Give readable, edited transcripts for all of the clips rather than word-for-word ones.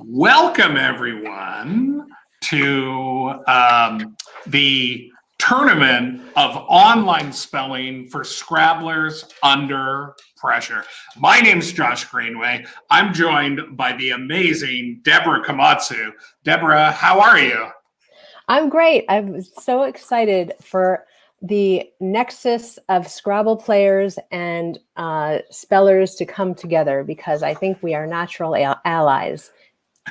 Welcome, everyone, to the tournament of online spelling for Scrabblers Under Pressure. My name's Josh Greenway. I'm joined by the amazing Deborah Komatsu. Deborah, how are you? I'm great. I'm so excited for the nexus of Scrabble players and spellers to come together because I think we are natural allies.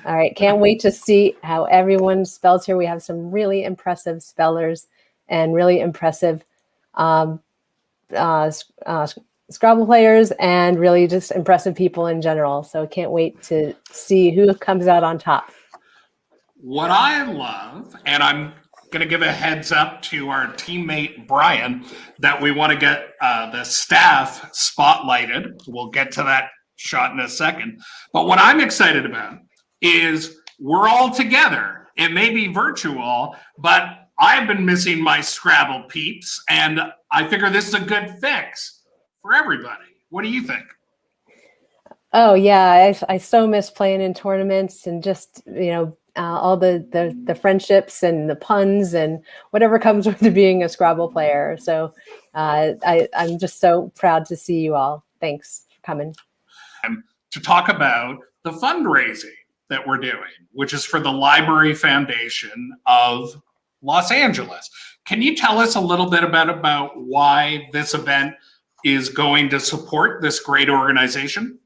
All right, can't wait to see how everyone spells here. We have some really impressive spellers and really impressive Scrabble players and really just impressive people in general. So can't wait to see who comes out on top. What I love, and I'm going to give a heads up to our teammate Brian, that we want to get the staff spotlighted. We'll get to that shot in a second. But what I'm excited about is we're all together. It may be virtual, but I've been missing my Scrabble peeps, and I figure this is a good fix for everybody. What do you think? Oh, yeah, I so miss playing in tournaments and just, all the friendships and the puns and whatever comes with being a Scrabble player. So I'm just so proud to see you all. Thanks for coming. To talk about the fundraising that we're doing, which is for the Library Foundation of Los Angeles. Can you tell us a little bit about why this event is going to support this great organization?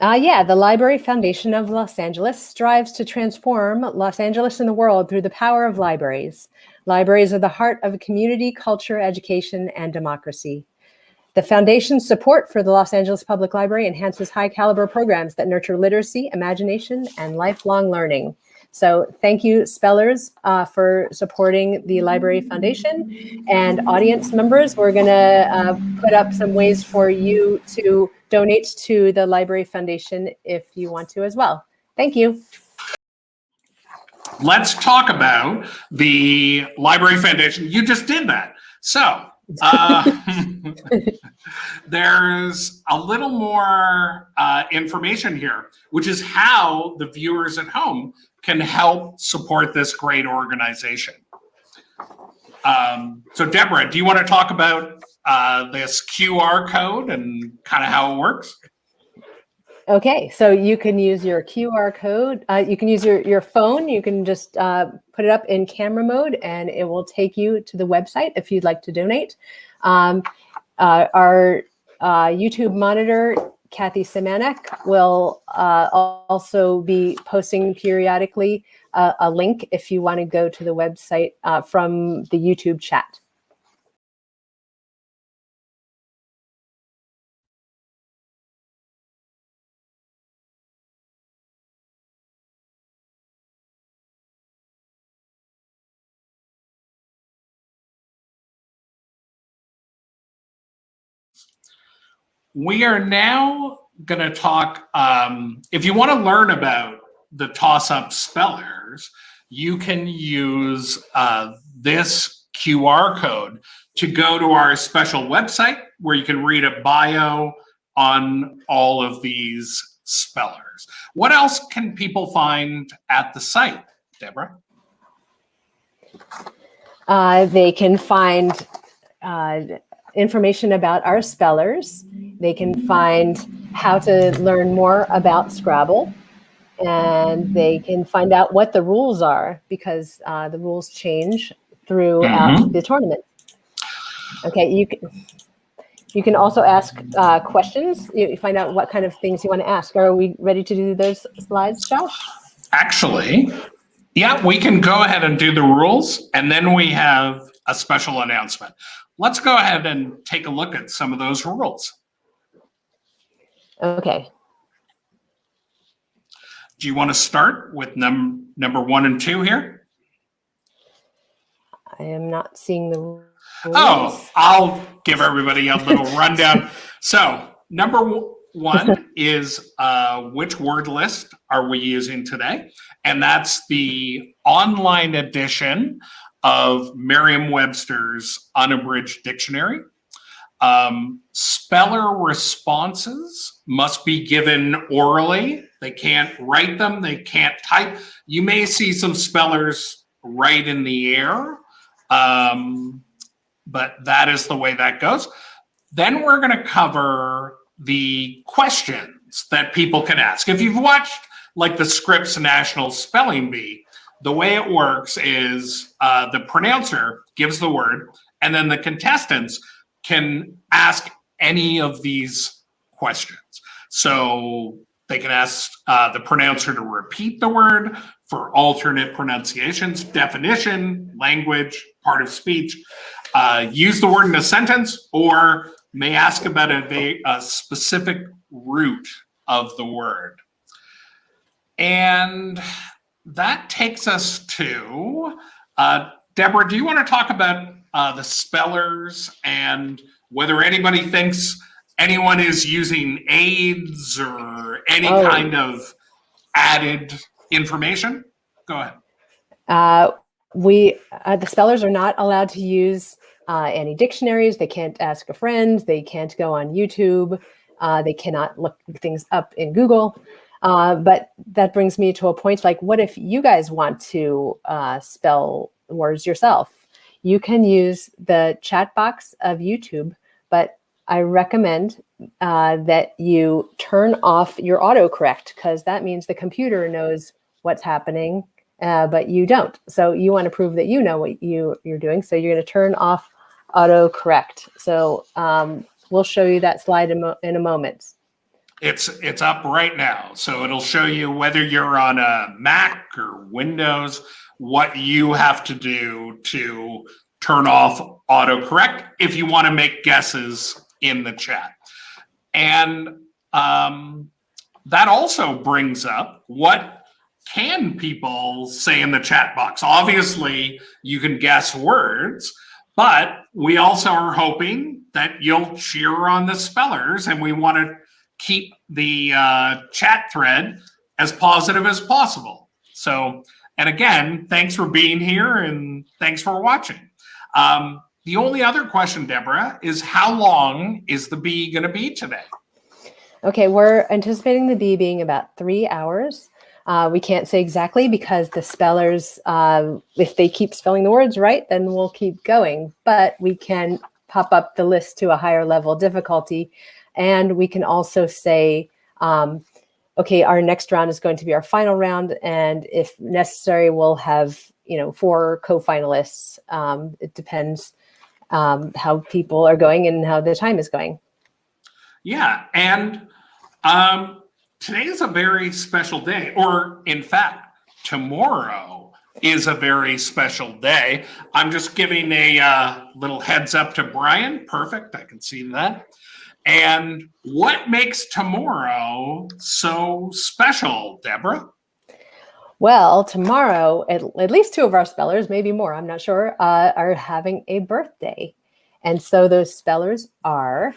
Yeah, the Library Foundation of Los Angeles strives to transform Los Angeles and the world through the power of libraries. Libraries are the heart of community, culture, education, and democracy. The Foundation's support for the Los Angeles Public Library enhances high-caliber programs that nurture literacy, imagination, and lifelong learning. So thank you, spellers, for supporting the Library Foundation. And audience members, we're going to put up some ways for you to donate to the Library Foundation if you want to as well. Thank you. Let's talk about the Library Foundation. You just did that. So there's a little more information here, which is how the viewers at home can help support this great organization. So Deborah, do you want to talk about this QR code and kind of how it works? Okay, so you can use your QR code. You can use your phone. You can just put it up in camera mode and it will take you to the website if you'd like to donate. Our YouTube monitor, Kathy Semanek, will also be posting periodically a link if you want to go to the website from the YouTube chat. We are now going to talk, if you want to learn about the TOSSUP spellers, you can use this QR code to go to our special website where you can read a bio on all of these spellers. What else can people find at the site, Deborah? They can find information about our spellers. They can find how to learn more about Scrabble, and they can find out what the rules are because the rules change throughout the tournament. Okay, you can also ask questions. You find out what kind of things you want to ask. Are we ready to do those slides, Josh? Actually, yeah, we can go ahead and do the rules, and then we have a special announcement. Let's go ahead and take a look at some of those rules. Okay. Do you want to start with number 1 and 2 here? I am not seeing the rules. Oh, I'll give everybody a little rundown. So number 1 is which word list are we using today? And that's the online edition of Merriam-Webster's Unabridged Dictionary. Speller responses must be given orally. They can't write them. They can't type. You may see some spellers right in the air, but that is the way that goes. Then we're going to cover the questions that people can ask. If you've watched like the Scripps National Spelling Bee, the way it works is the pronouncer gives the word, and then the contestants can ask any of these questions. So they can ask the pronouncer to repeat the word for alternate pronunciations, definition, language, part of speech, use the word in a sentence, or may ask about a specific root of the word. And that takes us to, Deborah, do you want to talk about the spellers and whether anybody thinks anyone is using aids or any kind of added information? Go ahead. The spellers are not allowed to use any dictionaries. They can't ask a friend. They can't go on YouTube. They cannot look things up in Google. But that brings me to a point like, what if you guys want to spell words yourself? You can use the chat box of YouTube, but I recommend that you turn off your autocorrect, because that means the computer knows what's happening, but you don't. So you want to prove that you know what you're doing. So you're going to turn off autocorrect. So we'll show you that slide in a moment. It's up right now. So it'll show you whether you're on a Mac or Windows, what you have to do to turn off autocorrect if you want to make guesses in the chat. And that also brings up, what can people say in the chat box? Obviously, you can guess words, but we also are hoping that you'll cheer on the spellers, and we want to keep the chat thread as positive as possible. So, and again, thanks for being here and thanks for watching. The only other question, Deborah, is how long is the bee going to be today? Okay, we're anticipating the bee being about 3 hours. We can't say exactly because the spellers, if they keep spelling the words right, then we'll keep going. But we can pop up the list to a higher level of difficulty. And we can also say, okay, our next round is going to be our final round. And if necessary, we'll have 4 co-finalists. It depends how people are going and how the time is going. Yeah, and today is a very special day, or in fact, tomorrow is a very special day. I'm just giving a little heads up to Brian. Perfect, I can see that. And what makes tomorrow so special, Deborah? Well, tomorrow, at least 2 of our spellers, maybe more, I'm not sure, are having a birthday. And so those spellers are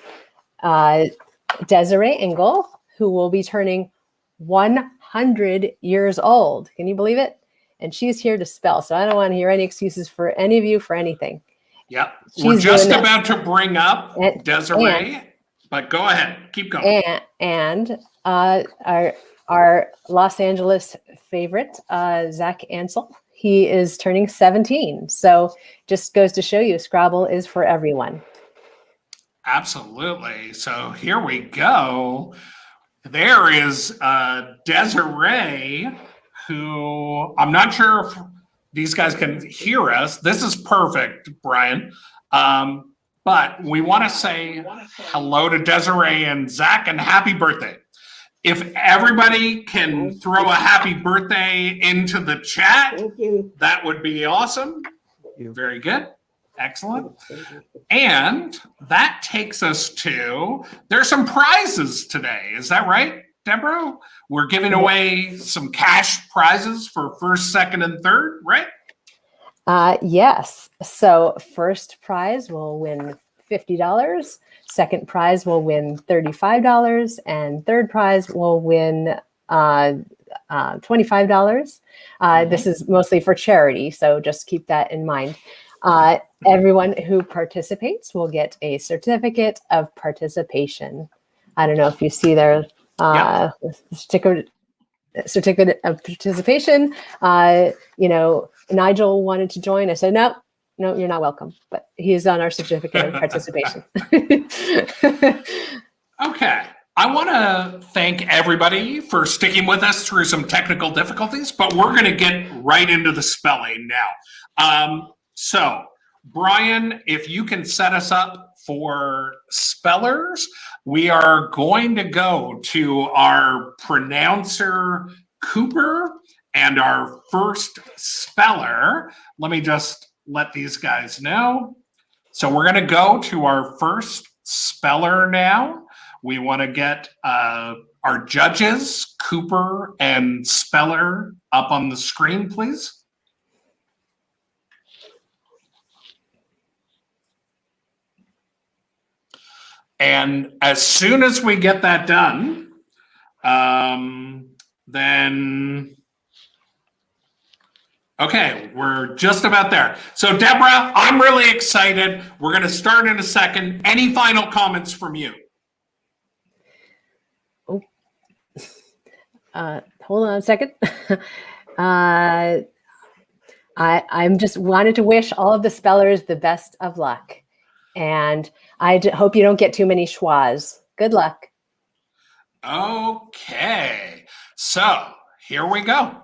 Desiree Engel, who will be turning 100 years old. Can you believe it? And she's here to spell. So I don't want to hear any excuses for any of you for anything. Yep. We're just about to bring up Desiree, but go ahead. Keep going. And our Los Angeles favorite, Zach Ansel, he is turning 17. So just goes to show you, Scrabble is for everyone. Absolutely. So here we go. There is Desiree, who I'm not sure if these guys can hear us. This is perfect, Brian. But we want to say hello to Desiree and Zach and happy birthday. If everybody can throw a happy birthday into the chat, that would be awesome. Very good. Excellent. And that takes us to, there's some prizes today. Is that right, Deborah? We're giving away some cash prizes for first, second, and third, right? Yes. So first prize will win $50. Second prize will win $35. And third prize will win $25. This is mostly for charity, so just keep that in mind. Everyone who participates will get a certificate of participation. I don't know if you see their sticker. certificate of participation. Nigel wanted to join. I said, no, you're not welcome. But he's on our certificate of participation. Okay. I want to thank everybody for sticking with us through some technical difficulties, but we're going to get right into the spelling now. So, Brian, if you can set us up for spellers, we are going to go to our pronouncer, Cooper, and our first speller. Let me just let these guys know. So we're going to go to our first speller now. We want to get our judges, Cooper and Speller, up on the screen, please. And as soon as we get that done, then, okay, we're just about there. So Deborah, I'm really excited. We're going to start in a second. Any final comments from you? Hold on a second. I'm just wanted to wish all of the spellers the best of luck. And I hope you don't get too many schwas. Good luck. Okay, so here we go.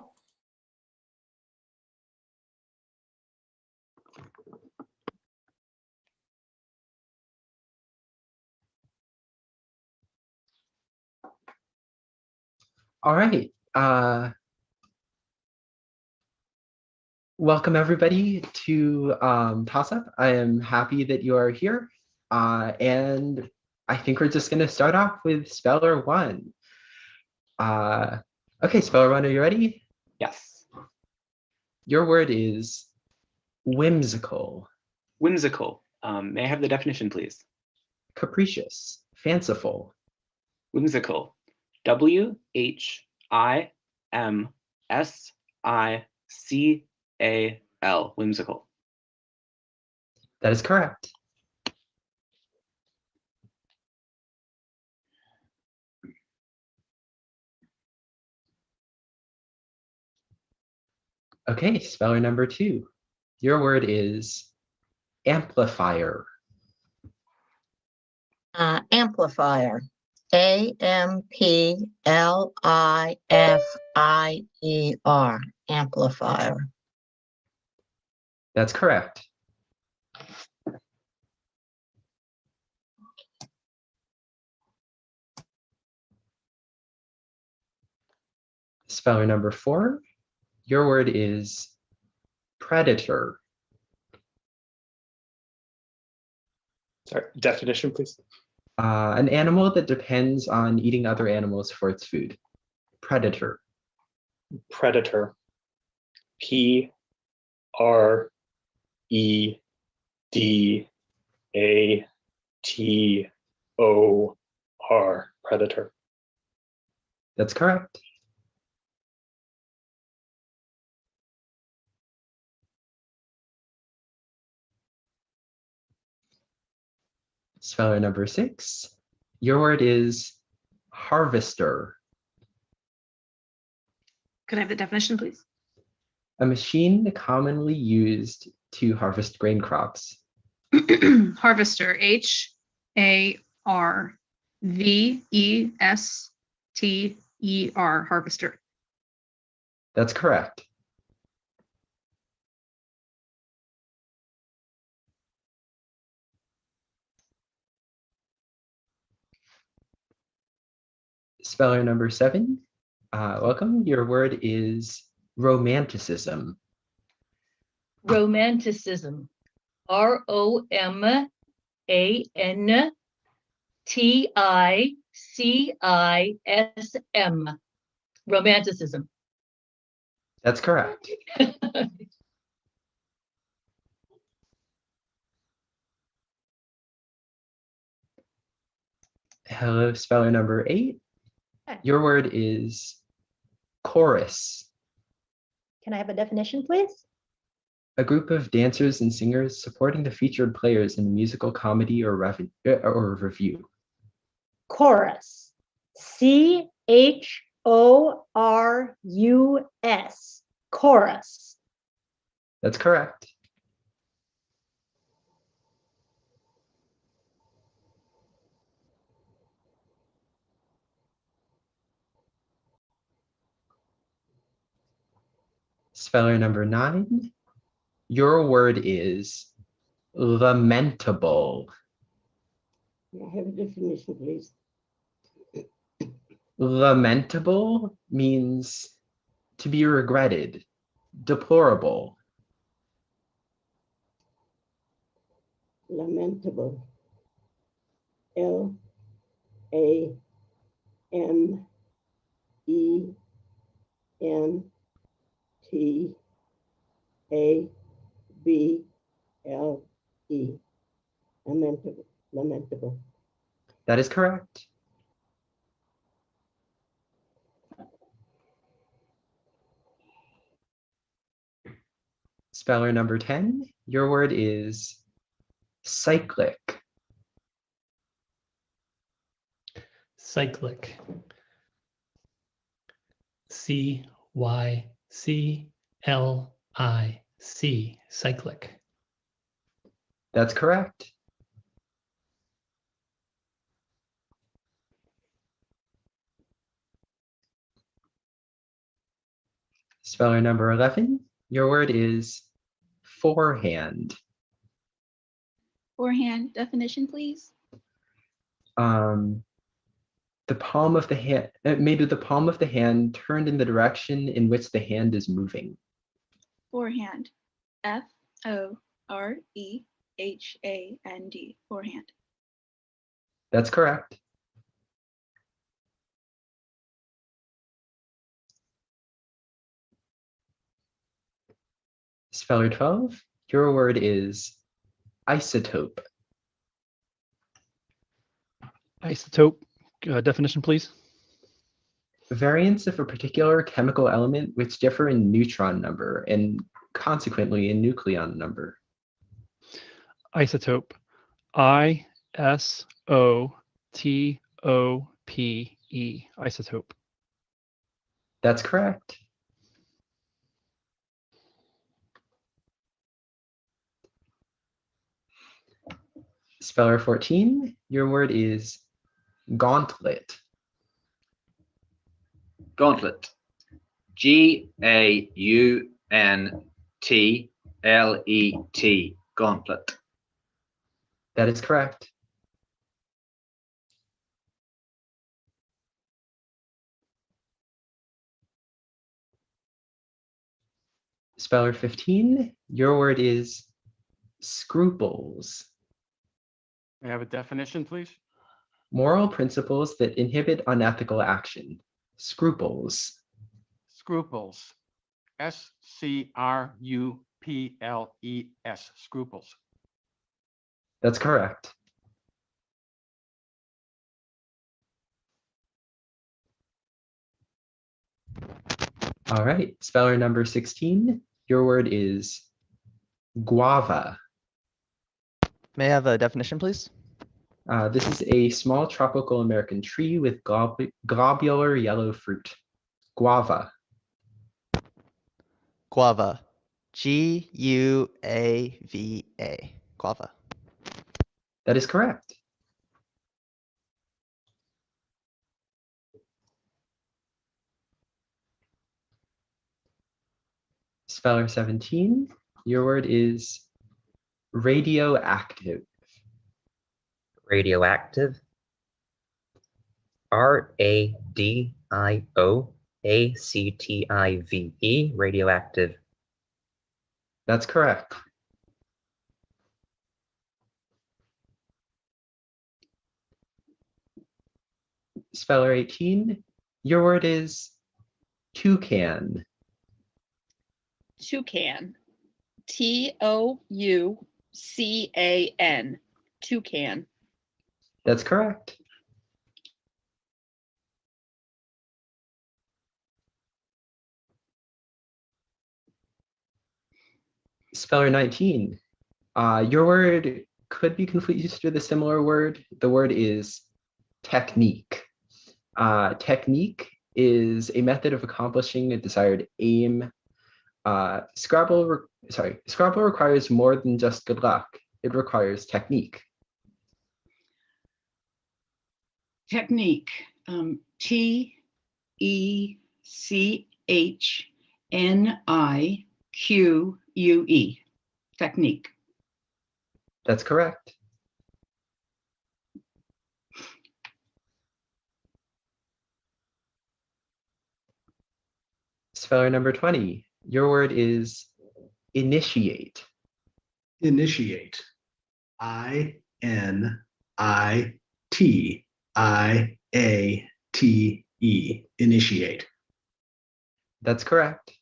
All right. Welcome everybody to TOSSUP. I am happy that you are here. And I think we're just gonna start off with speller one. Okay, speller one, are you ready? Yes. Your word is whimsical. Whimsical. May I have the definition, please? Capricious, fanciful. Whimsical. W-H-I-M-S-I-C-A-L. Whimsical. That is correct. Okay, speller number two. Your word is amplifier. Amplifier. A-M-P-L-I-F-I-E-R. Amplifier. That's correct. Speller number four. Your word is predator. Sorry, definition, please. An animal that depends on eating other animals for its food. Predator. Predator. P-R-E-D-A-T-O-R. Predator. That's correct. Speller number six. Your word is harvester. Could I have the definition, please? A machine commonly used to harvest grain crops. Harvester, H-A-R-V-E-S-T-E-R, harvester. That's correct. Speller number seven. Welcome. Your word is romanticism. Romanticism. R-O-M-A-N-T-I-C-I-S-M. Romanticism. That's correct. Hello, speller number eight. Your word is chorus. Can I have a definition, please? A group of dancers and singers supporting the featured players in a musical comedy or review. Chorus. C-H-O-R-U-S. O-R-U-S, chorus. That's correct. Speller number 9. Your word is lamentable. I have a definition, please. Lamentable means to be regretted, deplorable. Lamentable. L-A-M-E-N-T-A-B-L-E. Lamentable. Lamentable. That is correct. Speller number 10. Your word is cyclic. Cyclic. C-Y-C-L-I-C. Cyclic. That's correct. Speller number 11. Your word is forehand. Forehand definition, please. The palm of the hand, made with the palm of the hand turned in the direction in which the hand is moving. Forehand. F-O-R-E-H-A-N-D. Forehand. That's correct. Speller 12. Your word is isotope. Isotope, definition, please. Variants of a particular chemical element which differ in neutron number and consequently in nucleon number. Isotope. I-S-O-T-O-P-E. Isotope. That's correct. Speller 14. Your word is gauntlet. Gauntlet. G-A-U-N-T-L-E-T. Gauntlet. That is correct. Speller 15. Your word is scruples. May I have a definition, please? Moral principles that inhibit unethical action. Scruples. Scruples. S-C-R-U-P-L-E-S. Scruples. That's correct. All right, speller number 16. Your word is guava. May I have a definition, please? This is a small tropical American tree with globular yellow fruit. Guava. Guava. G-U-A-V-A. Guava. That is correct. Speller 17. Your word is radioactive. Radioactive. R-A-D-I-O-A-C-T-I-V-E. Radioactive. That's correct. Speller 18. Your word is toucan. Toucan. T-O-U-C-A-N. Toucan. That's correct. Speller 19. Your word could be confused with a similar word. The word is technique. Technique is a method of accomplishing a desired aim. Scrabble requires more than just good luck. It requires technique. Technique. TECHNIQUE. Technique. That's correct. Speller number 20. Your word is initiate. Initiate. INITIATE. Initiate. That's correct.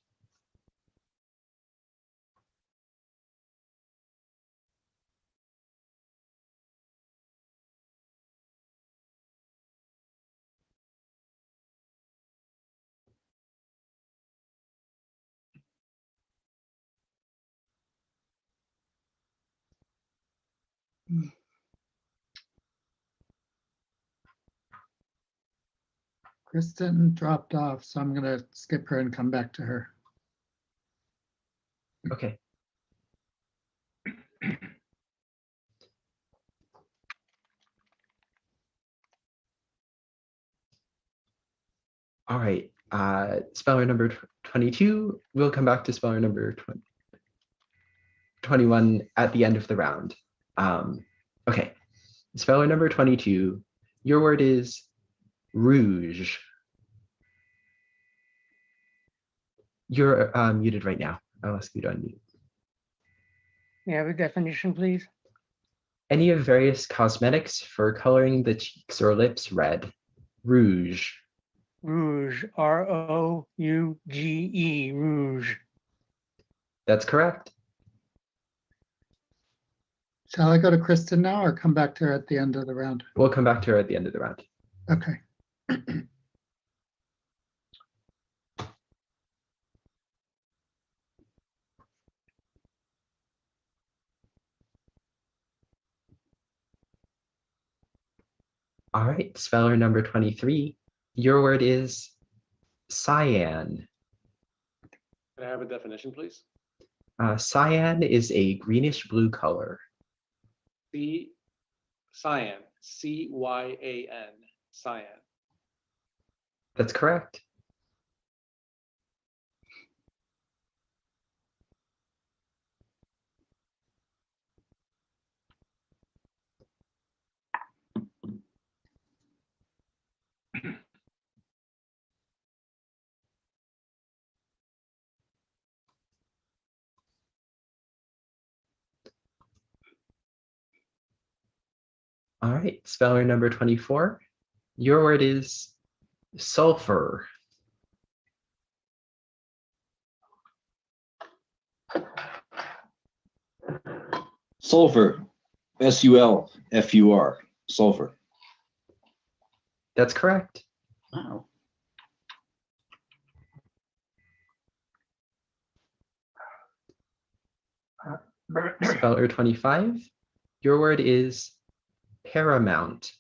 Kristen dropped off, so I'm going to skip her and come back to her. Okay. All right. Speller number 22. We'll come back to speller number 21 at the end of the round. Okay. Speller number 22. Your word is rouge. You're muted right now. I'll ask you to unmute. May I have a definition, please? Any of various cosmetics for coloring the cheeks or lips red. Rouge. Rouge, R-O-U-G-E, rouge. That's correct. Shall I go to Kristen now or come back to her at the end of the round? We'll come back to her at the end of the round. Okay. All right, speller number 23. Your word is cyan. Can I have a definition, please? Cyan is a greenish blue color. Cyan. C-Y-A-N. Cyan. That's correct. All right, speller number 24. Your word is sulfur. Sulfur. S-U-L-F-U-R. Sulfur. That's correct. Wow. Speller 25. Your word is paramount.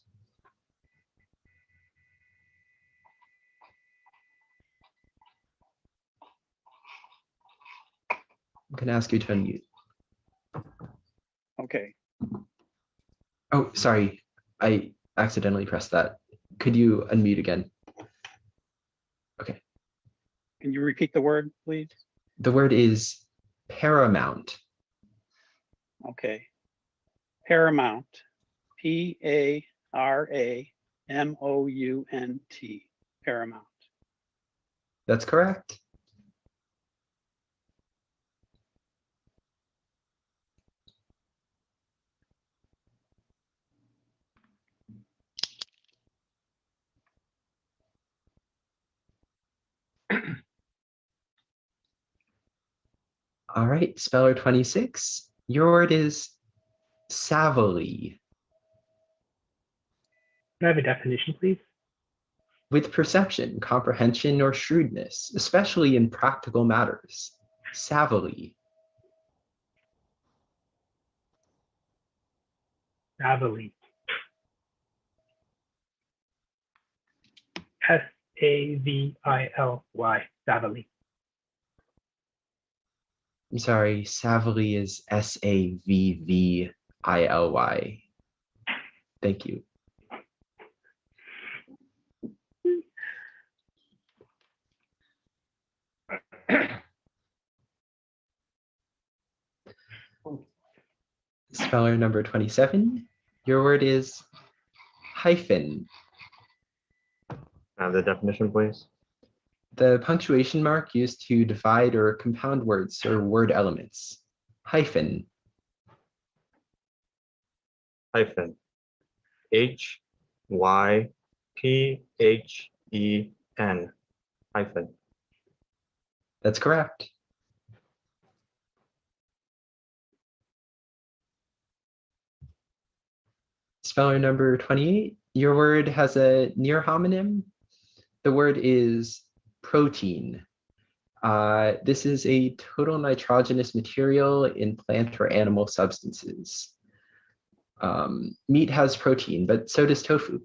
I'm going to ask you to unmute. Okay. Oh, sorry. I accidentally pressed that. Could you unmute again? Okay. Can you repeat the word, please? The word is paramount. Okay. Paramount. P-A-R-A-M-O-U-N-T. Paramount. That's correct. All right, speller 26. Your word is savvily. Can I have a definition, please? With perception, comprehension, or shrewdness, especially in practical matters. Savvily. Savvily. S Savily. Savily. I'm sorry, Savily is Savvily. Thank you. Speller number 27. Your word is hyphen. The definition, please. The punctuation mark used to divide or compound words or word elements. Hyphen. Hyphen. HYPHEN. Hyphen. That's correct. Speller number 28. Your word has a near homonym. The word is protein. This is a total nitrogenous material in plant or animal substances. Meat has protein, but so does tofu.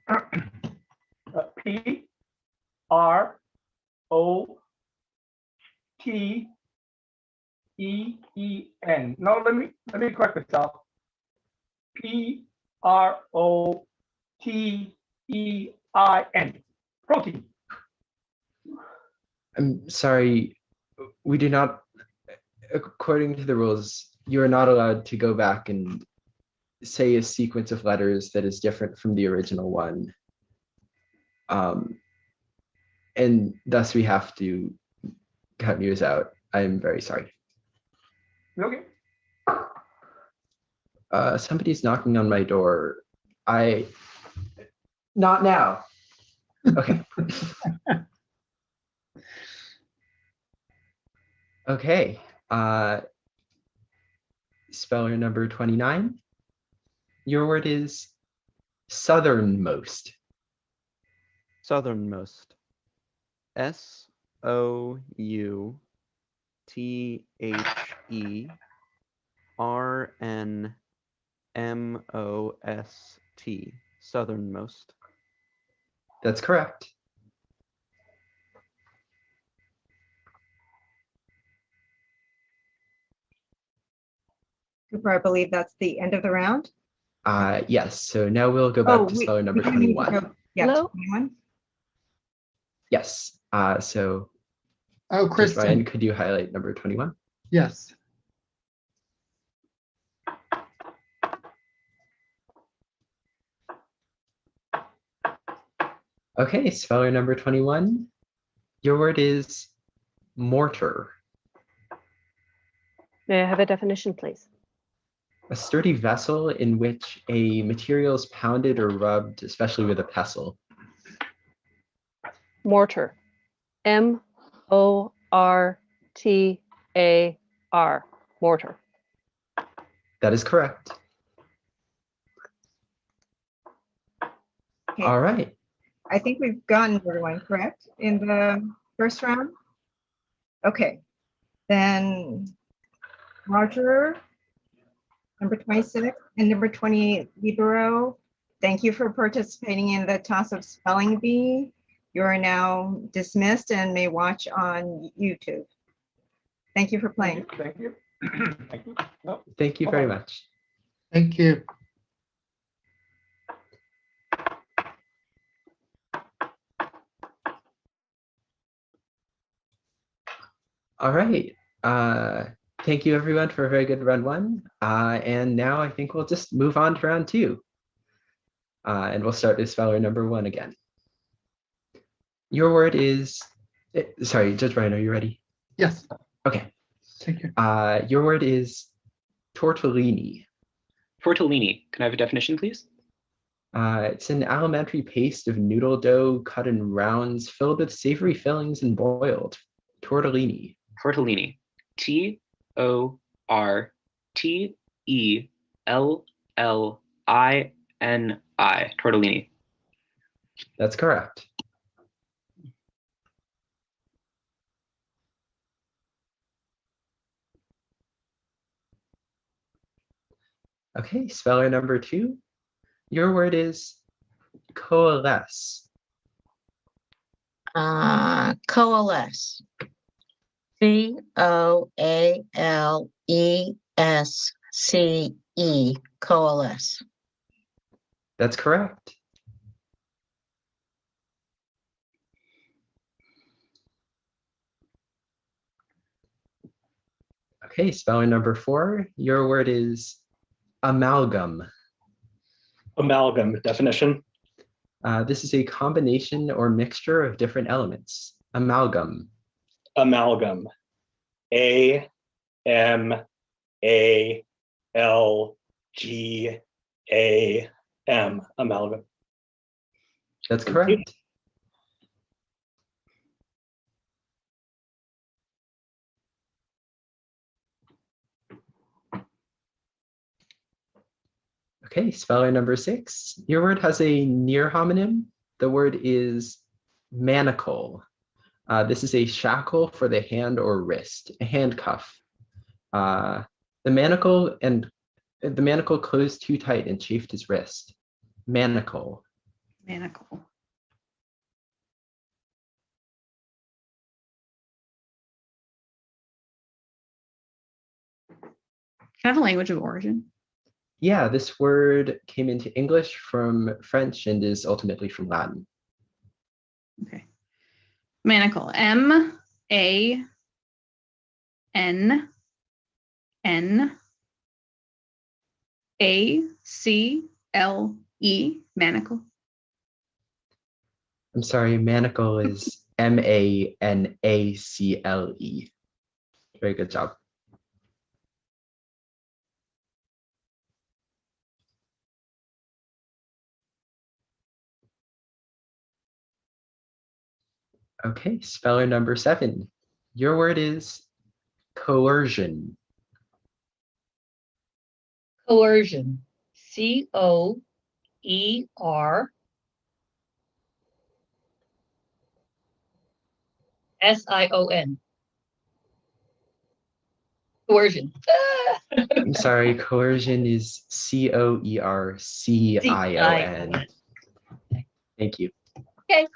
Protein. No, let me correct myself. Protein. Protein. I'm sorry, we do not, according to the rules, you are not allowed to go back and say a sequence of letters that is different from the original one. And thus we have to cut news out. I'm very sorry. Okay. Somebody's knocking on my door. Not now. Okay. Okay. Speller number 29. Your word is southernmost. Southernmost. SOUTHERNMOST. Southernmost. That's correct. Cooper, I believe that's the end of the round. Yes, so now we'll go back to speller number we do need to 21. go- Yeah, Hello? 21. Yes, so Oh, Chris Ryan, Kristen, could you highlight number 21? yes. Okay, speller number 21. Your word is mortar. May I have a definition, please? A sturdy vessel in which a material is pounded or rubbed, especially with a pestle. Mortar. MORTAR. Mortar. That is correct. Okay. All right. I think we've gotten everyone correct in the first round. Okay, then Roger, number 26, and number 28, Libero. Thank you for participating in the TOSSUP Spelling Bee. You are now dismissed and may watch on YouTube. Thank you for playing. Thank you. Thank you. No. Thank you very much. Thank you. All right. Thank you everyone for a very good round one. And now I think we'll just move on to round two. And we'll start with speller number 1 again. Your word is, sorry, Judge Brian, are you ready? Yes. Okay. Thank you. Your word is tortellini. Tortellini. Can I have a definition, please? It's an alimentary paste of noodle dough cut in rounds, filled with savory fillings and boiled. Tortellini. Tortellini. TORTELLINI. Tortellini. That's correct. Okay, speller number 2. Your word is coalesce. Coalesce. COALESCE. Coalesce. That's correct. Okay, spelling number 4. Your word is amalgam. Amalgam, definition. This is a combination or mixture of different elements. Amalgam. Amalgam. AMALGAM. Amalgam. That's correct. Okay, spelling number 6. Your word has a near homonym. The word is manacle. This is a shackle for the hand or wrist, a handcuff. The manacle closed too tight and chafed his wrist. Manacle. Manacle. Can I have a language of origin? Yeah, this word came into English from French and is ultimately from Latin. Okay. Manacle. MANNE. Manacle. I'm sorry, manacle is MANACLE. Very good job. Okay, speller number 7. Your word is coercion. Coercion. COERSION. Coercion. I'm sorry, coercion is COERCION. Thank you. Okay.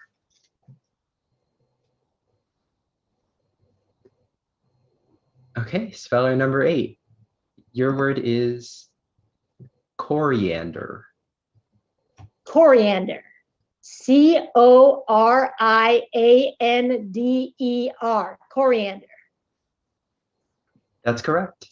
Okay, speller number 8. Your word is coriander. Coriander. CORIANDER. Coriander. That's correct.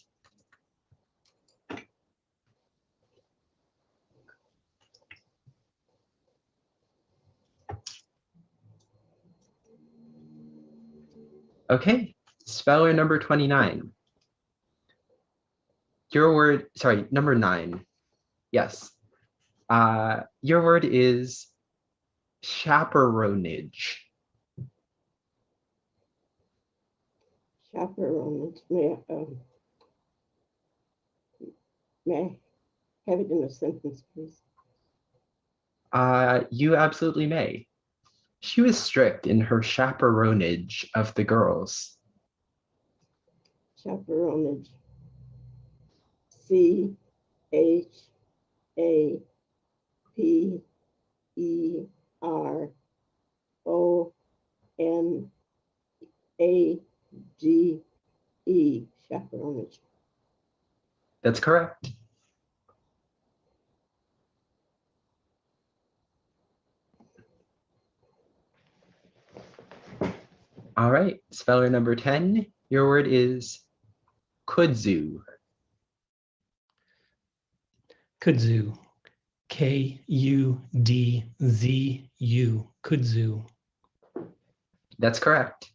Okay, speller number 29. Your word, sorry, number 9. Yes. Your word is chaperonage. Chaperonage. May I have it in a sentence, please? You absolutely may. She was strict in her chaperonage of the girls. Chaperonage. CHAPERONAGE. Chaperonage. That's correct. All right, speller number 10. Your word is kudzu. Kudzu. KUDZU. Kudzu. That's correct.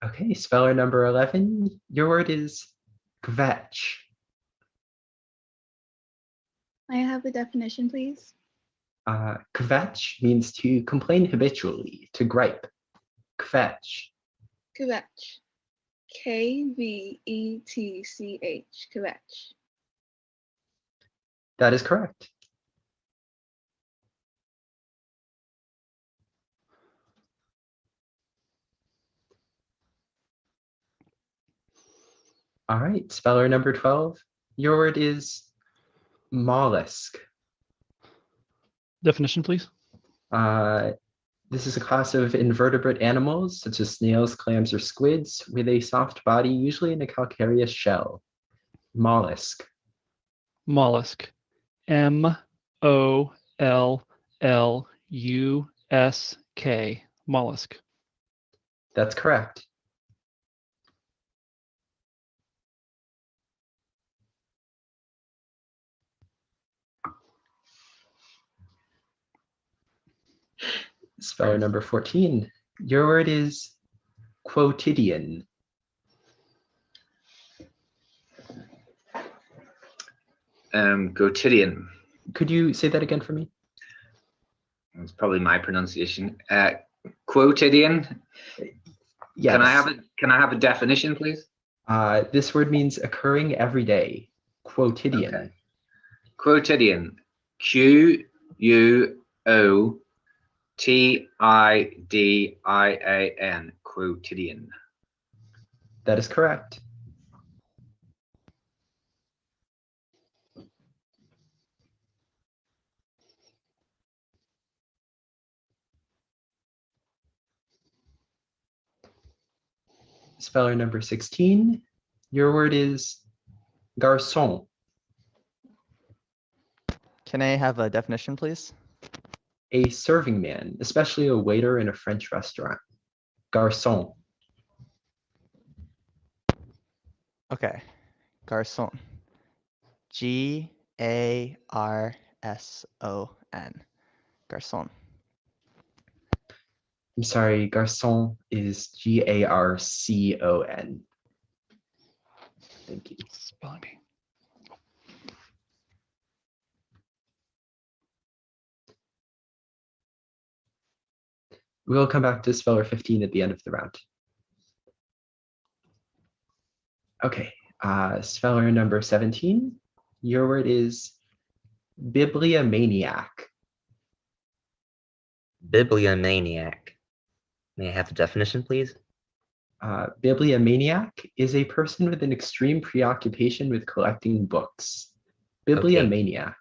Okay, speller number 11. Your word is kvetch. May I have the definition, please? Kvetch means to complain habitually, to gripe. Kvetch. Kvetch. KVETCH. Kvetch. That is correct. All right, speller number 12. Your word is mollusk. Definition, please. This is a class of invertebrate animals, such as snails, clams, or squids, with a soft body, usually in a calcareous shell. Mollusk. Mollusk. MOLLUSK. Mollusk. That's correct. Speller number 14. Your word is quotidian. Quotidian. Could you say that again for me? It's probably my pronunciation. Quotidian. Yes. Can I have a definition, please? This word means occurring every day. Quotidian. Okay. Quotidian. QUOTIDIAN. Quotidian. That is correct. Speller number 16. Your word is garçon. Can I have a definition, please? A serving man, especially a waiter in a French restaurant. Garçon. Okay. Garçon. GARSON. Garçon. I'm sorry, garçon is GARCON. Thank you. Spelling bee. We'll come back to speller 15 at the end of the round. Okay, speller number 17. Your word is bibliomaniac. Bibliomaniac. May I have a definition, please? Bibliomaniac is a person with an extreme preoccupation with collecting books. Bibliomaniac.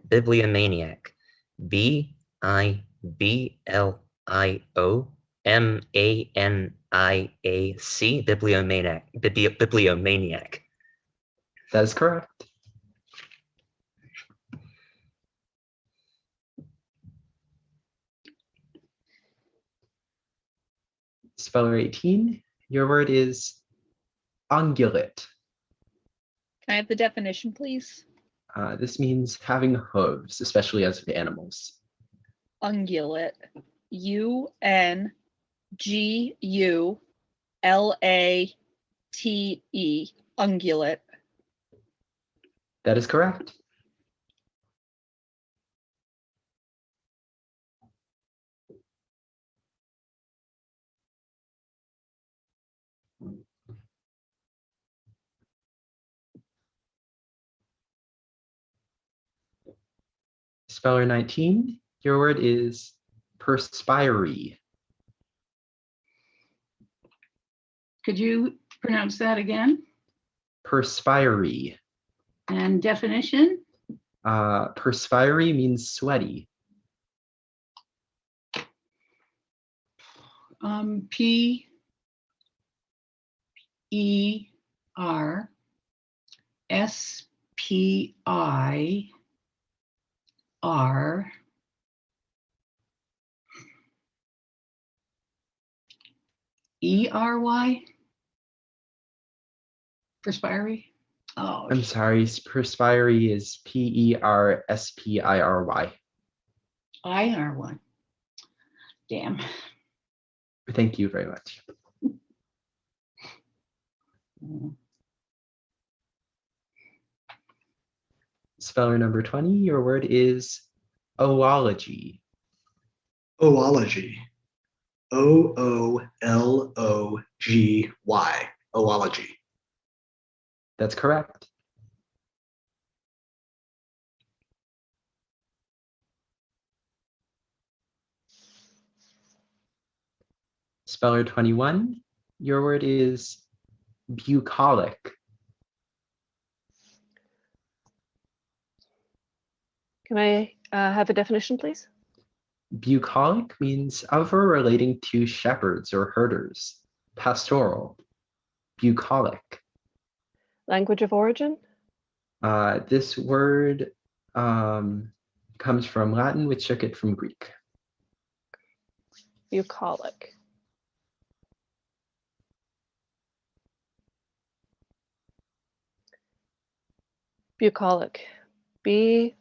Bibliomaniac. BIBLIOMANIAC. Bibliomaniac. Bibliomaniac. That is correct. Speller 18. Your word is ungulate. Can I have the definition, please? This means having hooves, especially as with animals. Ungulate. UNGULATE. Ungulate. That is correct. Speller 19. Your word is perspiree. Could you pronounce that again? Perspiree. And definition? Perspiree means sweaty. PERSPIREY? Perspiree? Oh, I'm sorry, perspiree is PERSPIRY. IR1. Damn. Thank you very much. Speller number 20. Your word is oology. Oology. OOLOGY. Oology. That's correct. Speller 21. Your word is bucolic. Can I have a definition, please? Bucolic means of or relating to shepherds or herders. Pastoral. Bucolic. Language of origin? This word comes from Latin, which took it from Greek. Bucolic. Bucolic. B-U-C.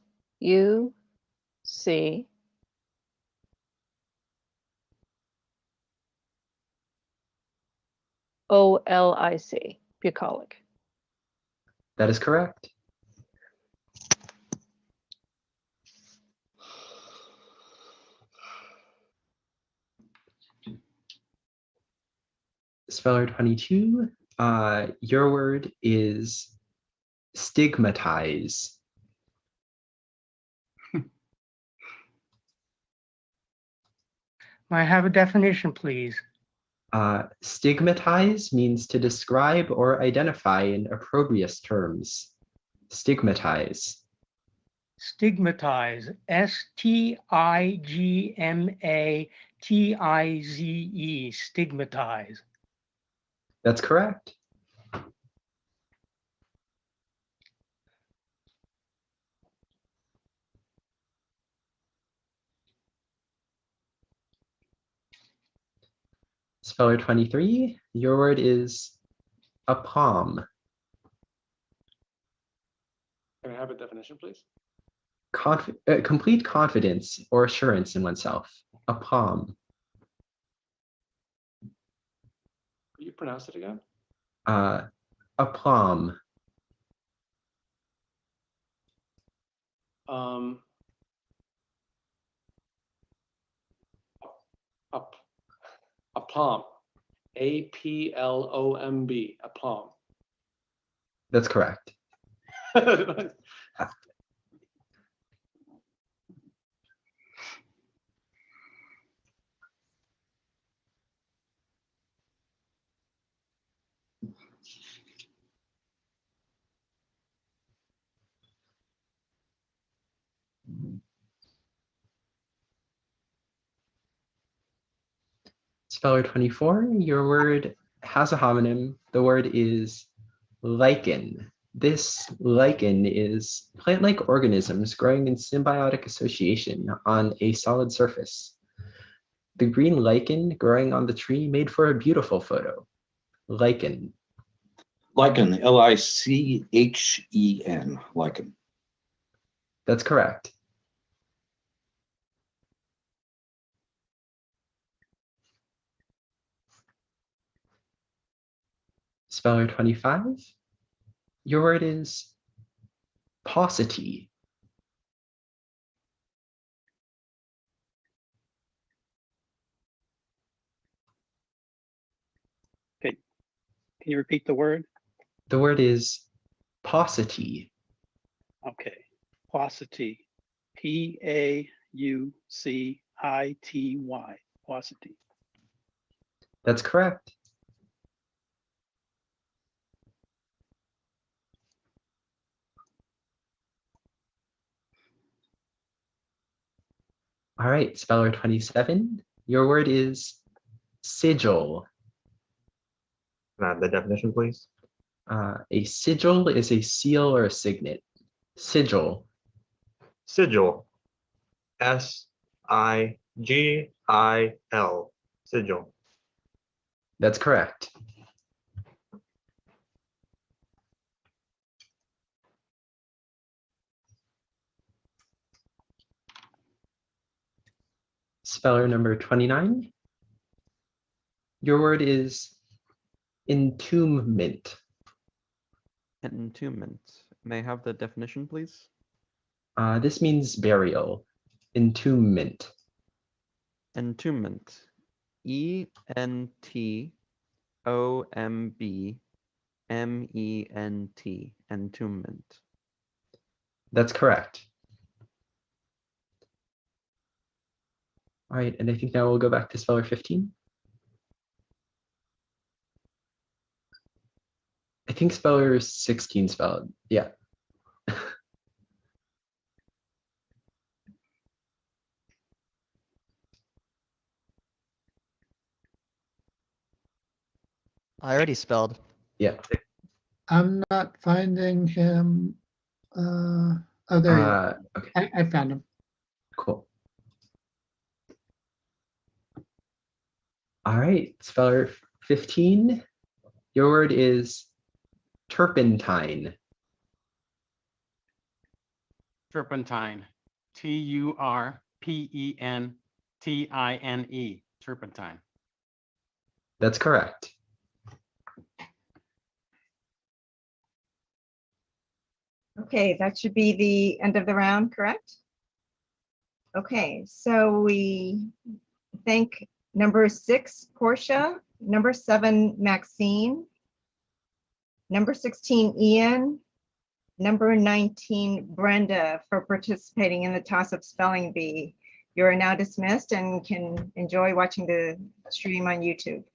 O-L-I-C. Bucolic. That is correct. Speller 22, your word is stigmatize. May I have a definition, please? Stigmatize means to describe or identify in opprobrious terms. Stigmatize. Stigmatize. S-T-I-G-M-A-T-I-Z-E. Stigmatize. That's correct. Speller 23, your word is aplomb. Can I have a definition, please? Complete confidence or assurance in oneself. Aplomb. Will you pronounce it again? Aplomb. Aplomb. A-P-L-O-M-B. Aplomb. That's correct. Speller 24, your word has a homonym. The word is lichen. This lichen is plant-like organisms growing in symbiotic association on a solid surface. The green lichen growing on the tree made for a beautiful photo. Lichen. Lichen, L-I-C-H-E-N, lichen. That's correct. Speller 25, your word is paucity. Okay, can you repeat the word? The word is paucity. Okay, paucity. P-A-U-C-I-T-Y. Paucity. That's correct. All right, Speller 27, your word is sigil. Can I have the definition, please? A sigil is a seal or a signet. Sigil. Sigil. S-I-G-I-L. Sigil. That's correct. Speller number 29, your word is entombment. Entombment. May I have the definition, please? This means burial. Entombment. Entombment. E-N-T-O-M-B-M-E-N-T. Entombment. That's correct. All right, and I think now we'll go back to Speller 15. I think Speller 16 spelled, yeah. I already spelled. Yeah. I'm not finding him. Oh, there you are. Okay, I found him. cool. All right, speller 15. Your word is turpentine. Turpentine. Turpentine. Turpentine. That's correct. Okay, that should be the end of the round, correct? Okay, so we thank number 6, Portia, number 7, Maxine, number 16, Ian, number 19, Brenda, for participating in the toss-up spelling bee. You are now dismissed and can enjoy watching the stream on YouTube.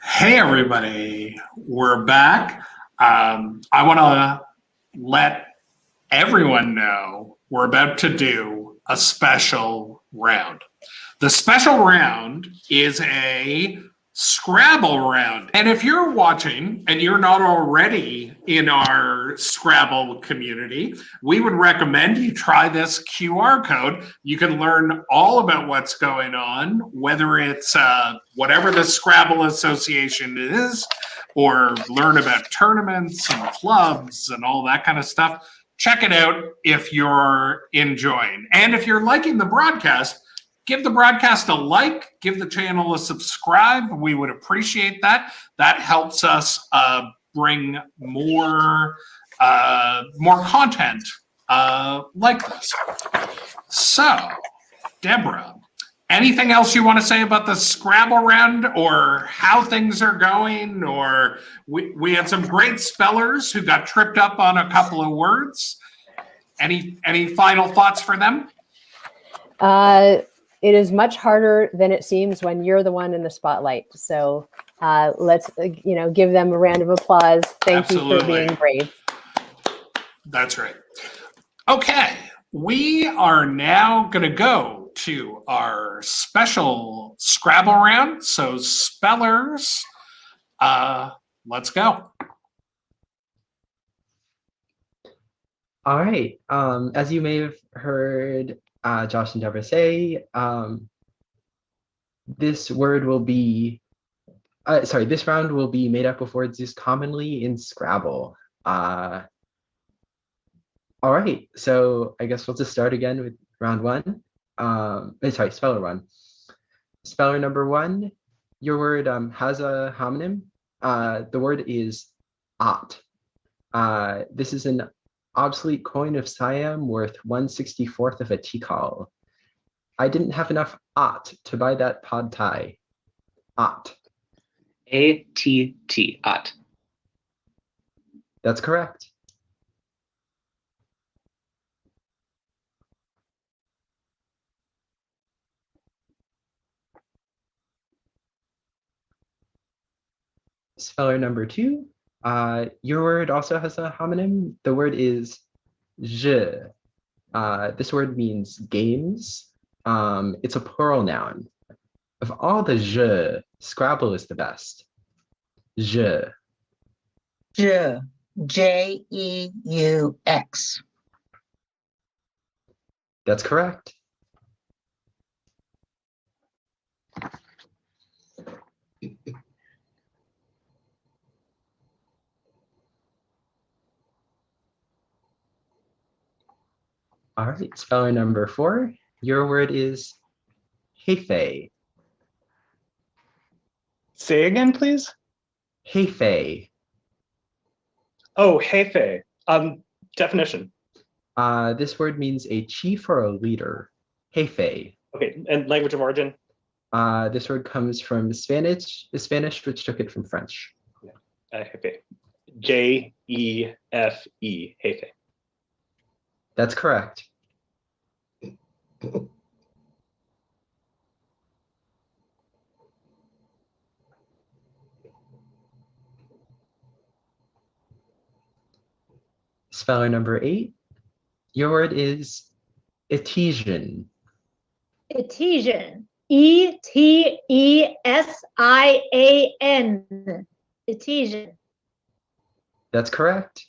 Hey, everybody, we're back. I want to let everyone know we're about to do a special round. The special round is a Scrabble round. And if you're watching and you're not already in our Scrabble community, we would recommend you try this QR code. You can learn all about what's going on, whether it's whatever the Scrabble Association is, or learn about tournaments and clubs and all that kind of stuff. Check it out if you're enjoying. And if you're liking the broadcast, give the broadcast a like, give the channel a subscribe. We would appreciate that. That helps us bring more content like this. So, Deborah, anything else you want to say about the Scrabble round or how things are going? Or we had some great spellers who got tripped up on a couple of words. Any final thoughts for them? It is much harder than it seems when you're the one in the spotlight. So let's, give them a round of applause. Thank you for being brave. That's right. Okay, we are now going to go to our special Scrabble round. So spellers, let's go. All right. As you may have heard Josh and Deborah say, this round will be made up of words used commonly in Scrabble. All right, so I guess we'll just start again with round one. Speller one. Speller number 1, your word has a homonym. The word is ot. This is an obsolete coin of Siam worth 1/64th of a tikal. I didn't have enough ot to buy that pad thai. Ot. A-T-T, ot. That's correct. Speller number 2. Your word also has a homonym. The word is je. This word means games. It's a plural noun. Of all the je, Scrabble is the best. Je. Je. J-E-U-X. That's correct. All right, speller number 4. Your word is hefe. Say again, please. Hefe. Oh, hefe. Definition. This word means a chief or a leader. Hefe. Okay, and language of origin? This word comes from Spanish, which took it from French. Hefe. J-E-F-E, hefe. That's correct. Speller number 8. Your word is Etesian. Etesian. Etesian. Etesian. That's correct.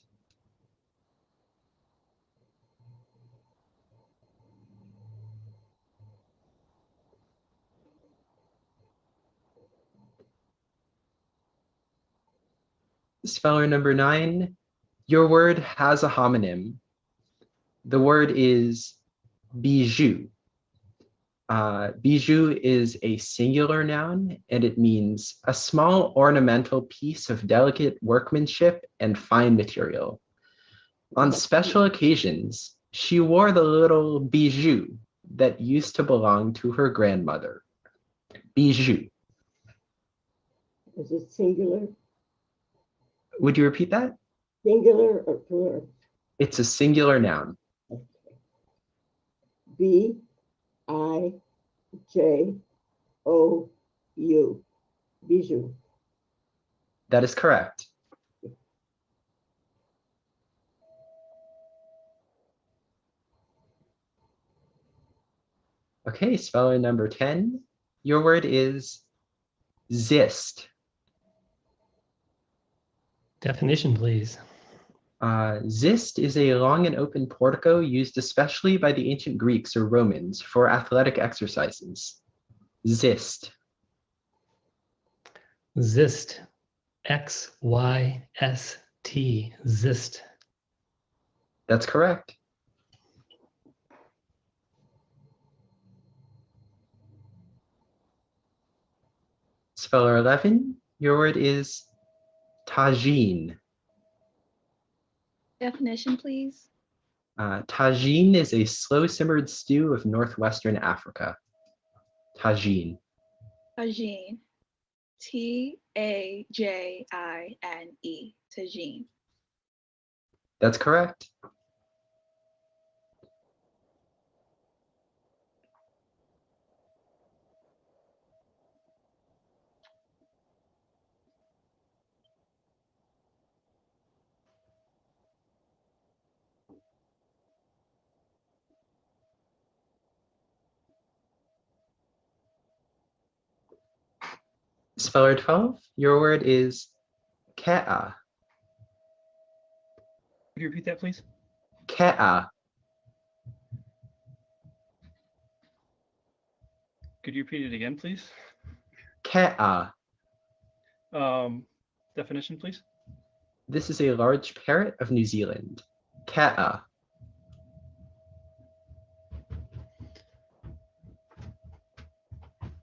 Speller number 9, your word has a homonym. The word is bijou. Bijou is a singular noun, and it means a small ornamental piece of delicate workmanship and fine material. On special occasions, she wore the little bijou that used to belong to her grandmother. Bijou. Is it singular? Would you repeat that? Singular or plural? It's a singular noun. B-I-J-O-U. Bijou. That is correct. Okay, speller number 10. Your word is zist. Definition, please. Zist is a long and open portico used especially by the ancient Greeks or Romans for athletic exercises. Zist. Zist. X-Y-S-T. Zist. That's correct. Speller 11, your word is tagine. Definition, please. Tagine is a slow-simmered stew of northwestern Africa. Tagine. Tagine. T-A-J-I-N-E. Tagine. That's correct. Speller 12, your word is kea. Could you repeat that, please? Kea. Could you repeat it again, please? Kea. Definition, please. This is a large parrot of New Zealand. Kea.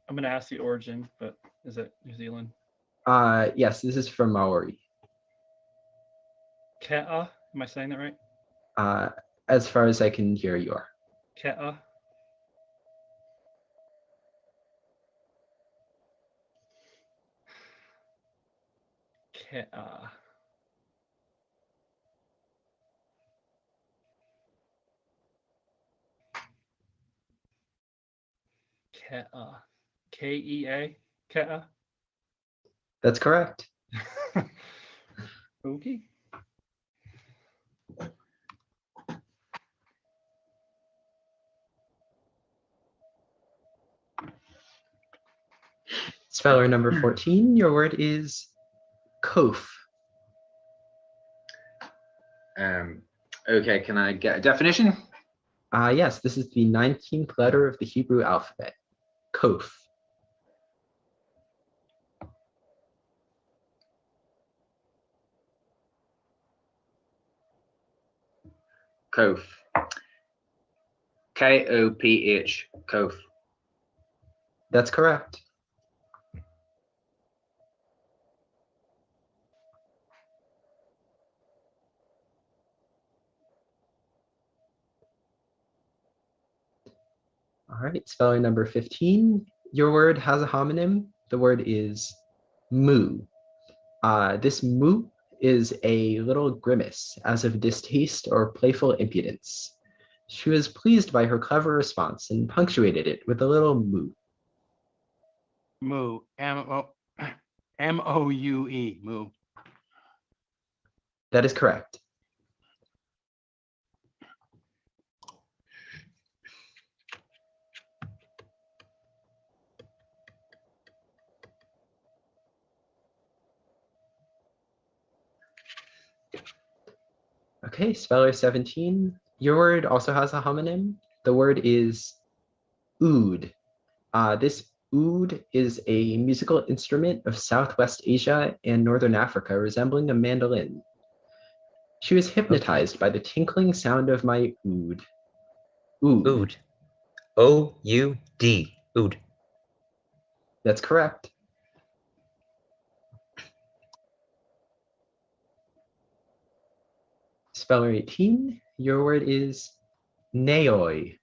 I'm going to ask the origin, but is it New Zealand? Yes, this is from Maori. Ke'a, am I saying that right? As far as I can hear, you are. Ke'a. Ke'a. Ke'a. K-E-A? Ke'a? That's correct. Okay. Speller number 14, your word is kof. Okay, can I get a definition? Yes, this is the 19th letter of the Hebrew alphabet. Kof. Kof. K-O-P-H. Kof. That's correct. All right, spelling number 15. Your word has a homonym. The word is moo. This moo is a little grimace, as of distaste or playful impudence. She was pleased by her clever response and punctuated it with a little moo. Moo. M-O-U-E. Moo. That is correct. Okay, speller 17. Your word also has a homonym. The word is oud. This oud is a musical instrument of Southwest Asia and Northern Africa, resembling a mandolin. She was hypnotized by the tinkling sound of my oud. Oud. Oud. O-U-D. Oud. That's correct. Speller 18. Your word is neoi.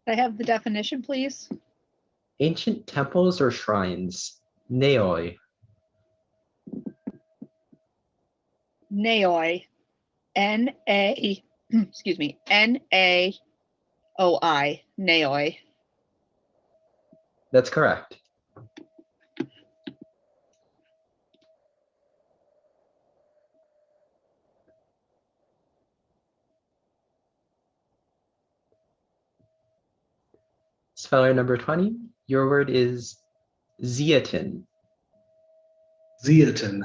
I have the definition, please. Ancient temples or shrines. Neoi. Naoi. N-A, excuse me, N-A-O-I. Naoi. That's correct. Speller number 20. Your word is zeatin. Zeatin.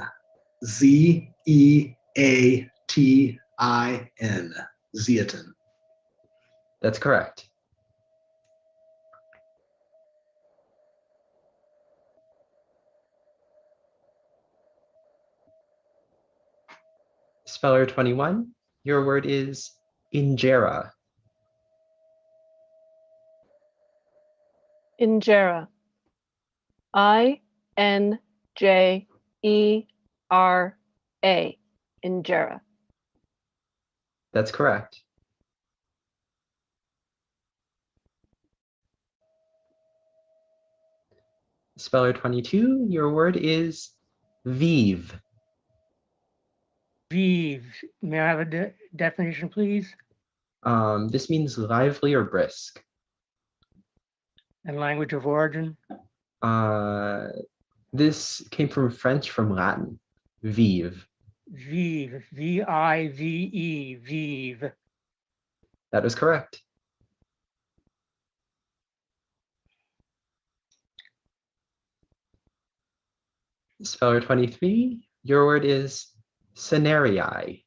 Z-E-A-T-I-N. Zeatin. That's correct. Speller 21. Your word is injera. Injera. I-N-J-E-R-A. Injera. That's correct. Speller 22. Your word is vive. Vive. May I have a definition, please? This means lively or brisk. And language of origin? This came from French from Latin. Vive. Vive. V-I-V-E. Vive. That is correct. Speller 23. Your word is scenarii.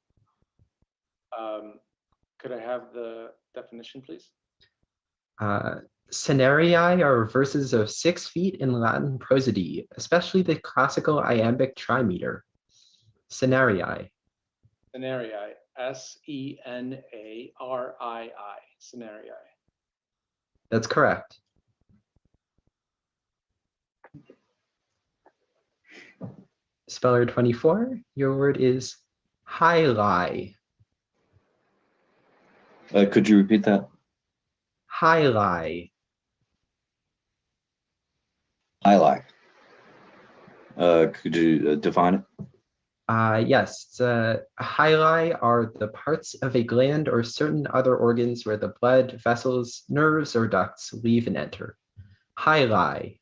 Could I have the definition, please? Scenarii are verses of 6 feet in Latin prosody, especially the classical iambic trimeter. Scenarii. Scenarii. S-E-N-A-R-I-I. Scenarii. That's correct. Speller 24. Your word is highlight. Could you repeat that? Highlight. Highlight. Could you define it? Yes, hyli are the parts of a gland or certain other organs where the blood, vessels, nerves, or ducts leave and enter. Hyli.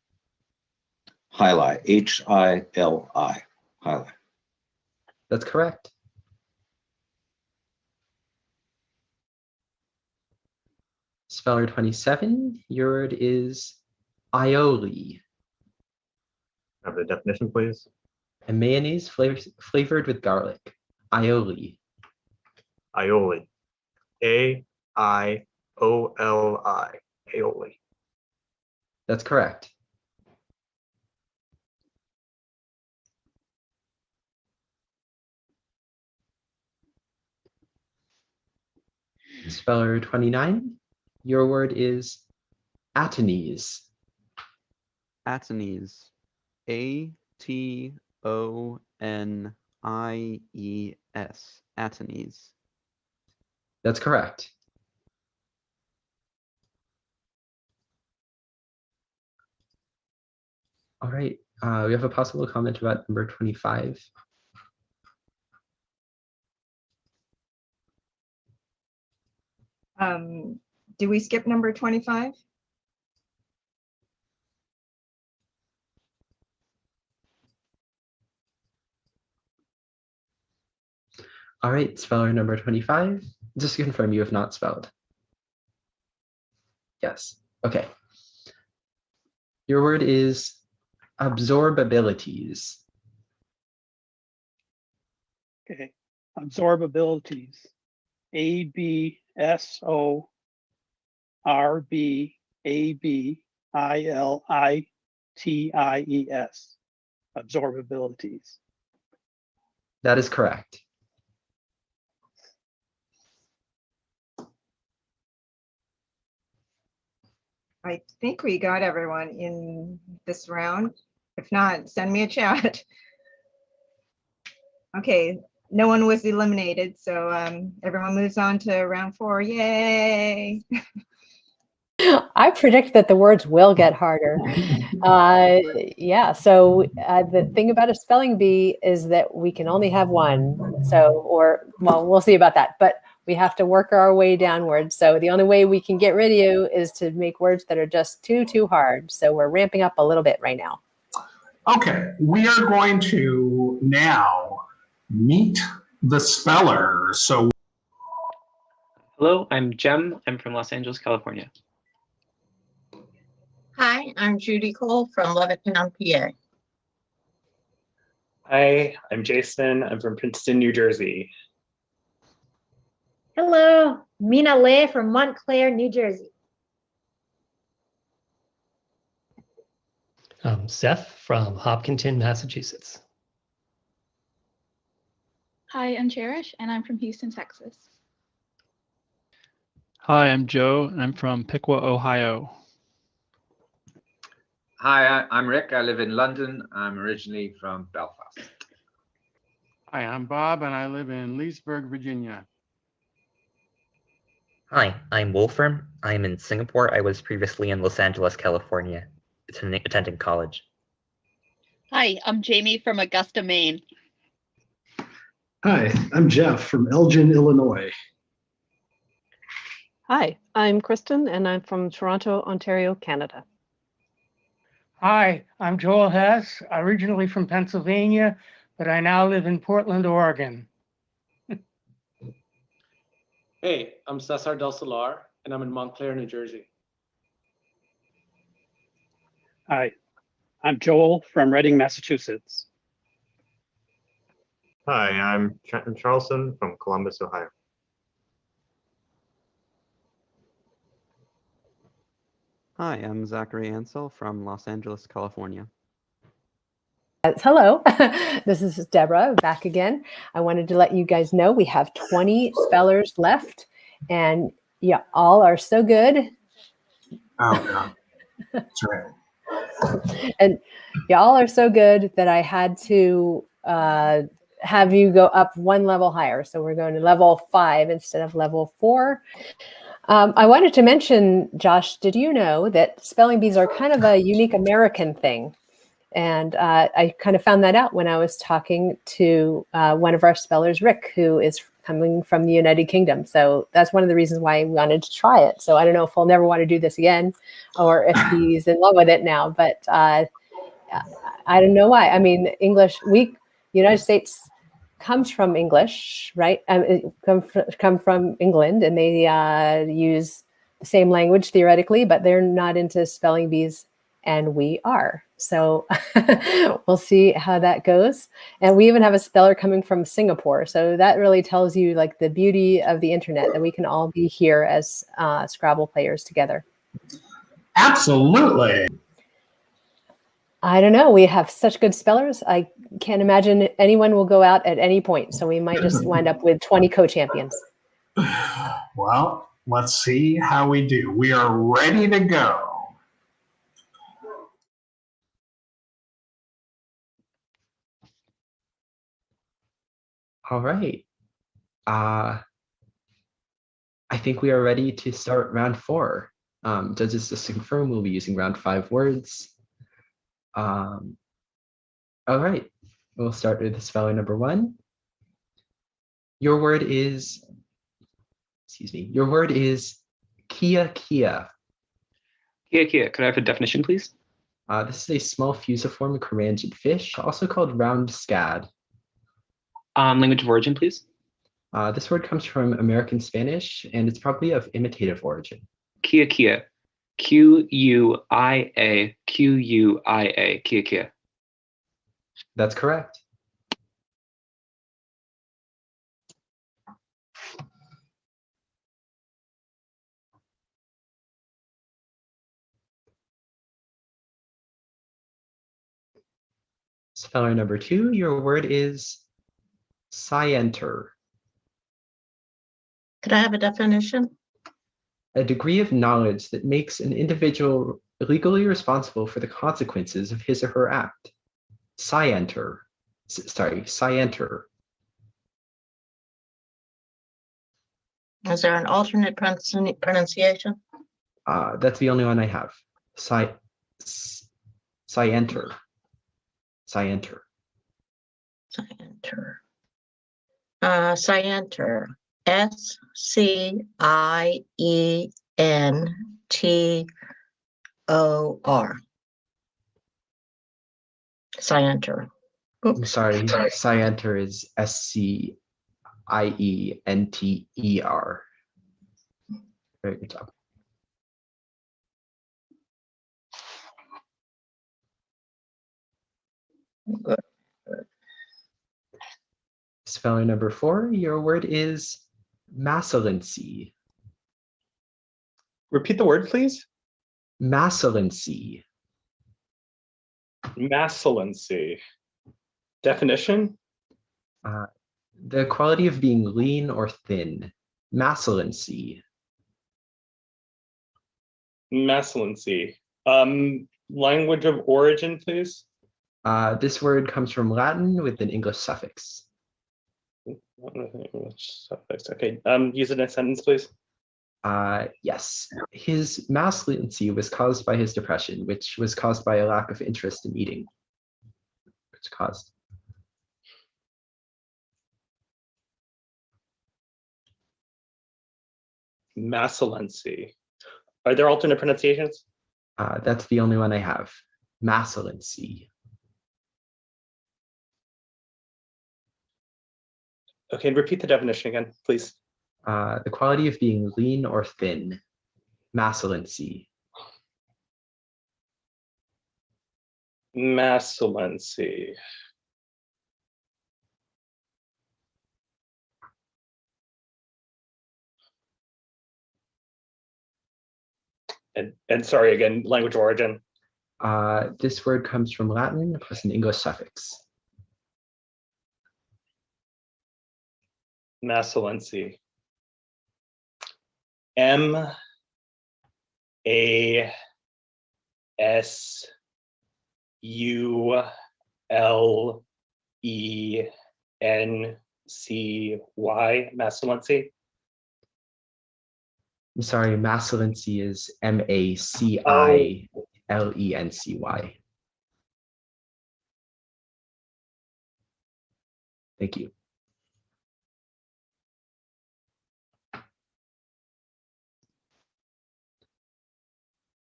Highlight. H-I-L-I. Highlight. That's correct. Speller 27, your word is aioli. Have the definition, please. A mayonnaise flavored with garlic. Aioli. Aioli. A-I-O-L-I. Aioli. That's correct. Speller 29, your word is Atenese. Atenese. A-T-O-N-I-E-S. Atenese. That's correct. All right, we have a possible comment about number 25. Do we skip number 25? All right, speller number 25. Just to confirm you have not spelled. Yes, okay. Your word is absorbabilities. Okay. Absorbabilities. ABSORBABILITIES. Absorbabilities. That is correct. I think we got everyone in this round. If not, send me a chat. Okay, no one was eliminated, so everyone moves on to round 4. Yay! I predict that the words will get harder. Yeah, so the thing about a spelling bee is that we can only have one. So, well, we'll see about that. But we have to work our way downward. So the only way we can get rid of you is to make words that are just too hard. So we're ramping up a little bit right now. Okay, we are going to now meet the speller. So, Hello, I'm Jem. I'm from Los Angeles, California. Hi, I'm Judy Cole from Levittown, PA. Hi, I'm Jason. I'm from Princeton, New Jersey. Hello, Mina Lay from Montclair, New Jersey. Seth from Hopkinton, Massachusetts. Hi, I'm Cherish, and I'm from Houston, Texas. Hi, I'm Joe, and I'm from Piqua, Ohio. Hi, I'm Rick. I live in London. I'm originally from Belfast. Hi, I'm Bob, and I live in Leesburg, Virginia. Hi, I'm Wolfram. I'm in Singapore. I was previously in Los Angeles, California, attending college. Hi, I'm Jamie from Augusta, Maine. Hi, I'm Jeff from Elgin, Illinois. Hi, I'm Kristen, and I'm from Toronto, Ontario, Canada. Hi, I'm Joel Hess, originally from Pennsylvania, but I now live in Portland, Oregon. Hey, I'm Cesar Del Solar, and I'm in Montclair, New Jersey. Hi, I'm Joel from Reading, Massachusetts. Hi, I'm Trenton Charleston from Columbus, Ohio. Hi, I'm Zachary Ansel from Los Angeles, California. Hello, this is Deborah back again. I wanted to let you guys know we have 20 spellers left, and you all are so good. oh God, that's right. And y'all are so good that I had to have you go up one level higher. So we're going to level 5 instead of level 4. I wanted to mention, Josh, did you know that spelling bees are kind of a unique American thing? And I kind of found that out when I was talking to one of our spellers, Rick, who is coming from the United Kingdom. So that's one of the reasons why we wanted to try it. So I don't know if we'll never want to do this again or if he's in love with it now, but I don't know why. I mean, United States comes from English, right? Come from England, and they use the same language theoretically, but they're not into spelling bees, and we are. So we'll see how that goes. And we even have a speller coming from Singapore. So that really tells you like the beauty of the internet, that we can all be here as Scrabble players together. Absolutely. I don't know. We have such good spellers. I can't imagine anyone will go out at any point. So we might just wind up with 20 co-champions. Well, let's see how we do. We are ready to go. All right. I think we are ready to start round 4. Judges, just to confirm, we'll be using round 5 words. All right. We'll start with spelling number 1. Your word is, your word is Kia Kia. Kia Kia, could I have a definition, please? This is a small fusiform Carangian fish, also called round scad. Language of origin, please. This word comes from American Spanish, and it's probably of imitative origin. Kia Kia. Q-U-I-A. Q-U-I-A. Kia Kia. That's correct. Speller number 2, your word is scienter. Could I have a definition? A degree of knowledge that makes an individual legally responsible for the consequences of his or her act. Scienter. Scienter. Is there an alternate pronunciation? That's the only one I have. Scienter. Scienter. Scienter. Scienter. SCIENTOR. Scienter. I'm sorry, scienter is SCIENTER. Very good job. Good. Spelling number 4, your word is massilency. Repeat the word, please. Massilency. Massilency. Definition? The quality of being lean or thin. Massilency. Massilency. Language of origin, please. This word comes from Latin with an English suffix. Okay. Use it in a sentence, please. Yes. His massilency was caused by his depression, which was caused by a lack of interest in eating. Which caused. Massilency. Are there alternate pronunciations? That's the only one I have. Massilency. Okay, repeat the definition again, please. The quality of being lean or thin. Massilency. Massilency. And sorry again, language origin. This word comes from Latin plus an English suffix. Massilency. MASSULENCY. Massilency. I'm sorry, massilency is MACILENCY. Thank you.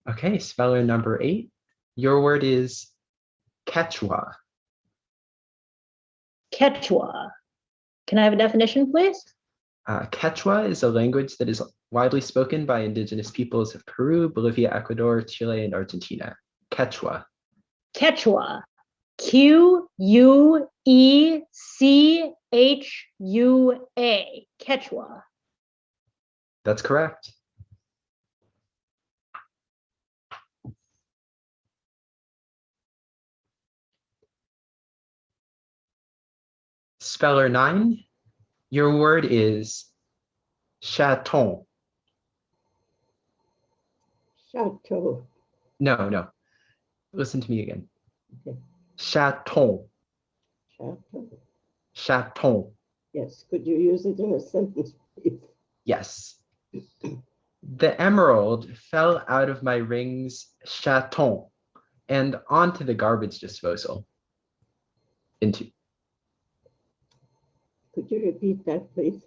Okay, speller number 8. Your word is Quechua. Quechua. Can I have a definition, please? Quechua is a language that is widely spoken by indigenous peoples of Peru, Bolivia, Ecuador, Chile, and Argentina. Quechua. Quechua. Quechua. Quechua. That's correct. Speller 9. Your word is chaton. Chateau. No. Listen to me again. Okay. Chaton. Chateau. Chaton. Yes. Could you use it in a sentence, please? Yes. The emerald fell out of my rings, chaton, and onto the garbage disposal. Into. Could you repeat that, please?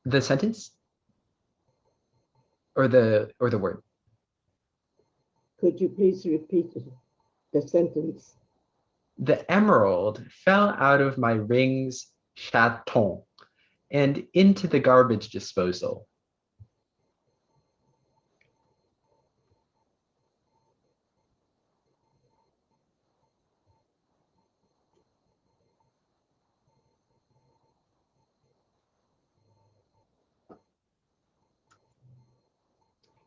The sentence? Or the word? Could you please repeat the sentence? The emerald fell out of my rings, chaton, and into the garbage disposal.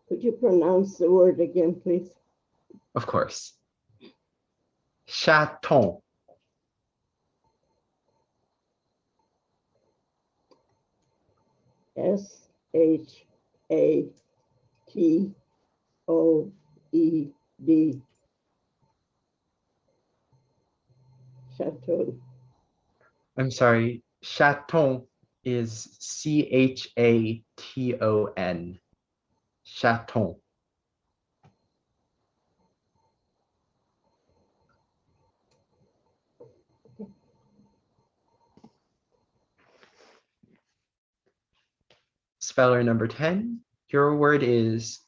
Could you pronounce the word again, please? Of course. Chaton. SHATOED. Chateau. I'm sorry. Chaton is CHATON. Chaton. Speller number 10. Your word is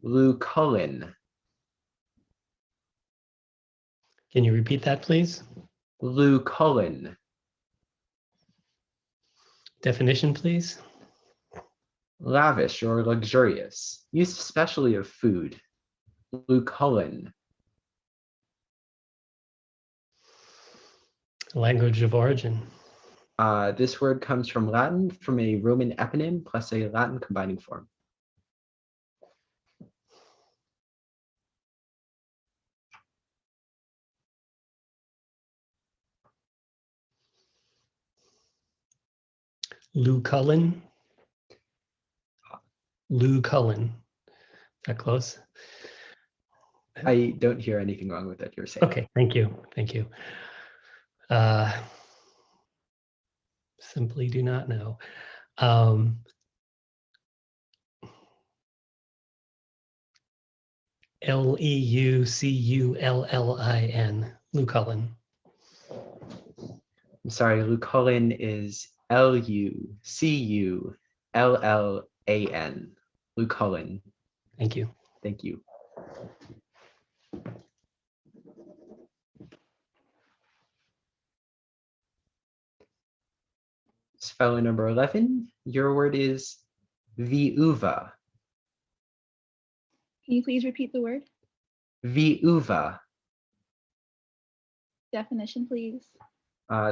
Lucullen. Can you repeat that, please? Lucullen. Definition, please. Lavish or luxurious, used especially of food. Lucullen. Language of origin. This word comes from Latin, from a Roman eponym plus a Latin combining form. Lucullen. Lucullen. Is that close? I don't hear anything wrong with what you're saying. Okay, thank you. Thank you. Simply do not know. Leucullin. Lucullen. I'm sorry, Lucullen is Lucullan. Lucullen. Thank you. Thank you. Spelling number 11. Your word is viuva. Can you please repeat the word? Viuva. Definition, please.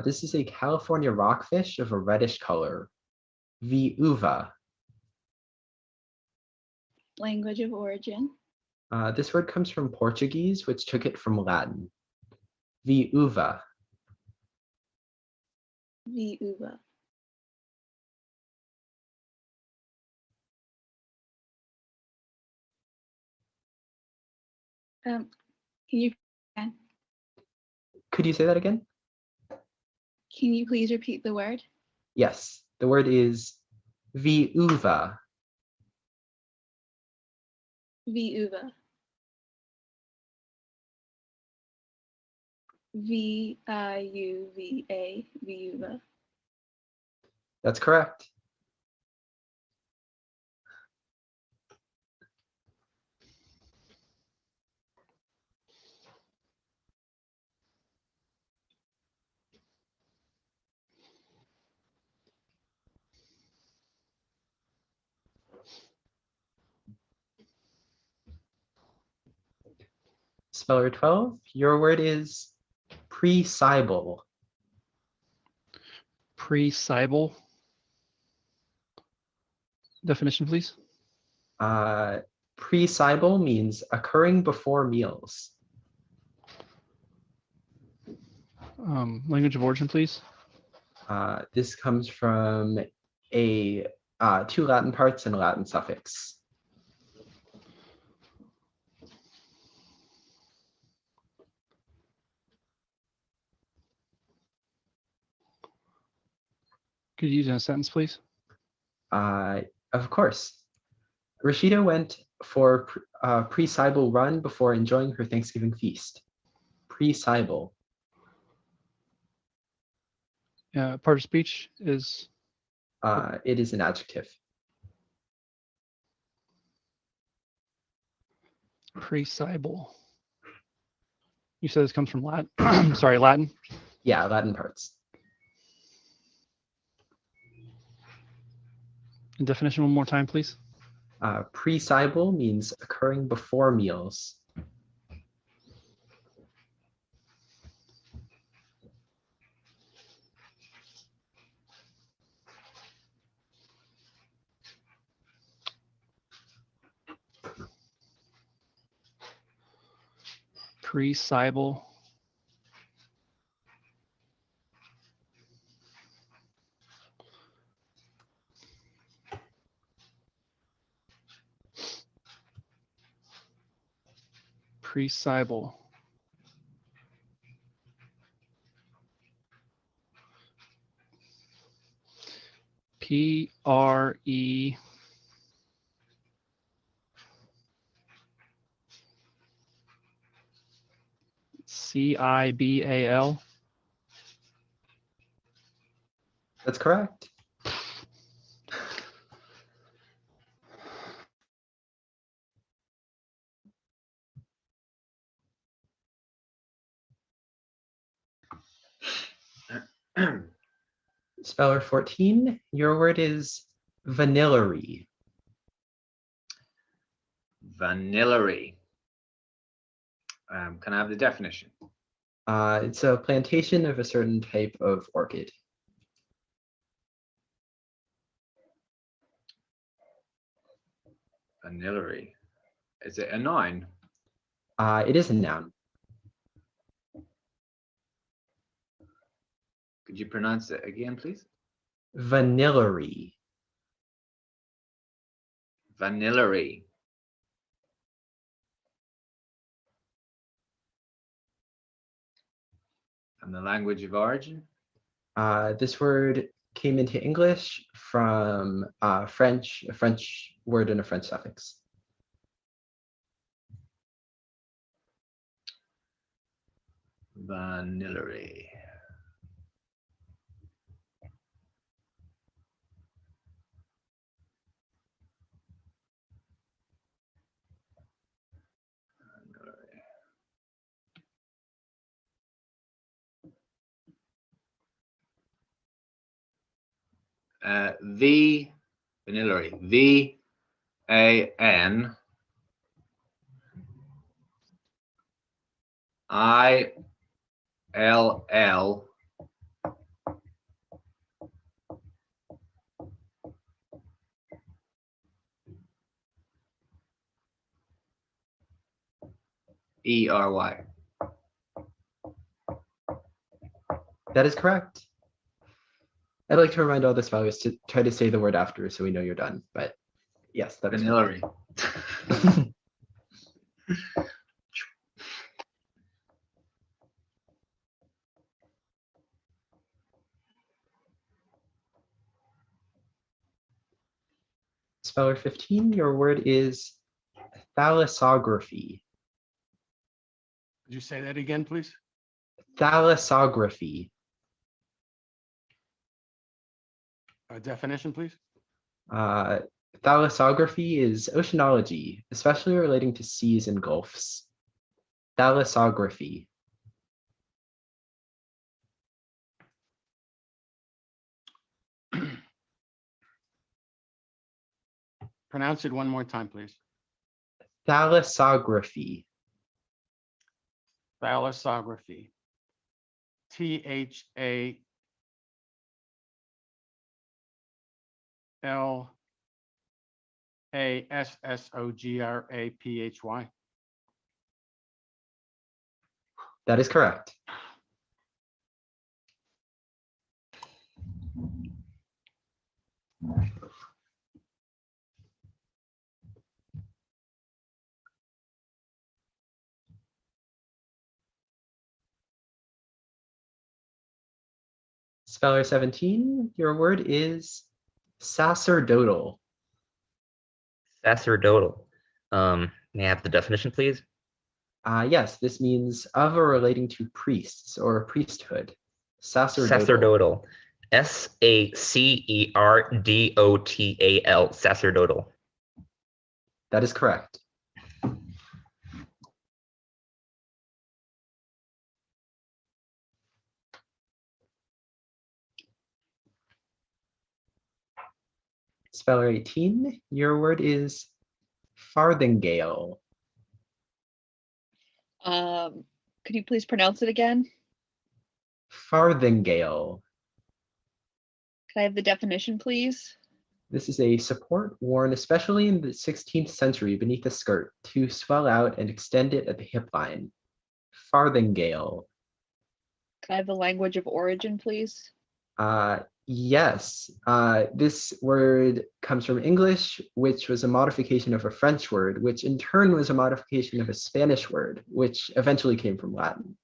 This is a California rockfish of a reddish color. Viuva. Language of origin. This word comes from Portuguese, which took it from Latin. Viuva. Viúva. Can you Could you say that again? can you please repeat the word? Yes, the word is viuva. Viúva. Viuva. Viúva. That's correct. Speller 12, your word is pre-cybal. Pre-cybal. Definition, please. Pre-cybal means occurring before meals. Language of origin, please. This comes from a two Latin parts and a Latin suffix. Could you use it in a sentence, please? Of course. Rashida went for a pre-cybal run before enjoying her Thanksgiving feast. Pre-cybal. Part of speech is? It is an adjective. Pre-cybal. You said this comes from Latin. Sorry, Latin? Yeah, Latin parts. And definition one more time, please. Pre-cybal means occurring before meals. Pre-cybal. Pre-Cybele. P-R-E. C-I-B-A-L. That's correct. Speller 14, your word is vanillary. Vanillary. Can I have the definition? It's a plantation of a certain type of orchid. Vanillary. Is it a noun? It is a noun. Could you pronounce it again, please? Vanillary. Vanillary. And the language of origin? This word came into English from French, a French word and a French suffix. Vanillary. Vanillary. V-A-N-I-L-L E-R-Y. That is correct. I'd like to remind all the spellers to try to say the word after so we know you're done. But yes, that is Vanillary. Speller 15, your word is thalassography. Could you say that again, please? Thalassography. A definition, please. Thalassography is oceanology, especially relating to seas and gulfs. Thalassography. Pronounce it one more time, please. Thalassography. Thalassography. T-H-A-L-A-S-S-O-G-R-A-P-H-Y. That is correct. Speller 17, your word is sacerdotal. Sacerdotal. May I have the definition, please? Yes, this means of or relating to priests or priesthood. Sacerdotal. Sacerdotal. S-A-C-E-R-D-O-T-A-L. Sacerdotal. That is correct. Speller 18, your word is farthingale. Could you please pronounce it again? Farthingale. Can I have the definition, please? This is a support worn especially in the 16th century beneath the skirt to swell out and extend it at the hip line. Farthingale. Can I have the language of origin, please? Yes, this word comes from English, which was a modification of a French word, which in turn was a modification of a Spanish word, which eventually came from Latin.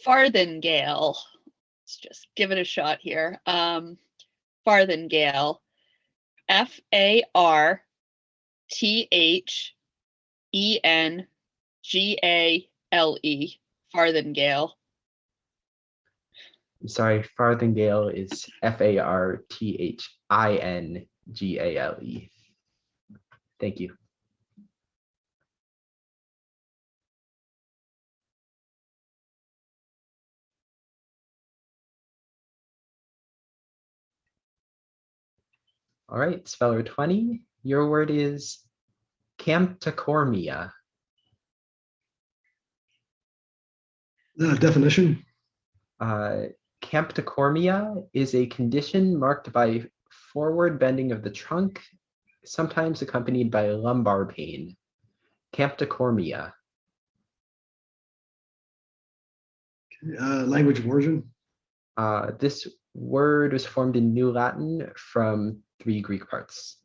Farthingale. Let's just give it a shot here. Farthingale. FARTHENGALE. Farthingale. I'm sorry, farthingale is FARTHINGALE. Thank you. All right, speller 20, your word is camptocormia. Definition. Camptocormia is a condition marked by forward bending of the trunk, sometimes accompanied by lumbar pain. Camptocormia. Language of origin. This word was formed in New Latin from 3 Greek parts.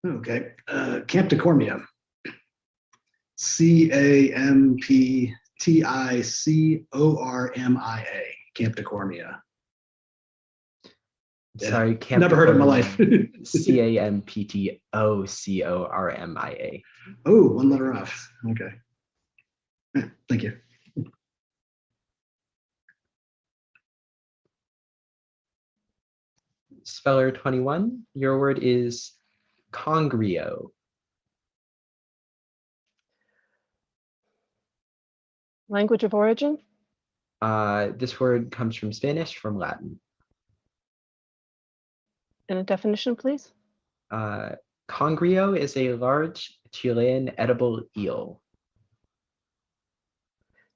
Okay. Camptocormia. CAMPTICORMIA. Camptocormia. Sorry, Never heard it in my life. CAMPTOCORMIA. Oh, one letter off. Okay. Thank you. Speller 21, your word is congrio. Language of origin. This word comes from Spanish, from Latin. And a definition, please. Congrio is a large Chilean edible eel.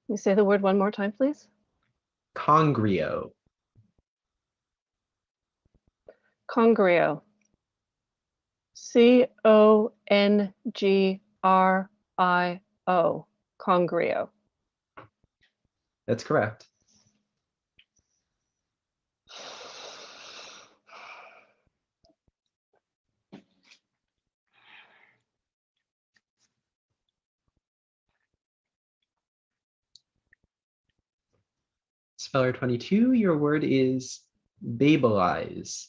Can you say the word one more time, please? Congrio. Congrio. CONGRIO. Congrio. That's correct. Speller 22, your word is babelize.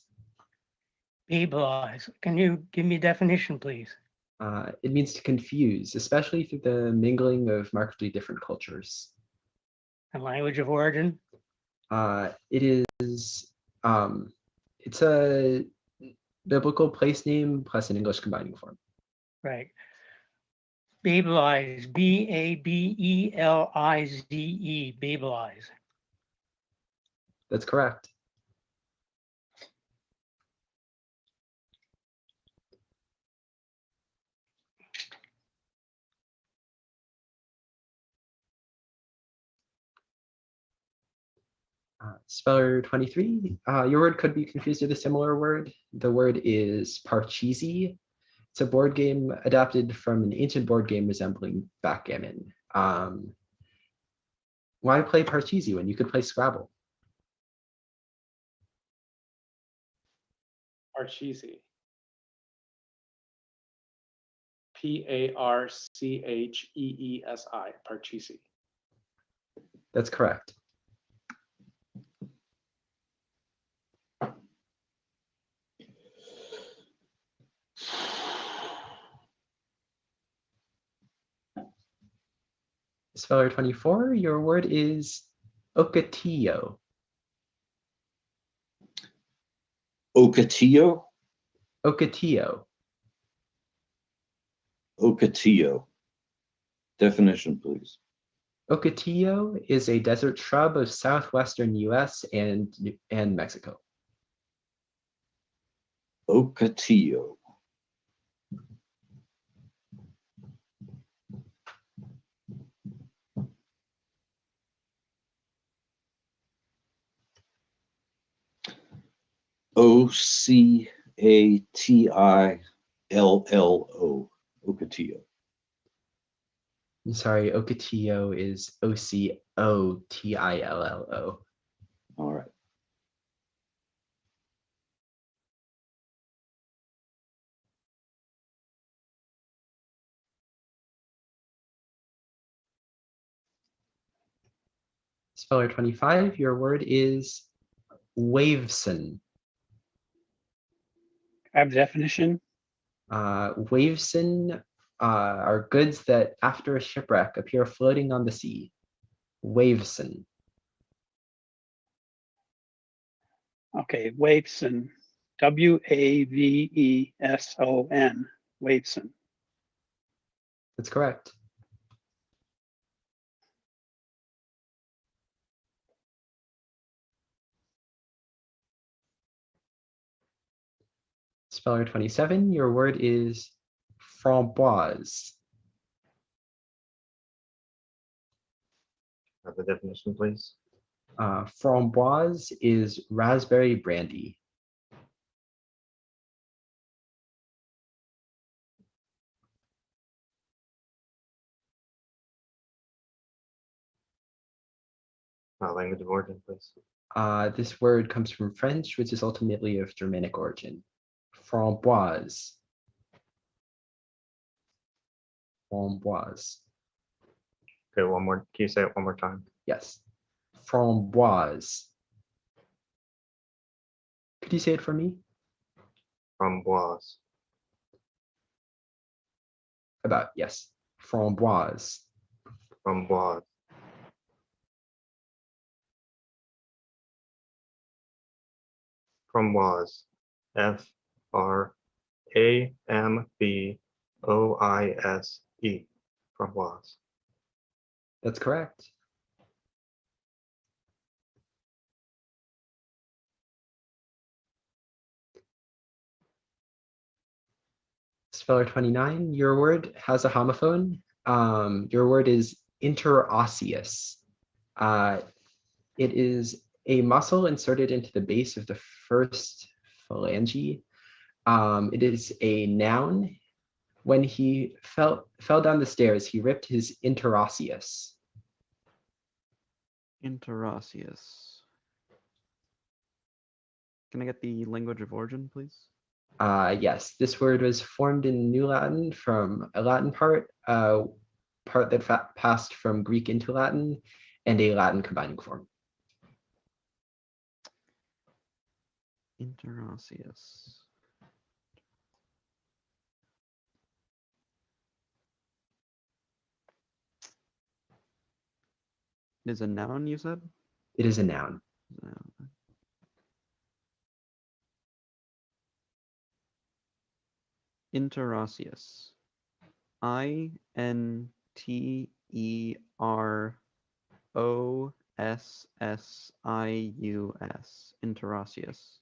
Babelize. Can you give me a definition, please? It means to confuse, especially through the mingling of markedly different cultures. And language of origin? It is, it's a biblical place name plus an English combining form. Right. Babelize. BABELIZE. Babelize. That's correct. Speller 23, your word could be confused with a similar word. The word is parcheesi. It's a board game adapted from an ancient board game resembling backgammon. Why play parcheesi when you could play Scrabble? Parcheesi. PARCHEESI. Parcheesi. That's correct. Speller 24, your word is ocotillo. Ocotillo? Ocotillo. Ocotillo. Definition, please. Ocotillo is a desert shrub of southwestern US and Mexico. Ocotillo. Ocatillo. Ocotillo. I'm sorry, Ocotillo is Ocotillo. All right. Speller 25, your word is waveson. Have definition. Waveson are goods that after a shipwreck appear floating on the sea. Waveson. Okay, Waveson. Waveson. Waveson. That's correct. Speller 27, your word is framboise. The definition, please. Framboise is raspberry brandy. Language of origin, please. This word comes from French, which is ultimately of Germanic origin. Framboise. Framboise. Okay, one more. Can you say it one more time? Yes. Framboise. Could you say it for me? Framboise. About, yes. Framboise. Framboise. Framboise. Framboise. Framboise. That's correct. Speller 29, your word has a homophone. Your word is interosseous. It is a muscle inserted into the base of the first phalange. It is a noun. When he fell down the stairs, he ripped his interosseous. Interosseous. Can I get the language of origin, please? Yes, this word was formed in New Latin from a Latin part that passed from Greek into Latin, and a Latin combining form. Interosseous. It is a noun, you said? It is a noun. Noun. Interosseous. INTEROSSIUS. Interosseous.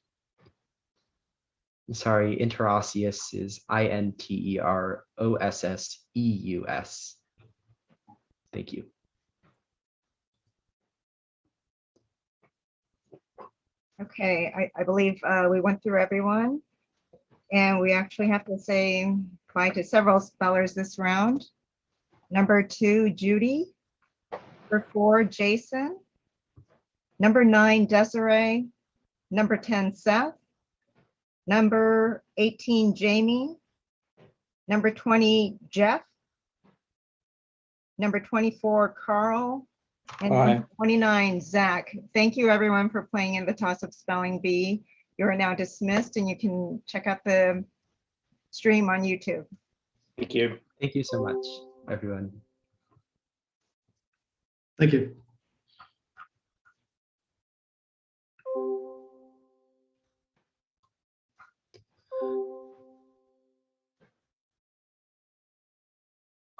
Sorry, interosseous is INTEROSSEUS. Thank you. Okay, I believe we went through everyone. And we actually have to say bye to several spellers this round. Number 2, Judy. Number 4, Jason. Number 9, Desiree. Number 10, Seth. Number 18, Jamie. Number 20, Jeff. Number 24, Carl. And number 29, Zach. Thank you everyone for playing in the TOSSUP Spelling Bee. You are now dismissed and you can check out the stream on YouTube. Thank you. Thank you so much, everyone. Thank you.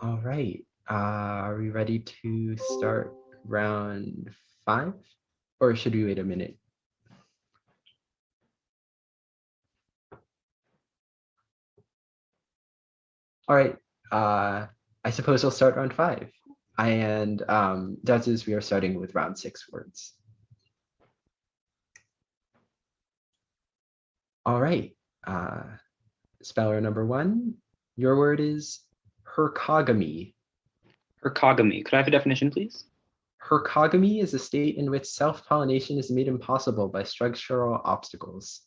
All right. Are we ready to start round 5? Or should we wait a minute? All right. I suppose we'll start round 5. And judges, we are starting with round 6 words. All right. Speller number 1, your word is hercogamy. Hercogamy. Could I have a definition, please? Hercogamy is a state in which self-pollination is made impossible by structural obstacles.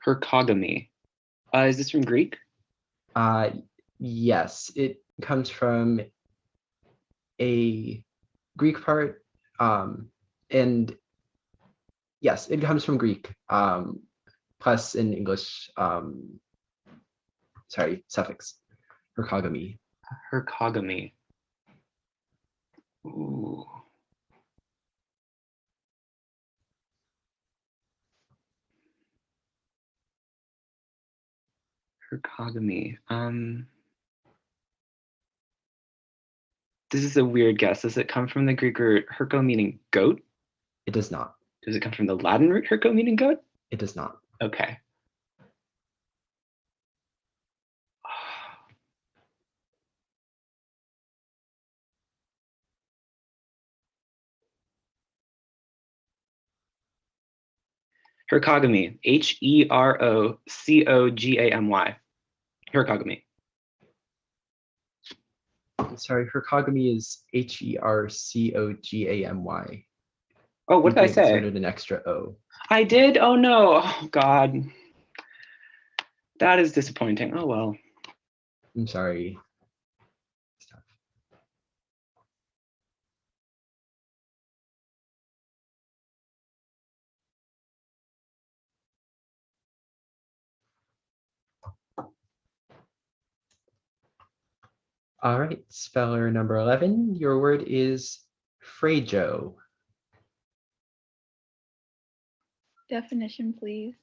Hercogamy. Is this from Greek? Yes, it comes from a Greek part, and yes, it comes from Greek, plus in English, suffix, hercogamy. Hercogamy. Ooh. Hercogamy. This is a weird guess. Does it come from the Greek root herco meaning goat? It does not. Does it come from the Latin root herco meaning goat? It does not. Okay. Hercogamy. Herocogamy. Hercogamy. I'm sorry, hercogamy is hercogamy. Oh, what did I say? Inserted an extra O. I did? Oh no. Oh God. That is disappointing. Oh well. I'm sorry. All right, speller number 11, your word is frajo. Definition, please.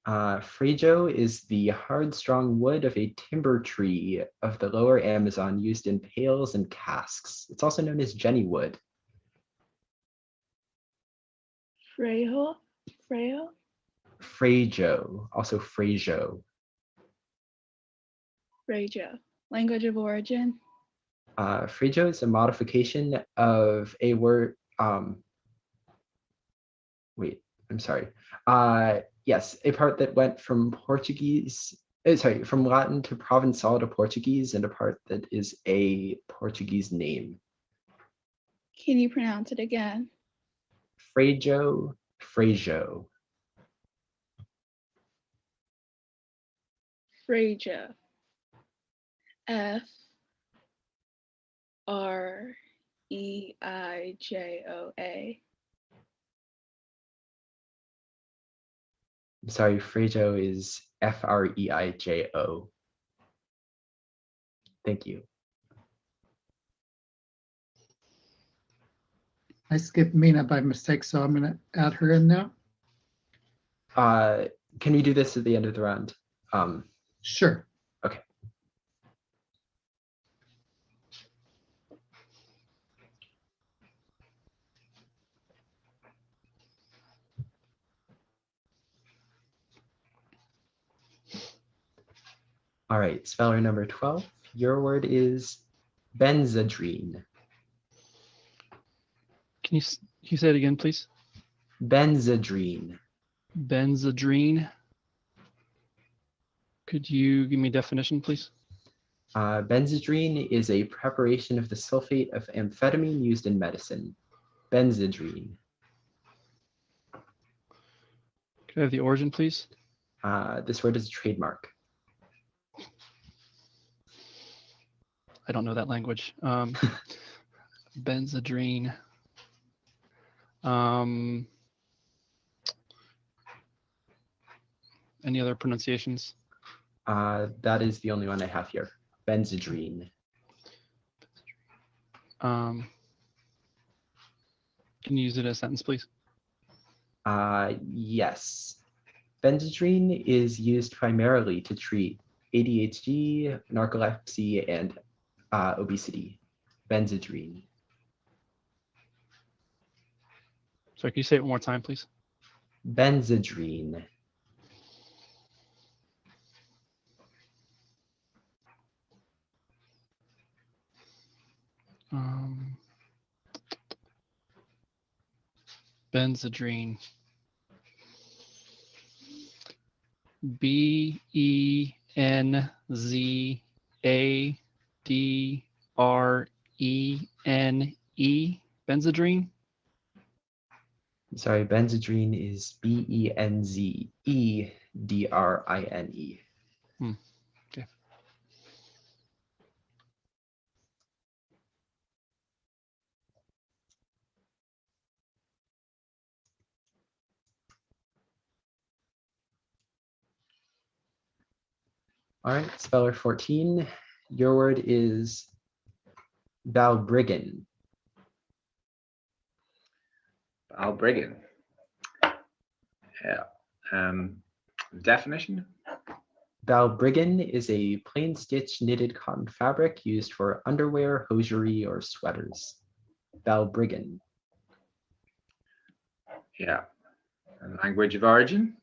Frajo is the hard, strong wood of a timber tree of the lower Amazon used in pails and casks. It's also known as Jenny wood. Frejo? Frejo? Frajo, also frajo. Frejo. Language of origin? Frajo is a modification of a word. Wait, I'm sorry. Yes, a part that went from from Latin to Provençal to Portuguese, and a part that is a Portuguese name. Can you pronounce it again? Frajo, frajo. Frejo. F-R-E-I-J-O-A. I'm sorry, frajo is F-R-E-I-J-O. Thank you. I skipped Mina by mistake, so I'm going to add her in now. Can we do this at the end of the round? Sure. Okay. All right, speller number 12, your word is benzedrine. Can you say it again, please? Benzedrine. Benzedrine. Could you give me a definition, please? Benzedrine is a preparation of the sulfate of amphetamine used in medicine. Benzedrine. Could I have the origin, please? This word is a trademark. I don't know that language. Benzedrine. Any other pronunciations? That is the only one I have here. Benzedrine. Can you use it in a sentence, please? Yes. Benzedrine is used primarily to treat ADHD, narcolepsy, and obesity. Benzedrine. Sorry, can you say it one more time, please? Benzedrine. Benzedrine. Benzedrine. Benzedrine. Sorry, benzedrine is Benzedrine. Okay. All right, speller 14. Your word is Balbriggan. Balbriggan. Yeah. Definition? Balbriggan is a plain stitch knitted cotton fabric used for underwear, hosiery, or sweaters. Balbriggan. Yeah. Language of origin?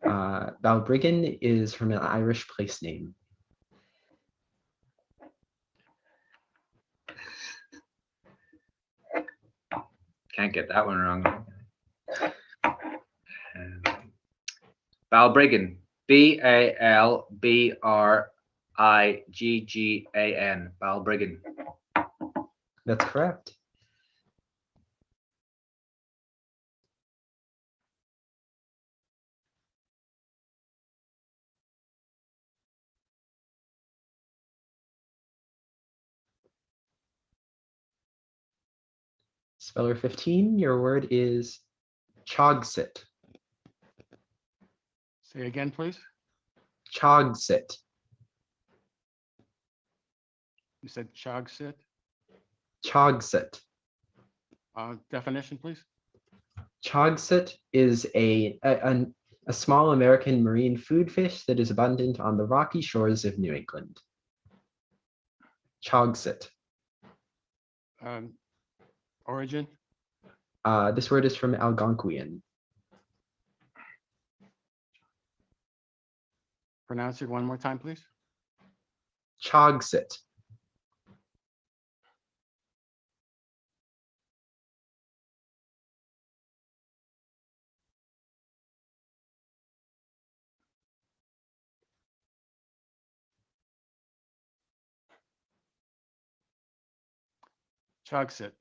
Balbriggan is from an Irish place name. Can't get that one wrong. Balbriggan. Balbriggan. Balbriggan. That's correct. Speller 15, your word is Chogsit. Say again, please. Chogsit. You said Chogsit. Chogsit. Definition, please. Chogsit is a small American marine food fish that is abundant on the rocky shores of New England. Chogsit. Origin. This word is from Algonquian. Pronounce it one more time, please. Chogsit. Chogsit. Chaugsit.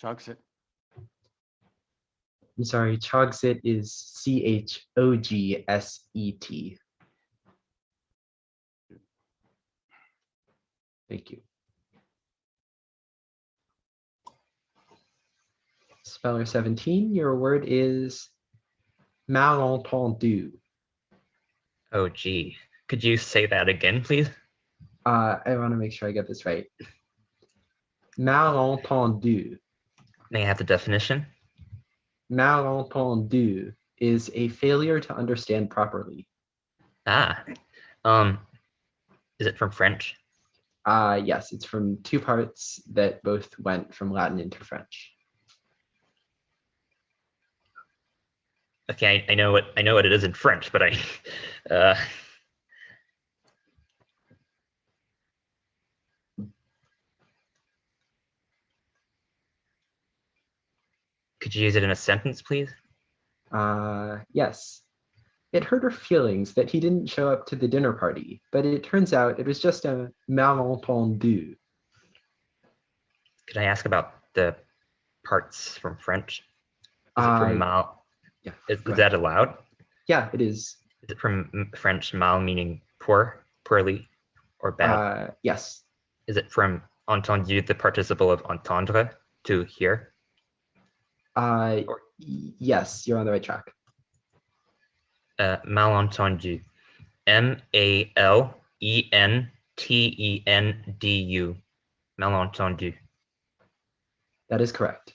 Chogsit. I'm sorry, Chogsit is Chogset. Thank you. Speller 17, your word is malentendu. Oh, gee. Could you say that again, please? I want to make sure I get this right. Malentendu. May I have the definition? Malentendu is a failure to understand properly. Ah. Is it from French? Yes, it's from two parts that both went from Latin into French. Okay, I know what it is in French, but could you use it in a sentence, please? Yes. It hurt her feelings that he didn't show up to the dinner party, but it turns out it was just a malentendu. Could I ask about the parts from French? Is it from mal? Yeah. Is that allowed? Yeah, it is. Is it from French mal meaning poor, poorly, or bad? Yes. Is it from entendu, the participle of entendre, to hear? Yes, you're on the right track. Malentendu. Malentendu. Malentendu. That is correct.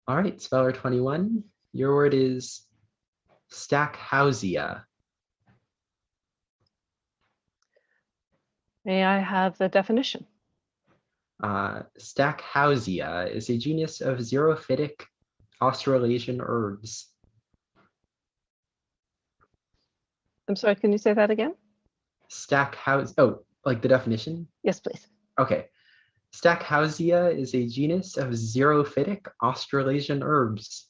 All right, speller 21. Your word is Stackhausia. May I have the definition? Stackhausia is a genus of xerophytic Australasian herbs. I'm sorry, can you say that again? Stackhouse. Oh, like the definition? Yes, please. Okay. Stackhausia is a genus of xerophytic Australasian herbs.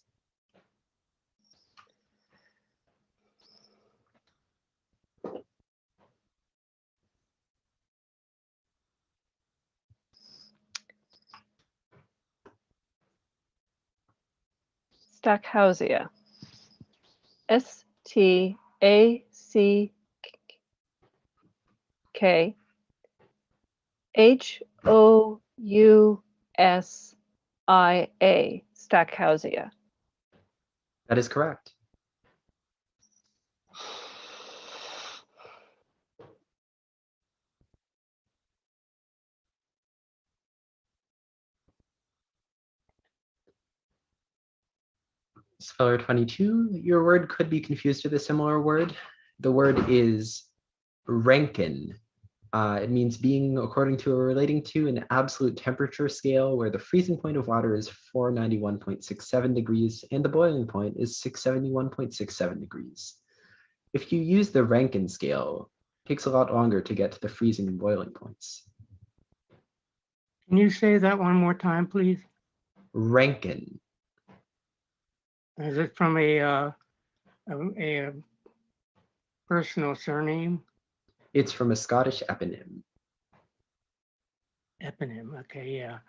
Stackhausia. Stackhousia. Stackhausia. That is correct. Speller 22, your word could be confused with a similar word. The word is Rankin. It means being according to or relating to an absolute temperature scale where the freezing point of water is 491.67 degrees and the boiling point is 671.67 degrees. If you use the Rankin scale, it takes a lot longer to get to the freezing and boiling points. Can you say that one more time, please? Rankin. Is it from a personal surname? It's from a Scottish eponym. Eponym, okay, yeah.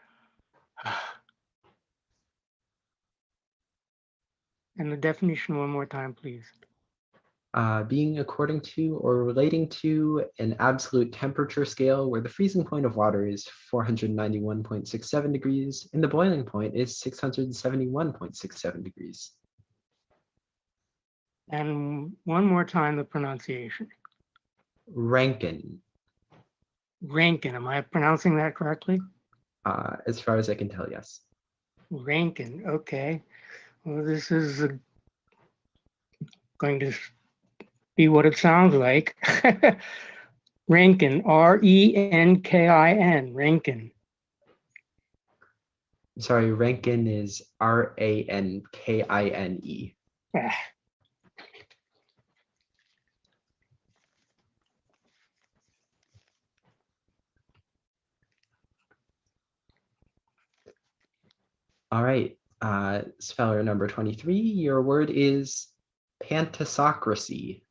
And the definition one more time, please. Being according to or relating to an absolute temperature scale where the freezing point of water is 491.67 degrees and the boiling point is 671.67 degrees. And one more time, the pronunciation. Rankin. Rankin, am I pronouncing that correctly? As far as I can tell, yes. Rankin, okay. Well, this is going to be what it sounds like. Rankin, R-E-N-K-I-N, Rankin. Sorry, Rankin is Rankine. Ah. All right, speller number 23, your word is pantasocracy.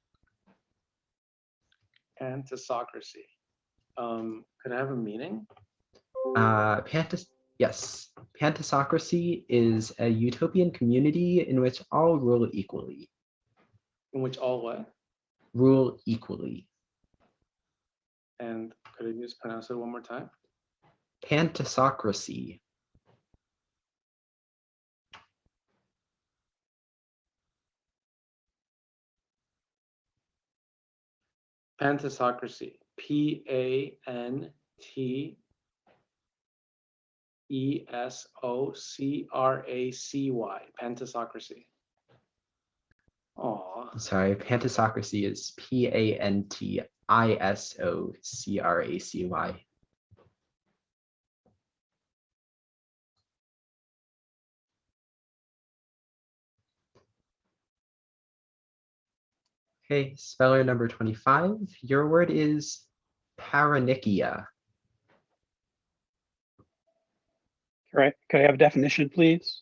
Pantasocracy. Could I have a meaning? Yes, pantasocracy is a utopian community in which all rule equally. In which all what? Rule equally. And could you just pronounce it one more time? Pantasocracy. Pantasocracy. P-A-N-T-E-S-O-C-R-A-C-Y. Pantasocracy. Oh. Sorry, pantasocracy is P-A-N-T-I-S-O-C-R-A-C-Y. Okay, speller number 25, your word is paronychia. Correct. Could I have a definition, please?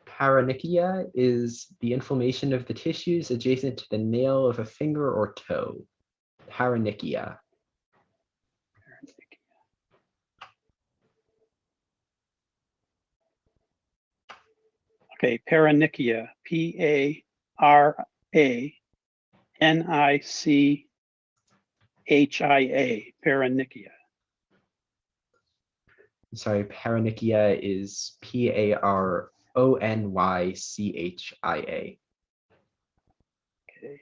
Paronychia is the inflammation of the tissues adjacent to the nail of a finger or toe. Paronychia. Okay, paronychia, P-A-R-A-N-I-C-H-I-A, paronychia. Sorry, paronychia is P-A-R-O-N-Y-C-H-I-A. Okay.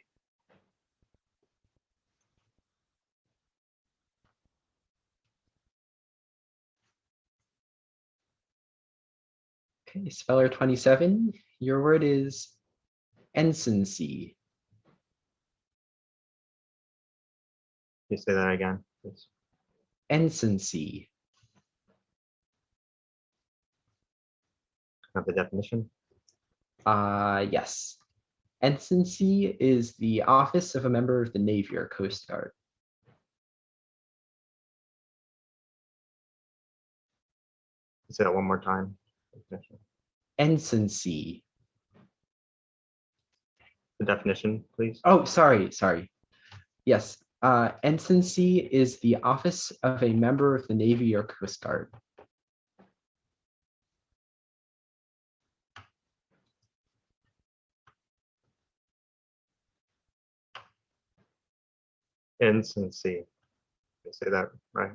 Okay, speller 27, your word is ensigncy. Can you say that again, please? Ensigncy. Have the definition? Yes. Ensigncy is the office of a member of the Navy or Coast Guard. Say that one more time. Ensigncy. The definition, please. Oh, sorry. Yes, ensigncy is the office of a member of the Navy or Coast Guard. Ensigncy. Did I say that right?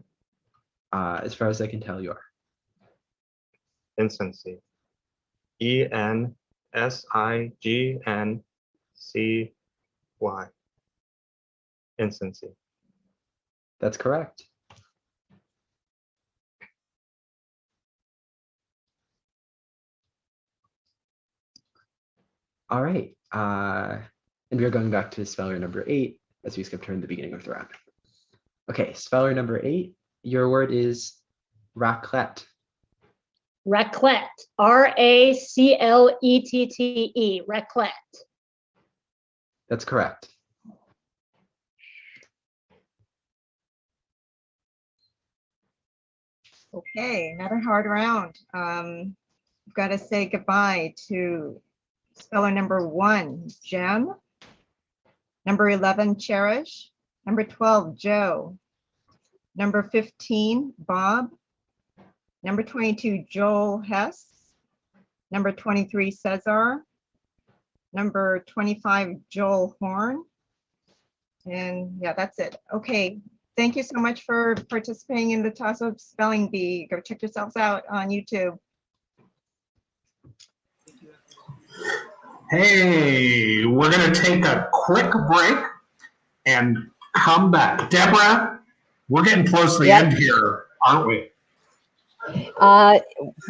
As far as I can tell, you are. Ensigncy. E-N-S-I-G-N-C-Y. Ensigncy. That's correct. All right. And we are going back to speller number 8 as we skipped her in the beginning of the round. Okay, speller number 8, your word is raclette. Raclette. R-A-C-L-E-T-T-E. Raclette. That's correct. Okay, another hard round. We've got to say goodbye to speller number 1, Jem. Number 11, Cherish. Number 12, Joe. Number 15, Bob. Number 22, Joel Hess. Number 23, Cesar. Number 25, Joel Horn. And yeah, that's it. Okay, thank you so much for participating in the TOSSUP Spelling Bee. Go check yourselves out on YouTube. Hey, we're going to take a quick break and come back. Deborah, we're getting close to the end here, aren't we?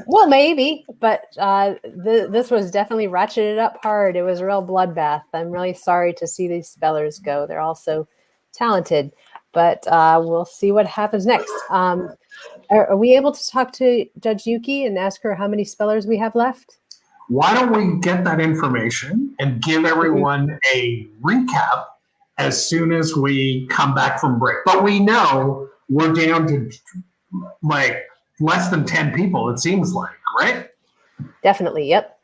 Well, maybe, but this was definitely ratcheted up hard. It was a real bloodbath. I'm really sorry to see these spellers go. They're all so talented, but we'll see what happens next. Are we able to talk to Judge Yuki and ask her how many spellers we have left? Why don't we get that information and give everyone a recap as soon as we come back from break? But we know we're down to like less than 10 people, it seems like, right? Definitely, yep.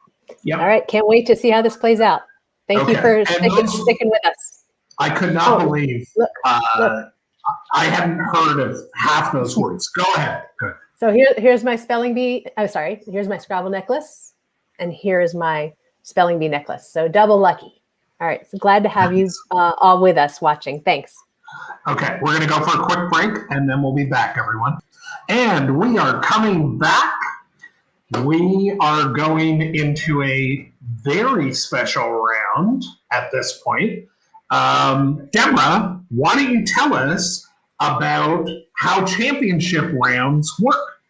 All right, can't wait to see how this plays out. Thank you for sticking with us. I could not believe I hadn't heard of half those words. Go ahead. Good. So here's my spelling bee. Oh, sorry. Here's my Scrabble necklace, and here's my spelling bee necklace. So double lucky. All right. So glad to have you all with us watching. Thanks. Okay, we're going to go for a quick break, and then we'll be back, everyone. And we are coming back. We are going into a very special round at this point. Deborah, why don't you tell us about how championship rounds work?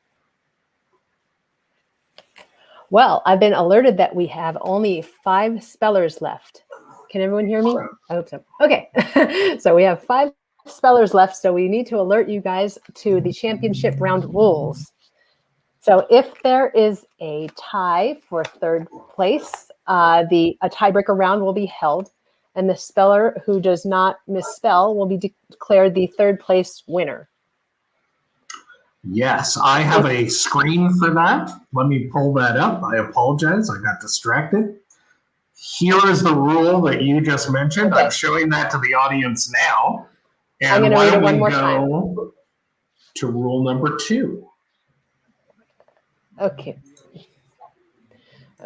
Well, I've been alerted that we have only 5 spellers left. Can everyone hear me? I hope so. Okay, so we have 5 spellers left, so we need to alert you guys to the championship round rules. So if there is a tie for 3rd place, a tiebreaker round will be held, and the speller who does not misspell will be declared the 3rd place winner. Yes, I have a screen for that. Let me pull that up. I apologize, I got distracted. Here is the rule that you just mentioned. I'm showing that to the audience now. And I'm going to why read it don't one we more go time. to rule number 2? Okay.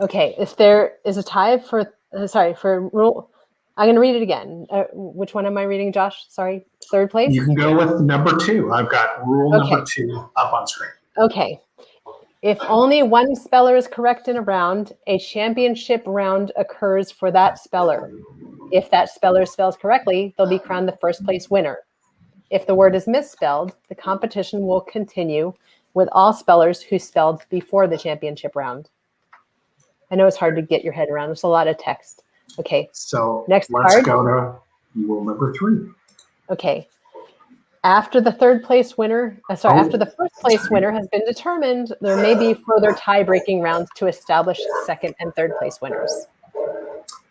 Okay, if there is a tie for rule, I'm going to read it again. Which one am I reading, Josh? Sorry, 3rd place? You can go with number 2. I've got rule number 2 up on screen. Okay. If only one speller is correct in a round, a championship round occurs for that speller. If that speller spells correctly, they'll be crowned the 1st place winner. If the word is misspelled, the competition will continue with all spellers who spelled before the championship round. I know it's hard to get your head around. There's a lot of text. Okay. So next let's card. go to rule number 3. Okay. After the 3rd place winner, after the 1st place winner has been determined, there may be further tie-breaking rounds to establish 2nd and 3rd place winners.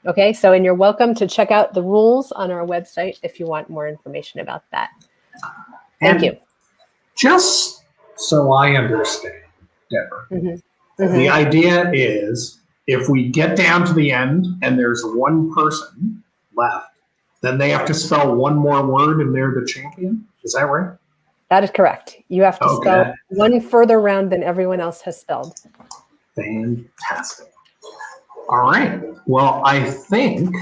Okay, so and you're welcome to check out the rules on our website if you want more information about that. Thank And you. Just so I understand, Deborah, Mm-hmm. the idea is if we get down to the end and there's one person left, then they have to spell one more word and they're the champion. Is that right? That is correct. You have to Okay. spell one further round than everyone else has spelled. Fantastic. All right. Well, I think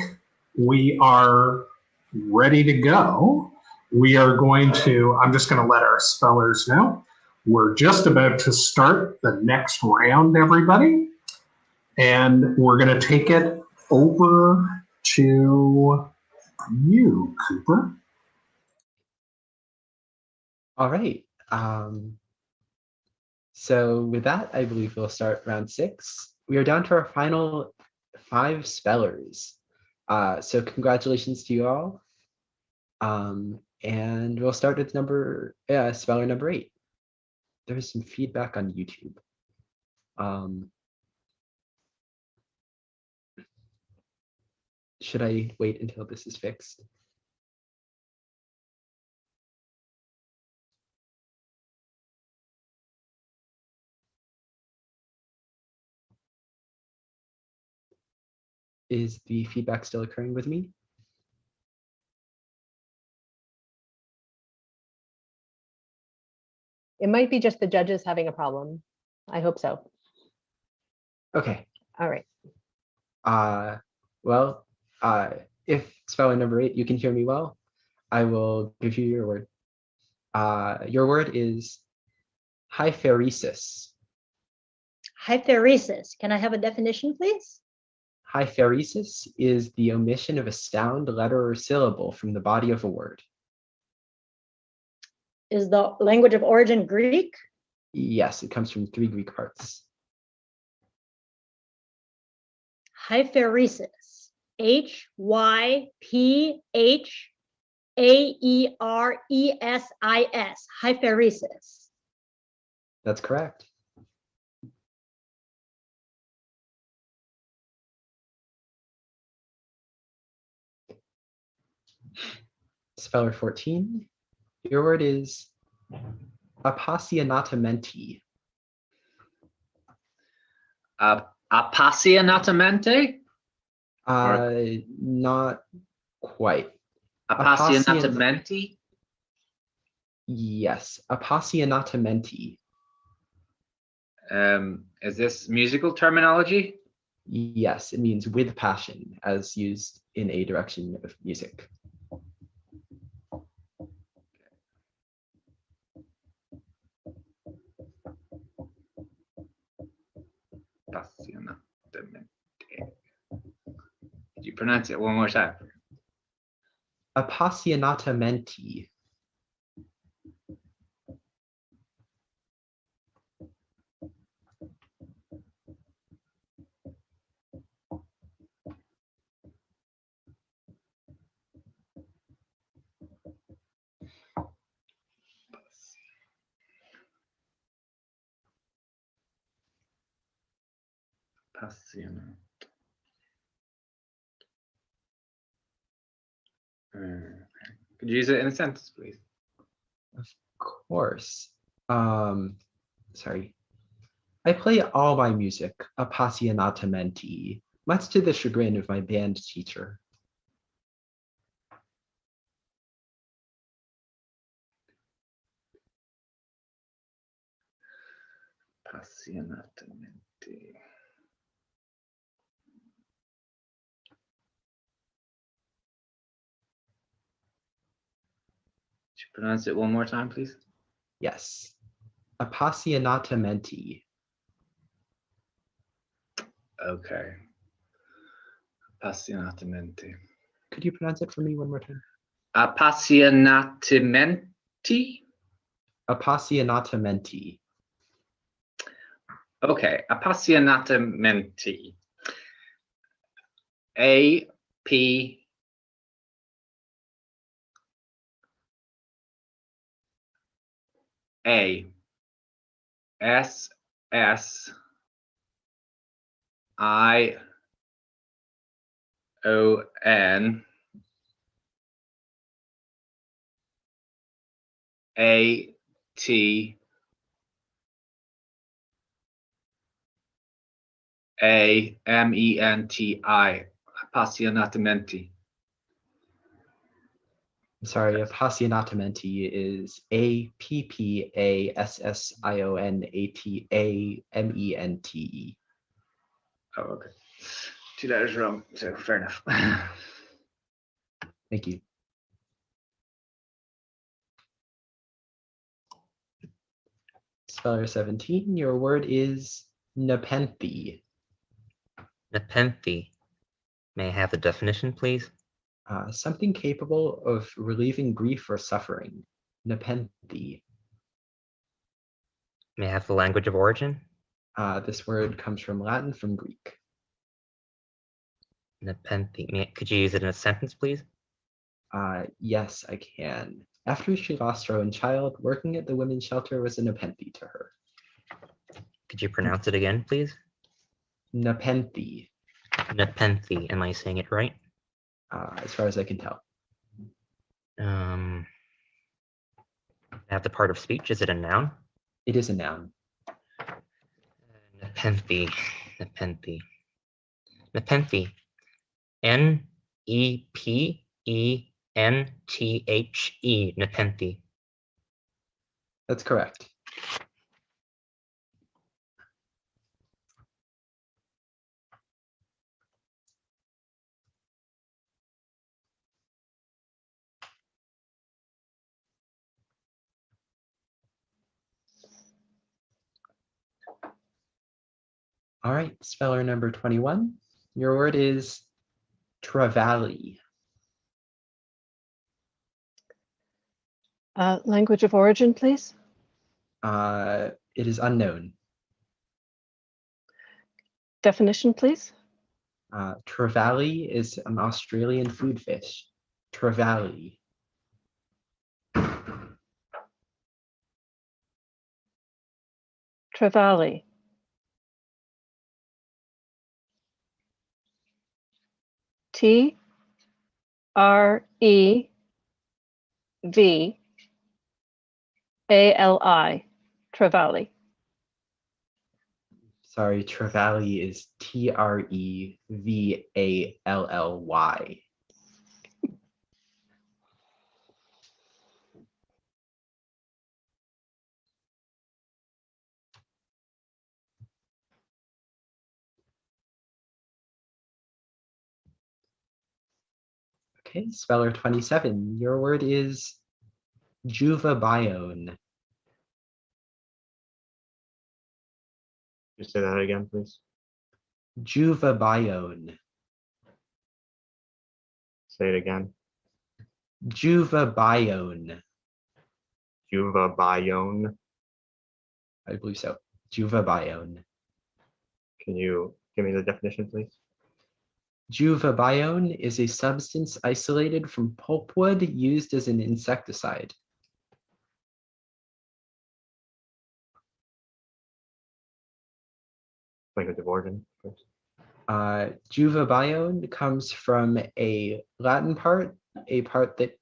we are ready to go. We are going to, I'm just going to let our spellers know. We're just about to start the next round, everybody. And we're going to take it over to you, Cooper. All right. So with that, I believe we'll start round 6. We are down to our final 5 spellers. So congratulations to you all. And we'll start with speller number 8. There's some feedback on YouTube. Should I wait until this is fixed? Is the feedback still occurring with me? It might be just the judges having a problem. I hope so. Okay. All right. Well, if speller number 8, you can hear me well, I will give you your word. Your word is hypheresis. Hypheresis. Can I have a definition, please? Hypheresis is the omission of a sound, letter, or syllable from the body of a word. Is the language of origin Greek? Yes, it comes from 3 Greek parts. Hypheresis. Hypheresis. Hypheresis. That's correct. Speller 14, your word is appassionatamenti. Appassionatamenti? Not quite. Appassionatamenti? Yes, appassionatamenti. Is this musical terminology? Yes, it means with passion, as used in a direction of music. Appassionatamenti. Could you pronounce it one more time? Appassionatamenti. Appassionato. Could you use it in a sentence, please? Of course. Sorry. I play all my music appassionatamenti, much to the chagrin of my band teacher. Appassionatamenti. Could you pronounce it one more time, please? Yes. Appassionatamenti. Okay. Appassionatamenti. Could you pronounce it for me one more time? Appassionatamenti? Appassionatamenti. Okay, appassionatamenti. A-P A S S I O-N A-T A-M-E-N-T-I. Appassionatamente. I'm sorry, appassionatamente is Appassionatamente. Oh, okay. 2 letters wrong, so fair enough. Thank you. Speller 17, your word is nepenthe. Nepenthe. May I have the definition, please? Something capable of relieving grief or suffering. Nepenthe. May I have the language of origin? This word comes from Latin, from Greek. Nepenthe. Could you use it in a sentence, please? Yes, I can. After she lost her own child, working at the women's shelter was a nepenthe to her. Could you pronounce it again, please? Nepenthe. Nepenthe. Am I saying it right? As far as I can tell. I have the part of speech. Is it a noun? It is a noun. Nepenthe. Nepenthe. Nepenthe. N-E-P-E-N-T-H-E. Nepenthe. That's correct. All right, speller number 21. Your word is travali. Language of origin, please. It is unknown. Definition, please. Trevally is an Australian food fish. Trevally. Trevally. T-R-E-V-A-L-I. Trevally. Sorry, Trevally is T-R-E-V-A-L-L-Y. Okay, speller 27. Your word is juvabione. Just say that again, please. Juvabione. Say it again. Juvabione. Juvabione. I believe so. Juvabione. Can you give me the definition, please? Juvabione is a substance isolated from pulpwood used as an insecticide. Language of origin, first. Juvabione comes from a Latin part, a part that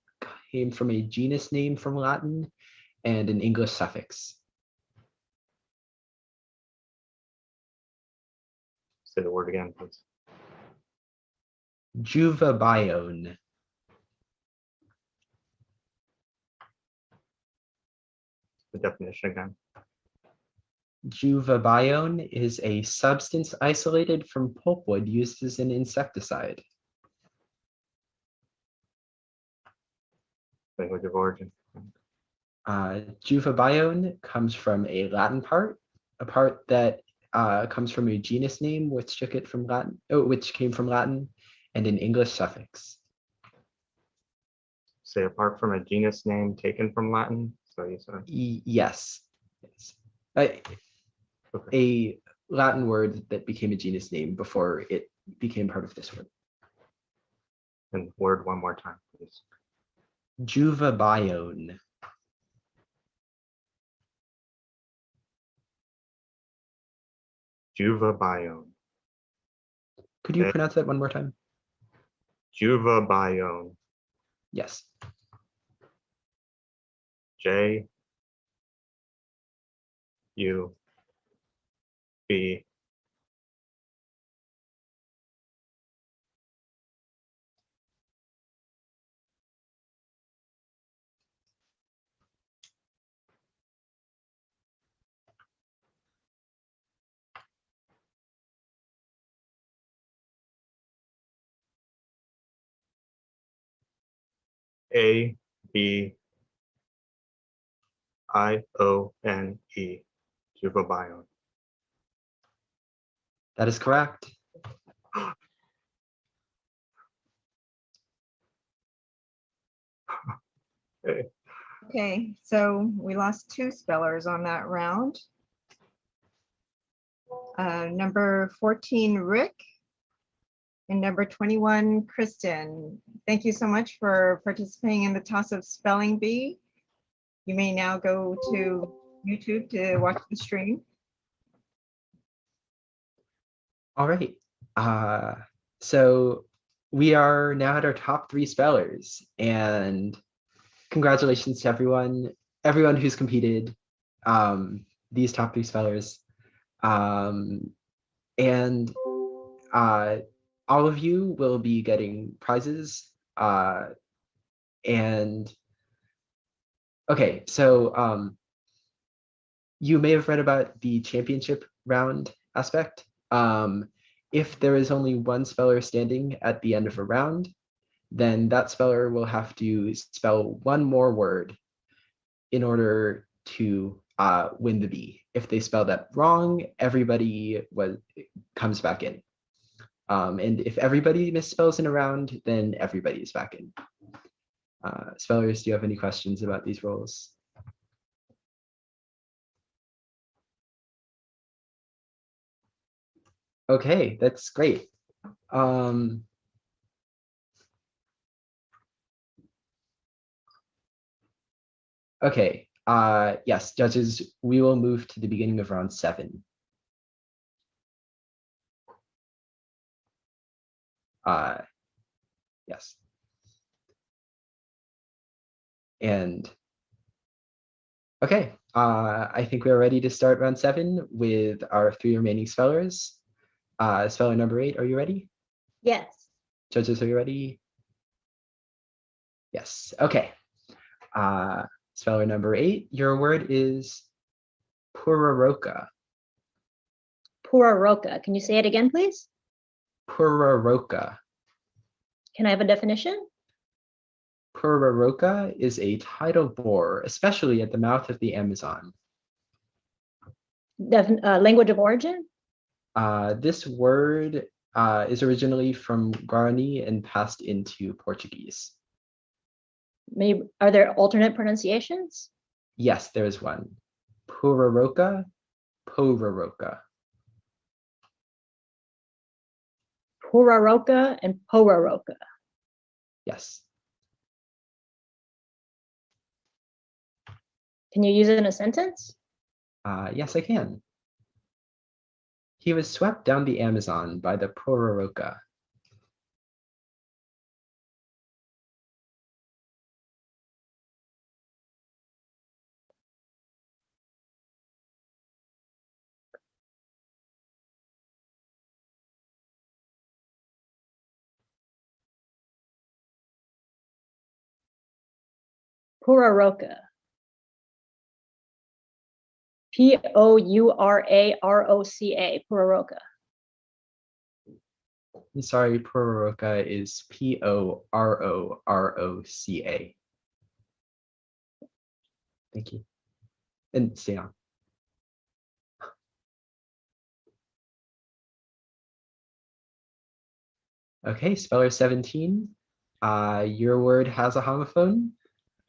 came from a genus name from Latin, and an English suffix. Say the word again, please. Juvabione. The definition again. Juvabione is a substance isolated from pulpwood used as an insecticide. Language of origin. Juvabione comes from a Latin part, a part that comes from a genus name which took it from Latin, which came from Latin, and an English suffix. Say apart from a genus name taken from Latin. So you said. Yes. A Latin word that became a genus name before it became part of this word. And word one more time, please. Juvabione. Juvabione. Could you pronounce that one more time? Juva biome. Yes. J U B A B I-O-N-E. Juva biome. That is correct. Okay. Okay, so we lost 2 spellers on that round. Number 14, Rick, and number 21, Kristen. Thank you so much for participating in the TOSSUP Spelling Bee. You may now go to YouTube to watch the stream. All right. So we are now at our top 3 spellers, and congratulations to everyone who's competed, these top 3 spellers. And all of you will be getting prizes. And okay, so you may have read about the championship round aspect. If there is only one speller standing at the end of a round, then that speller will have to spell one more word in order to win the bee. If they spell that wrong, everybody comes back in. And if everybody misspells in a round, then everybody is back in. Spellers, do you have any questions about these rules? Okay, that's great. Okay, yes, judges, we will move to the beginning of round 7. Yes. And okay, I think we're ready to start round 7 with our 3 remaining spellers. Speller number 8, are you ready? Yes. Judges, are you ready? Yes, okay. Speller number 8, your word is Puraroka. Puraroka. Can you say it again, please? Puraroka. Can I have a definition? Puraroka is a tidal bore, especially at the mouth of the Amazon. Language of origin? This word is originally from Guarani and passed into Portuguese. Maybe, are there alternate pronunciations? Yes, there is one. Puraroka, Puraroka. Puraroka and Puraroka. Yes. Can you use it in a sentence? Yes, I can. He was swept down the Amazon by the Puraroka. Puraroka. P-O-U-R-A-R-O-C-A. Puraroka. I'm sorry, Puraroka is P-O-R-O-R-O-C-A. Thank you. And stay on. Okay, speller 17. Your word has a homophone.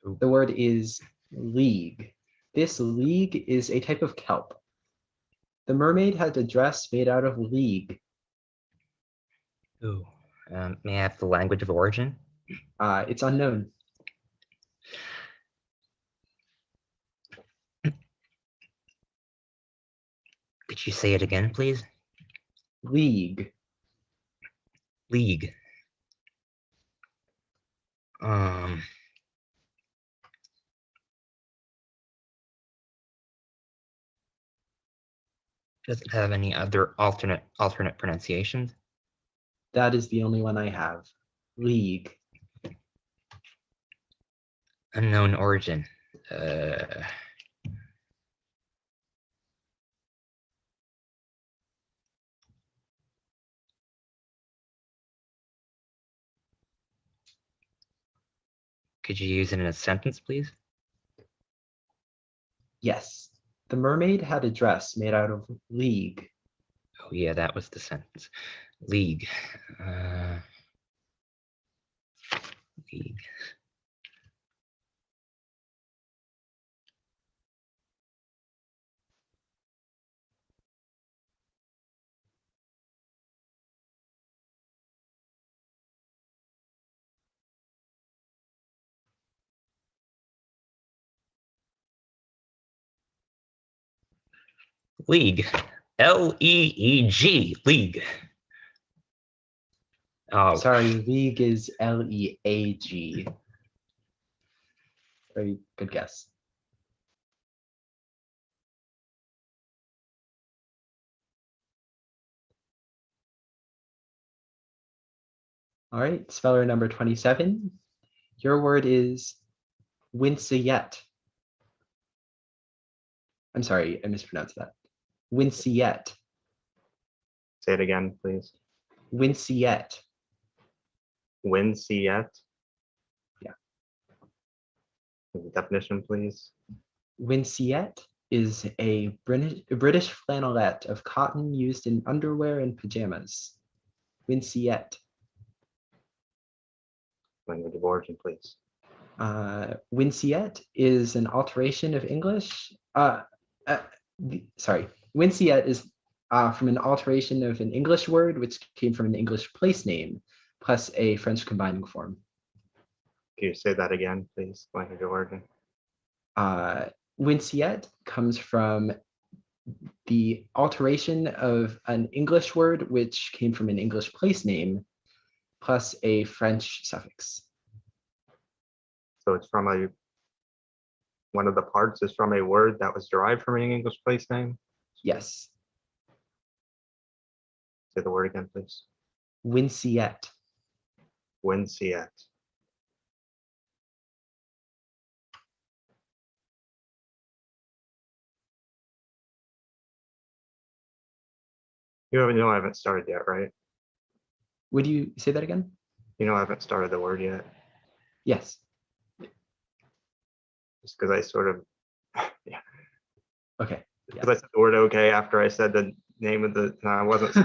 The word is league. This league is a type of kelp. The mermaid had a dress made out of league. Ooh. May I have the language of origin? It's unknown. Could you say it again, please? League. League. Um, doesn't have any other alternate pronunciations. That is the only one I have. League. Unknown origin. Could you use it in a sentence, please? Yes. The mermaid had a dress made out of league. Oh yeah, that was the sentence. League. League. League. Leeg. League. Oh, Sorry, league is Leag. Very good guess. All right, speller number 27. Your word is winceyette. I'm sorry, I mispronounced that. Winceyette. Say it again, please. Winceyette. Winceyette. Yeah. Definition, please. Winceyette is a British flannelette of cotton used in underwear and pajamas. Winceyette. Language of origin, please. Winceyette is an alteration of English. Sorry, Winceyette is from an alteration of an English word, which came from an English place name, plus a French combining form. Can you say that again, please? Language of origin. Winceyette comes from the alteration of an English word, which came from an English place name, plus a French suffix. So it's from one of the parts is from a word that was derived from an English place name? Yes. Say the word again, please. Winceyette. Winceyette. You know I haven't started yet, right? Would you say that again? You know I haven't started the word yet. Yes. Just because I sort of, yeah. Okay. Because I said the word okay after I said the name of the, I wasn't.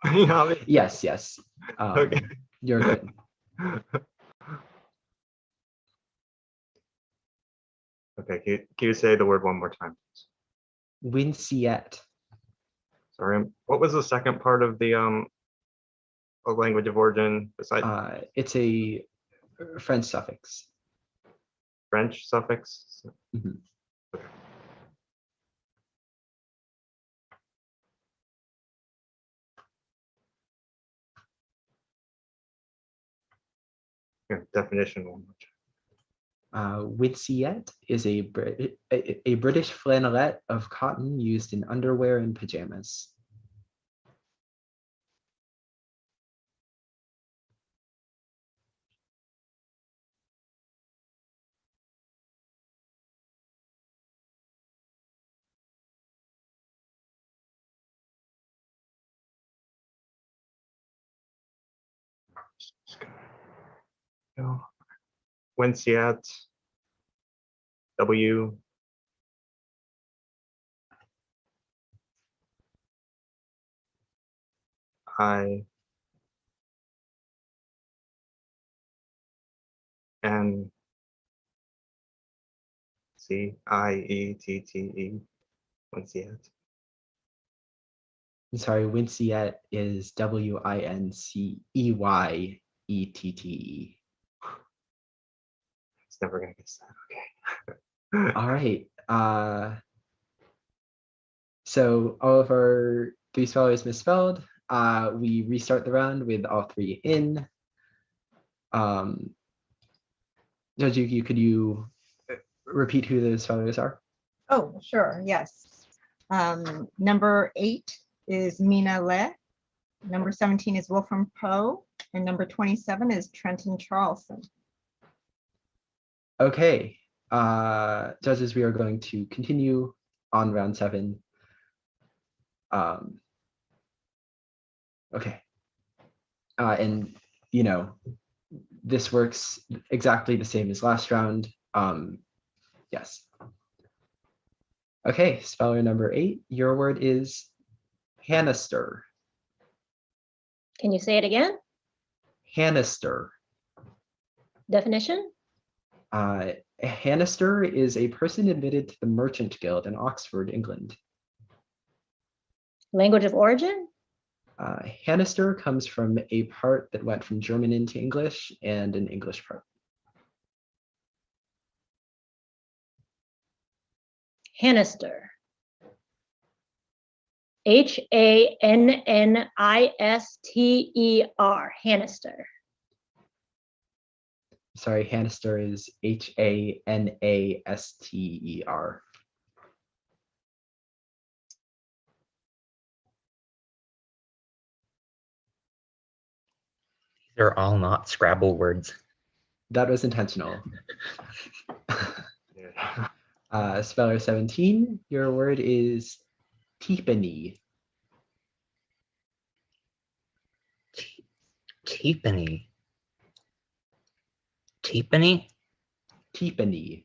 You know what I mean? Yes, yes. Okay. You're good. Okay, can you say the word one more time, please? Winceyette. Sorry, what was the second part of the language of origin besides It's a French suffix. French suffix? Mhm. Here, definition one more time. Winceyette is a British flannelette of cotton used in underwear and pajamas. No. Winceyette. W. I. N. C. I. E. T. T. E. Winceyette. I'm sorry, Winceyette is Winceyette. It's never gonna guess that. Okay. All right. So all of our 3 spellers misspelled. We restart the round with all 3 in. Judge Yuki, could you repeat who the spellers are? Oh, sure, yes. Number 8 is Mina Le. Number 17 is Wolfram Poe. And number 27 is Trenton Charlson. Okay, judges, we are going to continue on round 7. Okay. And, you know, this works exactly the same as last round. Yes. Okay, speller number 8, your word is Hanister. Can you say it again? Hanister. Definition? A Hanister is a person admitted to the Merchant Guild in Oxford, England. Language of origin? Hanister comes from a part that went from German into English and an English part. Hanister. Hanister. Hanister. Sorry, Hanister is Hanaster. They're all not Scrabble words. That was intentional. Yeah. Speller 17, your word is Teepany. Teepany. Teepany? Teepany.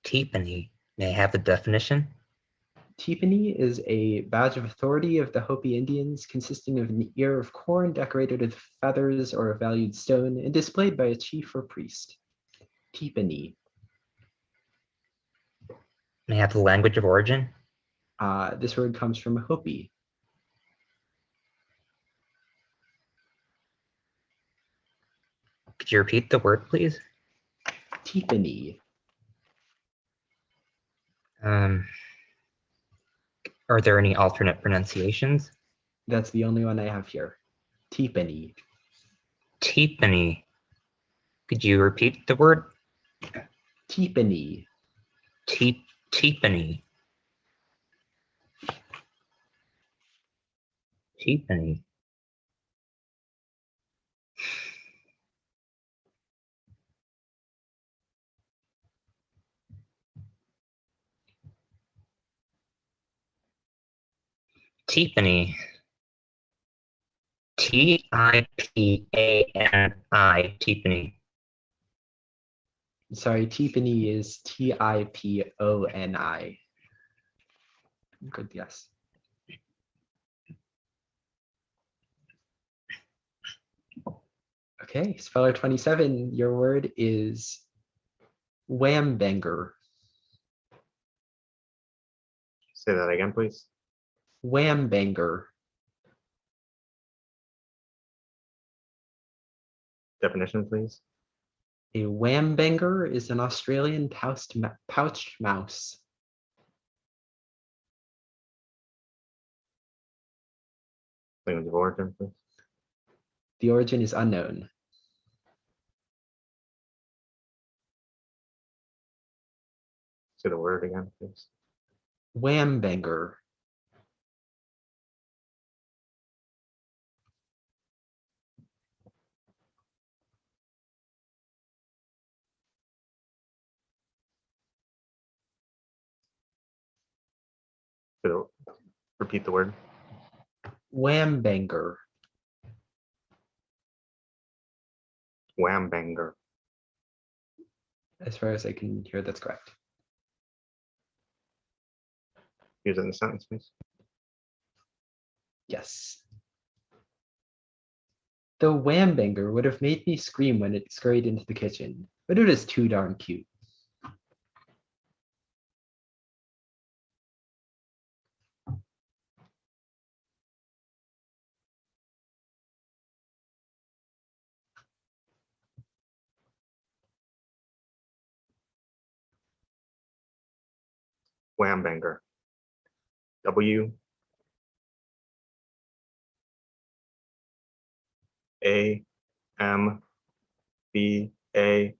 Teepany. May I have the definition? Teepany is a badge of authority of the Hopi Indians consisting of an ear of corn decorated with feathers or a valued stone and displayed by a chief or priest. Teepany. May I have the language of origin? This word comes from Hopi. Could you repeat the word, please? Teepany. Are there any alternate pronunciations? That's the only one I have here. Teepany. Teepany. Could you repeat the word? Teepany. Teepany. Teepany. Teepany. T-I-P-A-N-I. Teepany. Sorry, Teepany is T-I-P-O-N-I. Good guess. Okay, speller 27, your word is Whambanger. Say that again, please. Whambanger. Definition, please. A whambanger is an Australian pouched mouse. Language of origin, please. The origin is unknown. Say the word again, please. Whambanger. Repeat the word. Whambanger. Whambanger. As far as I can hear, that's correct. Use it in a sentence, please. Yes. The whambanger would have made me scream when it scurried into the kitchen, but it is too darn cute. Whambanger. W A M B A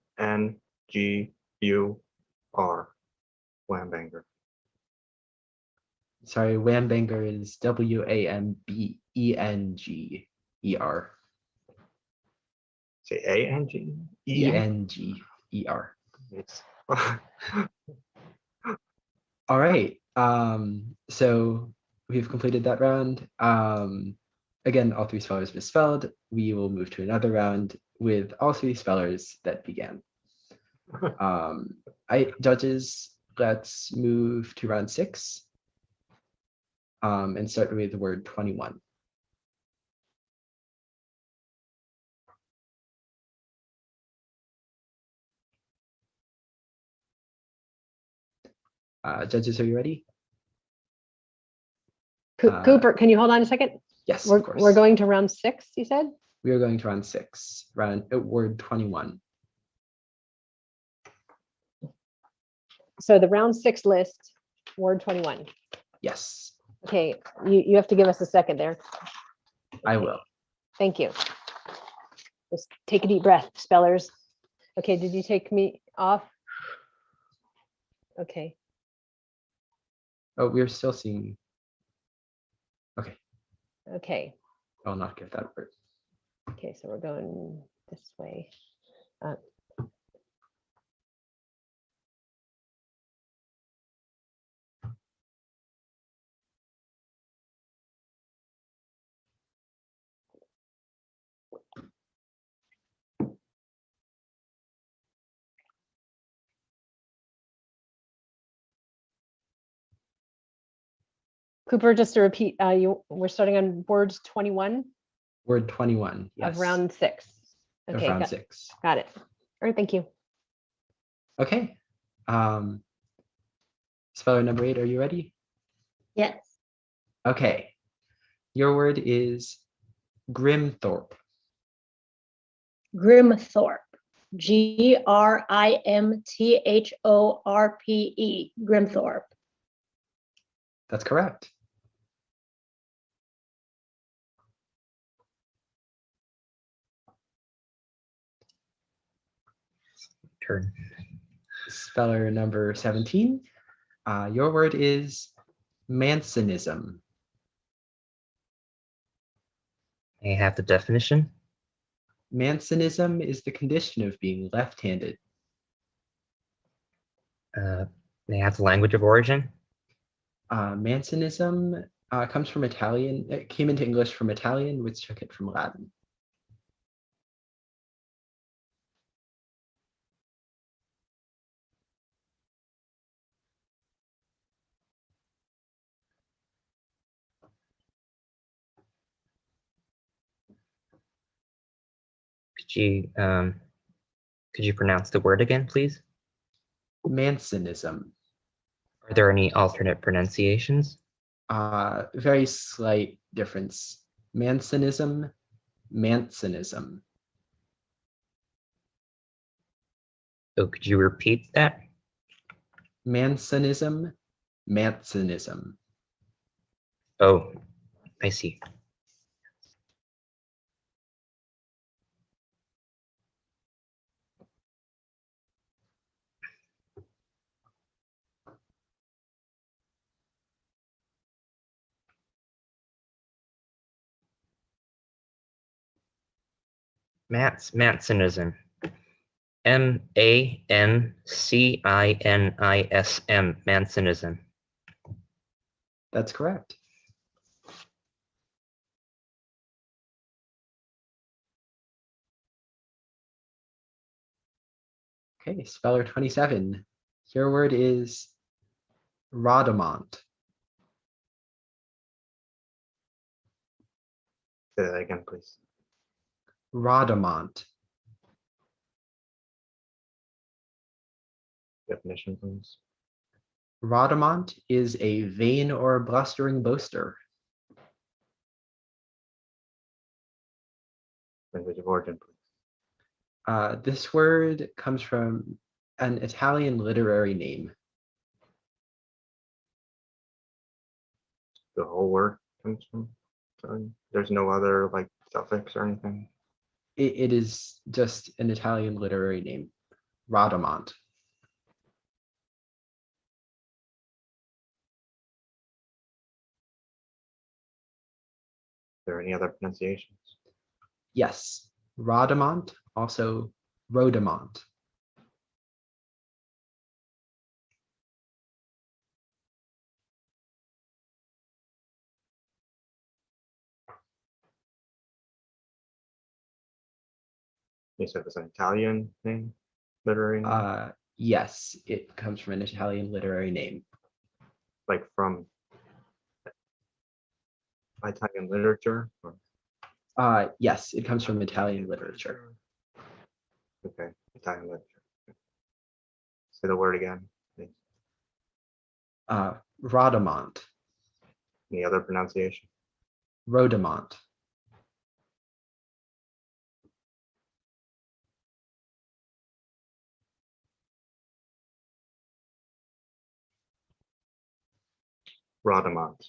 Wambanger. Sorry, Wambanger is Wambenger. Say A-N-G? Enger. It's All right. So we've completed that round. Again, all three spellers misspelled. We will move to another round with all three spellers that began. Judges, let's move to round 6 and start with the word 21. Judges, are you ready? Cooper, can you hold on a second? Yes, We're, of course. we're going to round 6, you said? We are going to round 6, word 21. So the round 6 list, word 21. Yes, Okay, you have to give us a second there. I will. Thank you. Just take a deep breath, spellers. Okay, did you take me off? Okay. Oh, we're still seeing. Okay, Okay. I'll not give that word. Okay, so we're going this way. Cooper, just to repeat, we're starting on word 21 Word 21. Yes. of round 6. Of Okay, round 6. got it. All right, thank you. Okay. Speller number 8, are you ready? Yes. Okay. Your word is Grimthorpe. Grimthorpe. Grimthorpe. Grimthorpe. That's correct. Turn. Speller number 17. Your word is Mansonism. May I have the definition? Mansonism is the condition of being left-handed. May I have the language of origin? Mansonism comes from Italian. It came into English from Italian, which took it from Latin. Could you pronounce the word again, please? Mansonism. Are there any alternate pronunciations? Very slight difference. Mansonism, Mansonism. Oh, could you repeat that? Mansonism, Mansonism. Oh, I see. Mansonism. Mancinism. Mansonism. That's correct. Okay, speller 27. Your word is Rhodamont. Say that again, please. Rhodamont. Definition, please. Rhodamont is a vain or blustering boaster. Language of origin, please. This word comes from an Italian literary name. The whole word comes from. There's no other like suffix or anything. It is just an Italian literary name. Rhodamont. there any other pronunciations? Yes, Rhodamont, also Rhodamont. You said it was an Italian name, literary name? Yes, it comes from an Italian literary name. Like from Italian literature? Or? Yes, it comes from Italian literature. Okay, Italian literature. Say the word again, please. Rhodamont. Any other pronunciation? Rhodamont. Rhodamont.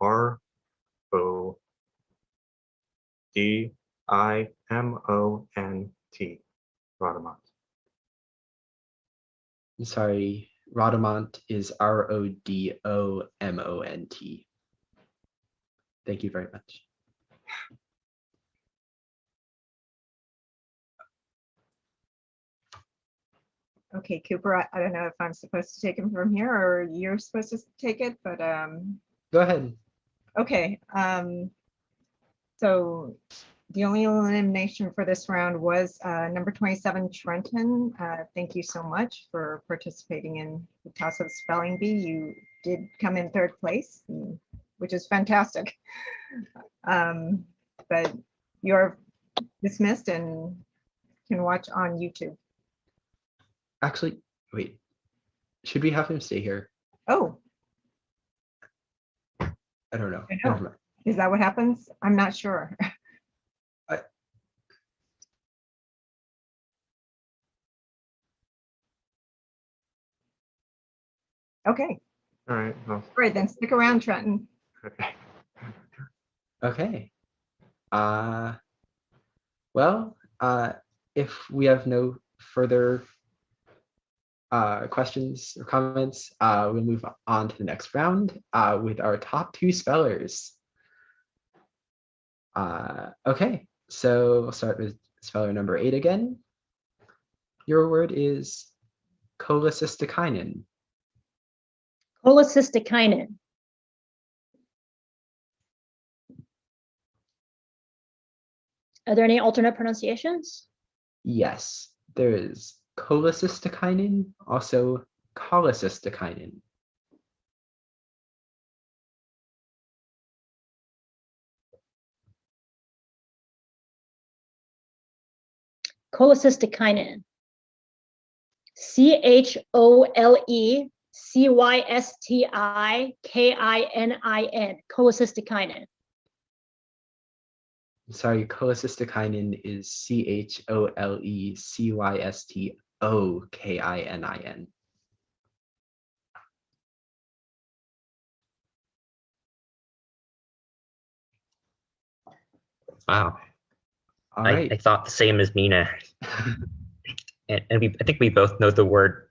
R-O-D-I-M-O-N-T. Rhodamont. I'm sorry, Rhodamont is Rodомont. Thank you very much. Okay, Cooper, I don't know if I'm supposed to take him from here or you're supposed to take it, but Go ahead. okay. So the only elimination for this round was number 27, Trenton. Thank you so much for participating in the TOSSUP Spelling Bee. You did come in third place, which is fantastic. But you're dismissed and can watch on YouTube. Actually, wait. Should we have him stay here? Oh, I don't know. I know. Never mind. Is that what happens? I'm not sure. Okay. All right. Well, All right, then stick around, Trenton. okay. Okay. Well, if we have no further questions or comments, we'll move on to the next round with our top two spellers. Okay, so we'll start with speller number 8 again. Your word is cholecystokinin. Cholecystokinin. Are there any alternate pronunciations? Yes, there is cholecystokinin, also cholecystokinin. Cholecystokinin. CHOLECYSTIKININ. Cholecystokinin. Sorry, cholecystokinin is CHOLECYSTOKININ. Wow. All I right. thought the same as Mina. I think we both know the word.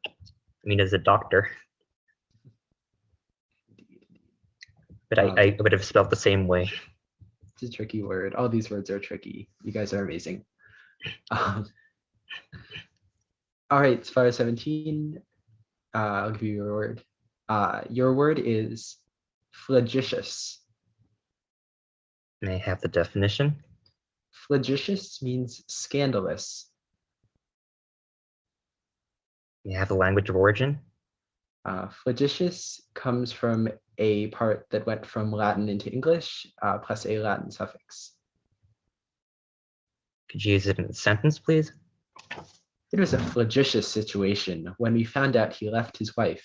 Mina's a doctor. But I would have spelled the same way. It's a tricky word. All these words are tricky. You guys are amazing. All right, speller 17. I'll give you your word. Your word is flagitious. May I have the definition? Flagitious means scandalous. May I have the language of origin? Flagitious comes from a part that went from Latin into English, plus a Latin suffix. Could you use it in a sentence, please? It was a flagitious situation when we found out he left his wife.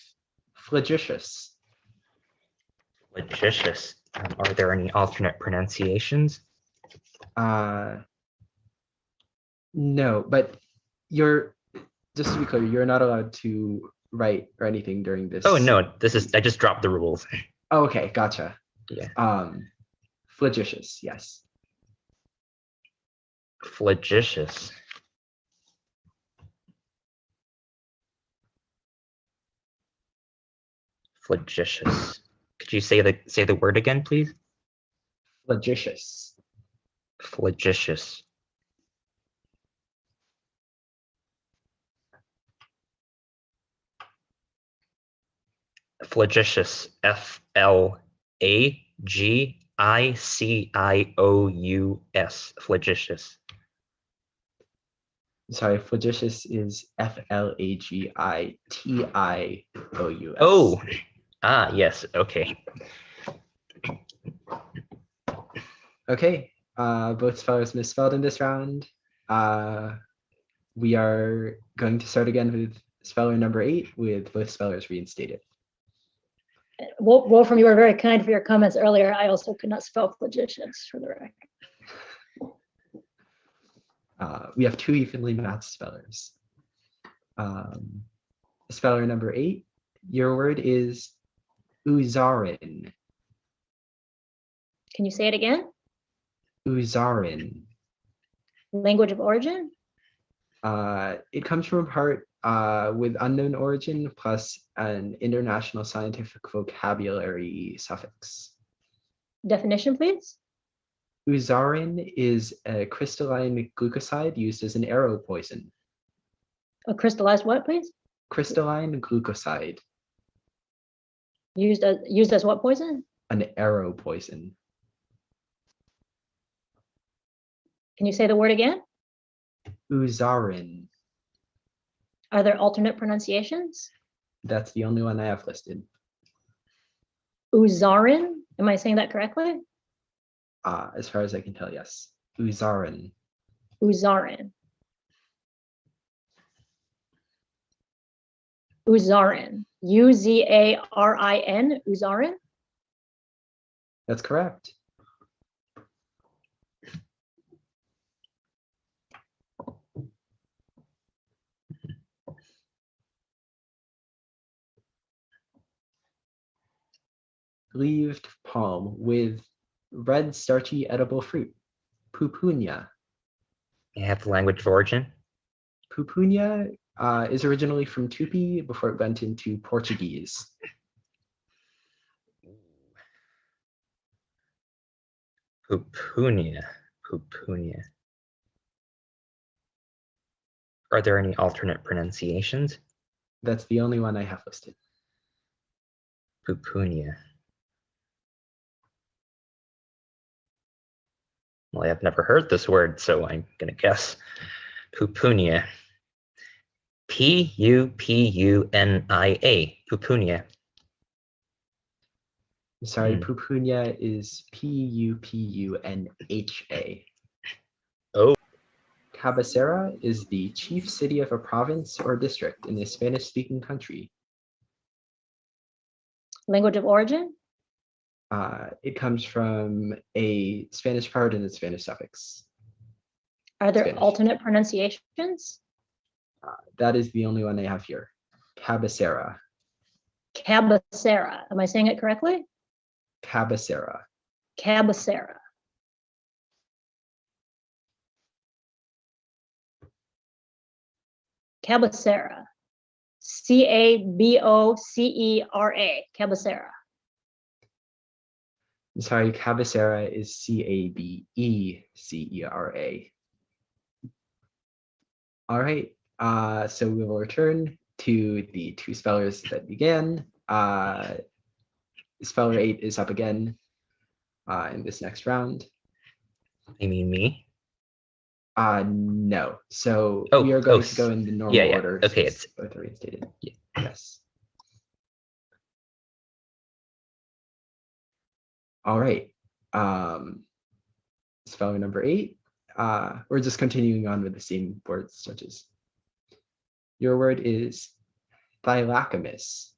Flagitious. Flagitious. Are there any alternate pronunciations? No, but just to be clear, you're not allowed to write or anything during this. Oh no, I just dropped the rules. Oh, okay, gotcha. Yeah. Flagitious, yes. Flagitious. Flagitious. Could you say the word again, please? Flagitious. Flagitious. Flagitious. Flagicious. Flagitious. Sorry, flagitious is Flagitious. Oh, yes. Okay. Okay. Both spellers misspelled in this round. We are going to start again with speller number 8 with both spellers reinstated. Wolfram, you were very kind for your comments earlier. I also could not spell flagitious for the record. We have 2 evenly matched spellers. Speller number 8, your word is Uzarin. Can you say it again? Uzarin. Language of origin? It comes from a part with unknown origin plus an international scientific vocabulary suffix. Definition, please. Uzarin is a crystalline glucoside used as an arrow poison. A crystallized what, please? Crystalline glucoside. Used as what poison? An arrow poison. Can you say the word again? Uzarin. Are there alternate pronunciations? That's the only one I have listed. Uzarin? Am I saying that correctly? As far as I can tell, yes. Uzarin. Uzarin. Uzarin. Uzarin. Uzarin? That's correct. Leaved palm with red starchy edible fruit. Pupunia. You have the language of origin. Pupunia is originally from Tupi before it went into Portuguese. Pupunia. Pupunia. Are there any alternate pronunciations? That's the only one I have listed. Pupunia. Well, I've never heard this word, so I'm gonna guess Pupunia. Pupunia. Pupunia. Sorry, Pupunia is Pupunha. Oh. Cabecera is the chief city of a province or district in a Spanish-speaking country. Language of origin? It comes from a Spanish part and a Spanish suffix. Are there Spanish. alternate pronunciations? That is the only one I have here. Cabecera. Cabecera. Am I saying it correctly? Cabecera. Cabecera. Cabecera. Cabocera. Cabecera. Sorry, cabecera is Cabecera. All right, so we will return to the 2 spellers that began. Speller 8 is up again in this next round. You mean me? No. So we are going to go in the normal order. Okay, it's both are reinstated. Yeah. Yes. All right. Speller number 8. We're just continuing on with the same word stretches. Your word is thylacomus.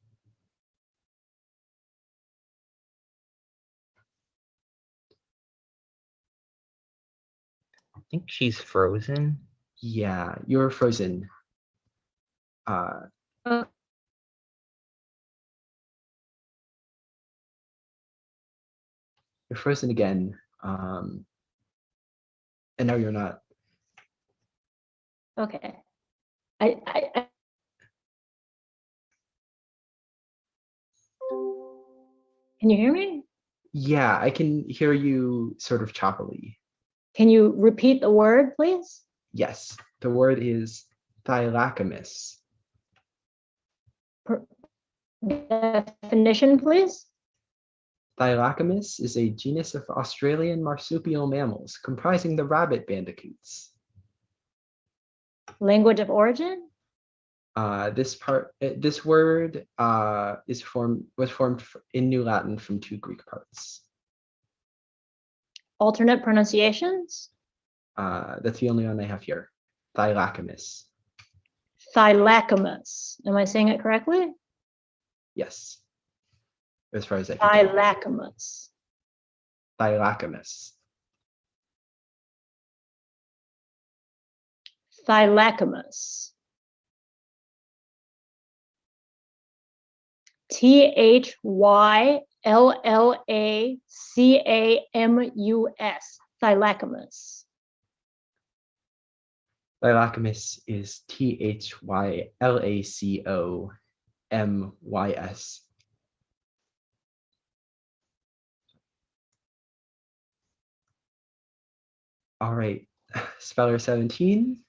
I think she's frozen. Yeah, you're frozen. You're frozen again. And now you're not. Okay. I Can you hear me? Yeah, I can hear you sort of choppily. Can you repeat the word, please? Yes, the word is thylakomus. Definition, please. Thylakomus is a genus of Australian marsupial mammals comprising the rabbit bandicoots. Language of origin. This word was formed in New Latin from two Greek parts. Alternate pronunciations. That's the only one I have here. Thylakomus. Thylakomus. Am I saying it correctly? Yes. As far as I can tell. Thylakomus. Thylakomus. Thylakomus. Thylallacamus. Thylakomus. Thylakomus is Thylakomys. All right, speller 17.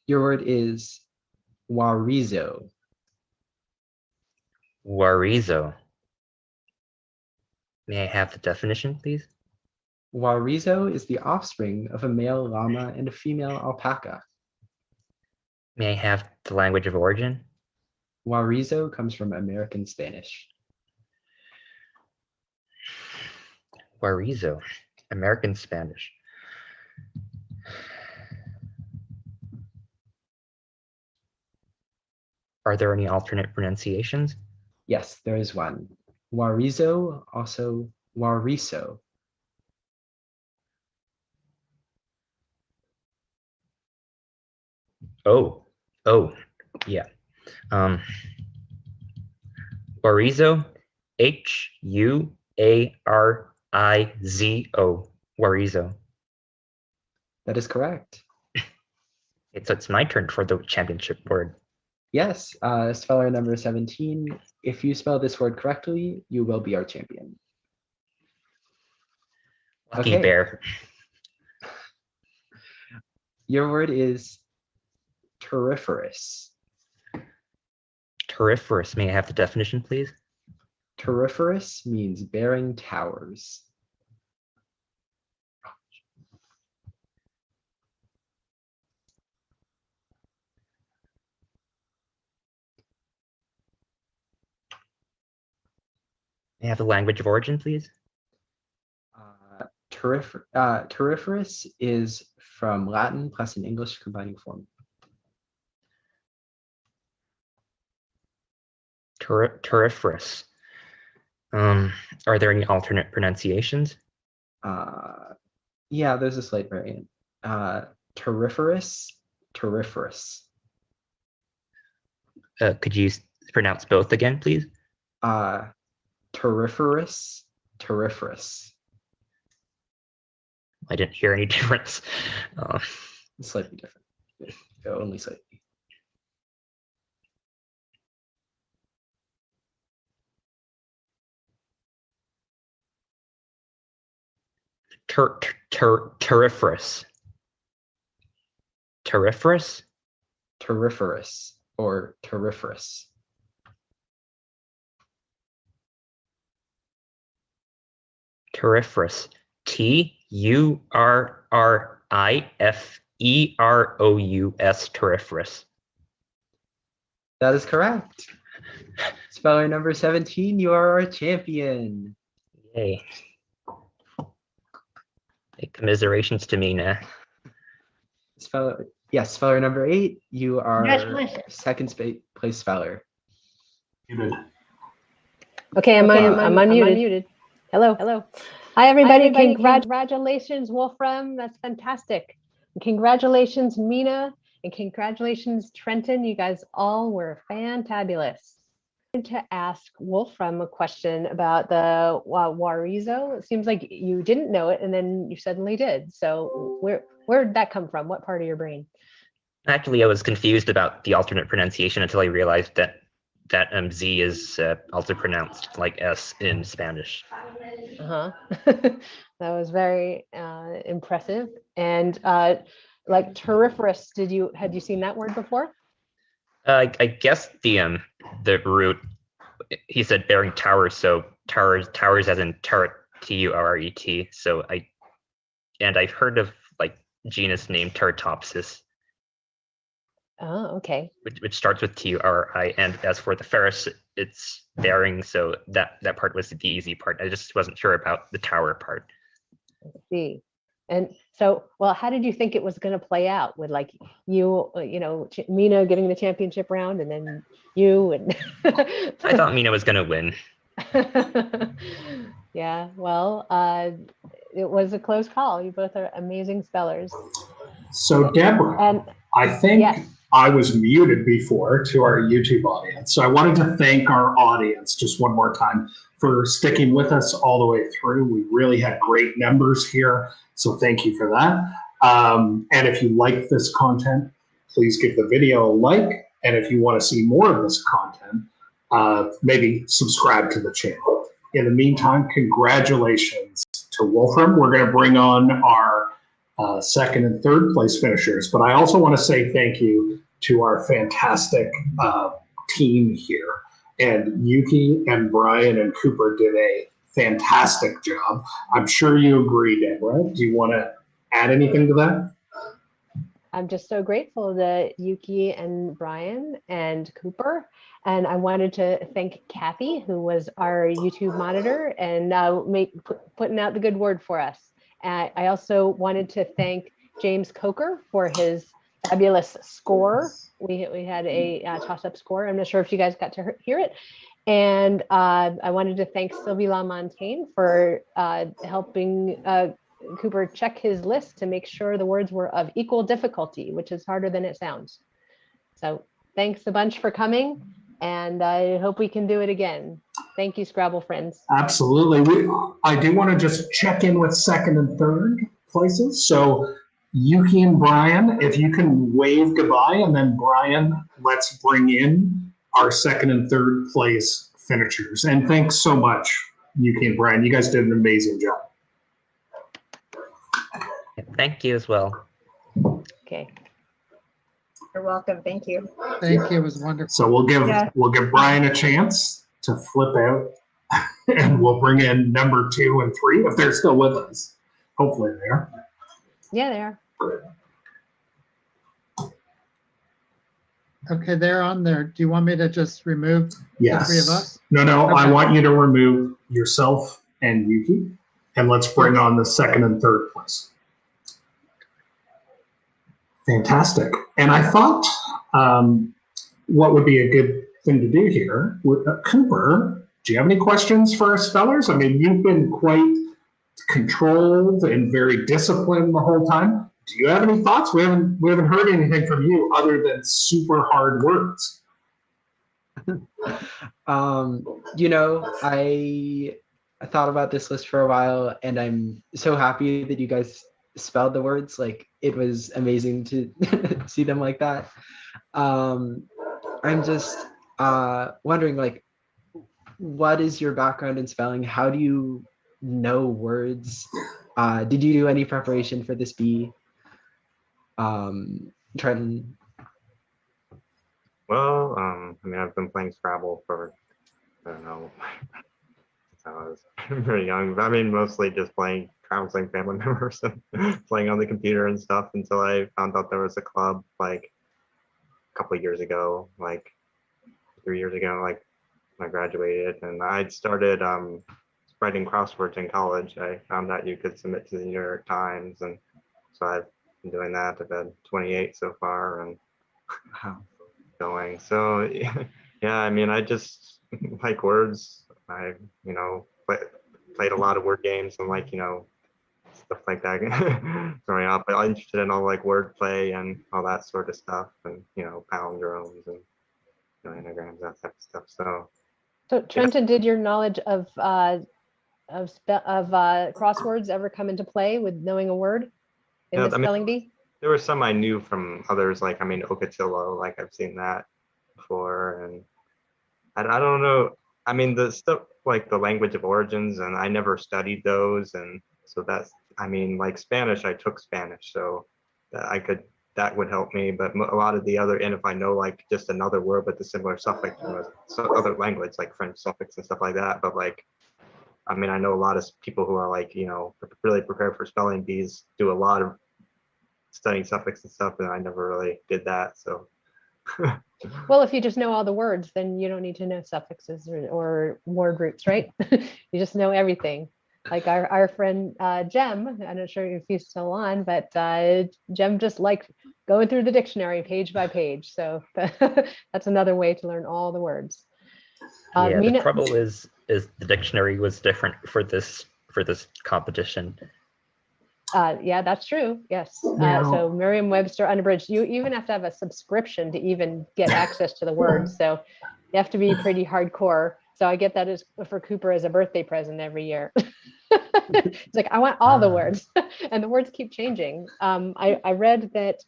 Your word is warizo. Warizo. May I have the definition, please? Warizo is the offspring of a male llama and a female alpaca. May I have the language of origin? Warizo comes from American Spanish. Warizo, American Spanish. Are there any alternate pronunciations? Yes, there is one. Warizo, also wariso. Oh, yeah. Warizo, Huarizo, Warizo. That is correct. It's my turn for the championship word. Yes, speller number 17. If you spell this word correctly, you will be our champion. Lucky bear. Your word is terriferous. Terriferous. May I have the definition, please? Terriferous means bearing towers. May I have the language of origin, please? Terriferous is from Latin plus an English combining form. Terriferous. Are there any alternate pronunciations? Yeah, there's a slight variant. Terriferous. Could you pronounce both again, please? Terriferous. I didn't hear any difference. Slightly different. Only slightly. Terriferous. Terriferous? Terriferous or terriferous. Terriferous. Turriferous. Terriferous. That is correct. Speller number 17, you are our champion. Yay. Hey, commiserations to me now. Speller number 8, you are second place speller. Okay, I'm unmuted. Hello. Hi, everybody. Congratulations, Wolfram. That's fantastic. And congratulations, Mina. And congratulations, Trenton. You guys all were fantabulous. To ask Wolfram a question about the warizo. It seems like you didn't know it and then you suddenly did. So where did that come from? What part of your brain? Actually, I was confused about the alternate pronunciation until I realized that that Z is also pronounced like S in Spanish. Uh-huh. That was very impressive. And like terriferous, had you seen that word before? I guess the root, he said bearing towers, so towers as in turret, T-U-R-R-E-T. So I've heard of like genus name Turritopsis, Oh, okay. which starts with T-U-R-I, and as for the ferris, it's bearing, so that part was the easy part. I just wasn't sure about the tower part. I see. And so, well, how did you think it was going to play out with like you know, Mina getting the championship round and then you and I thought Mina was going to win. Yeah, well, it was a close call. You both are amazing spellers. So Deborah, And I think yes. I was muted before to our YouTube audience. So I wanted to thank our audience just one more time for sticking with us all the way through. We really had great numbers here. So thank you for that. And if you like this content, please give the video a like. And if you want to see more of this content, maybe subscribe to the channel. In the meantime, congratulations to Wolfram. We're going to bring on our second and third place finishers. But I also want to say thank you to our fantastic team here. And Yuki and Brian and Cooper did a fantastic job. I'm sure you agree, Deborah. Do you want to add anything to that? I'm just so grateful that Yuki and Brian and Cooper, and I wanted to thank Kathy, who was our YouTube monitor and putting out the good word for us. I also wanted to thank James Coker for his fabulous score. We had a toss-up score. I'm not sure if you guys got to hear it. And I wanted to thank Sylvie Lamontagne for helping Cooper check his list to make sure the words were of equal difficulty, which is harder than it sounds. So thanks a bunch for coming, and I hope we can do it again. Thank you, Scrabble friends. Absolutely. I do want to just check in with second and third places. So Yuki and Brian, if you can wave goodbye, and then Brian, let's bring in our second and third place finishers. And thanks so much, Yuki and Brian. You guys did an amazing job. Thank you as well. Okay. You're welcome. Thank you. Thank you. It was wonderful. So we'll give Brian a chance to flip out, and we'll bring in number 2 and 3 if they're still with us. Hopefully they are. Yeah, they are. Okay, they're on there. Do you want me to just remove the three of us? No, Okay. I want you to remove yourself and Yuki, and let's bring on the second and third place. Fantastic. And I thought what would be a good thing to do here, Cooper, do you have any questions for our spellers? I mean, you've been quite controlled and very disciplined the whole time. Do you have any thoughts? We haven't heard anything from you other than super hard words. You know, I thought about this list for a while, and I'm so happy that you guys spelled the words. Like, it was amazing to see them like that. I'm just wondering, like, what is your background in spelling? How do you know words? Did you do any preparation for this bee? Trenton? Well, I mean, I've been playing Scrabble for, I don't know, since I was very young. I mean, mostly just playing, counseling family members and playing on the computer and stuff until I found out there was a club like a couple of years ago, like 3 years ago, like when I graduated. And I'd started writing crosswords in college. I found that you could submit to the New York Times, and so I've been doing that. I've had 28 so far, and going. So yeah, I mean, I just like words. I, you know, played a lot of word games and like, you know, stuff like that growing up. I'm interested in all like wordplay and all that sort of stuff, and you know, palindromes and anagrams, that type of stuff. So Trenton, did your knowledge of crosswords ever come into play with knowing a word in the spelling bee? There were some I knew from others, like, I mean, Ocotillo, like I've seen that before, and I don't know. I mean, the stuff like the language of origins, and I never studied those, and so that's. I mean, like Spanish, I took Spanish, so that would help me. But a lot of the other, and if I know like just another word with a similar suffix from some other language, like French suffix and stuff like that. But like, I mean, I know a lot of people who are like, really prepared for spelling bees do a lot of studying suffix and stuff, and I never really did that. So. Well, if you just know all the words, then you don't need to know suffixes or word roots, right? You just know everything. Like our friend Jem, I'm not sure if he's still on, but Jem just liked going through the dictionary page by page. So that's another way to learn all the words. Yeah, Mina, the trouble is the dictionary was different for this competition. Yeah, that's true. Yes. Now- So Merriam-Webster Unabridged, you even have to have a subscription to even get access to the words. So you have to be pretty hardcore. So I get that as for Cooper as a birthday present every year. It's like, I want all the words, and the words keep changing. I read that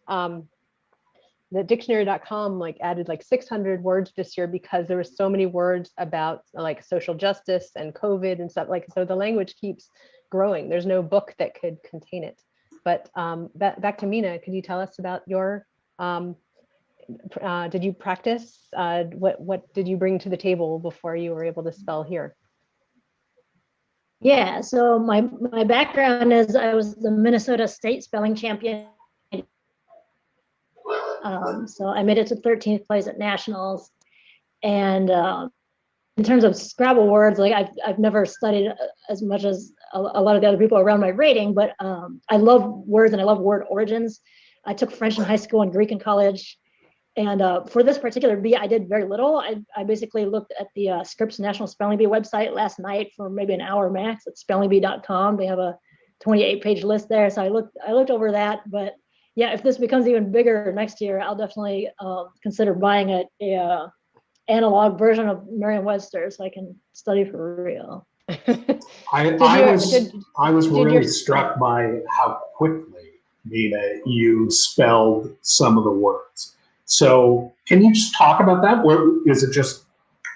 that dictionary.com like added like 600 words this year because there were so many words about like social justice and COVID and stuff, like, so the language keeps growing. There's no book that could contain it. But back to Mina, could you tell us about your did you practice? What did you bring to the table before you were able to spell here? Yeah, so my background is I was the Minnesota State spelling champion. So I made it to 13th place at nationals. And in terms of Scrabble words, like I've never studied as much as a lot of the other people around my rating, but I love words and I love word origins. I took French in high school and Greek in college. And for this particular bee, I did very little. I basically looked at the Scripps National Spelling Bee website last night for maybe an hour max at spellingbee.com. They have a 28-page list there. So I looked over that. But yeah, if this becomes even bigger next year, I'll definitely consider buying a analog version of Merriam-Webster so I can study for real. I was really struck by how quickly, Nina, you spelled some of the words. So can you just talk about that? Is it just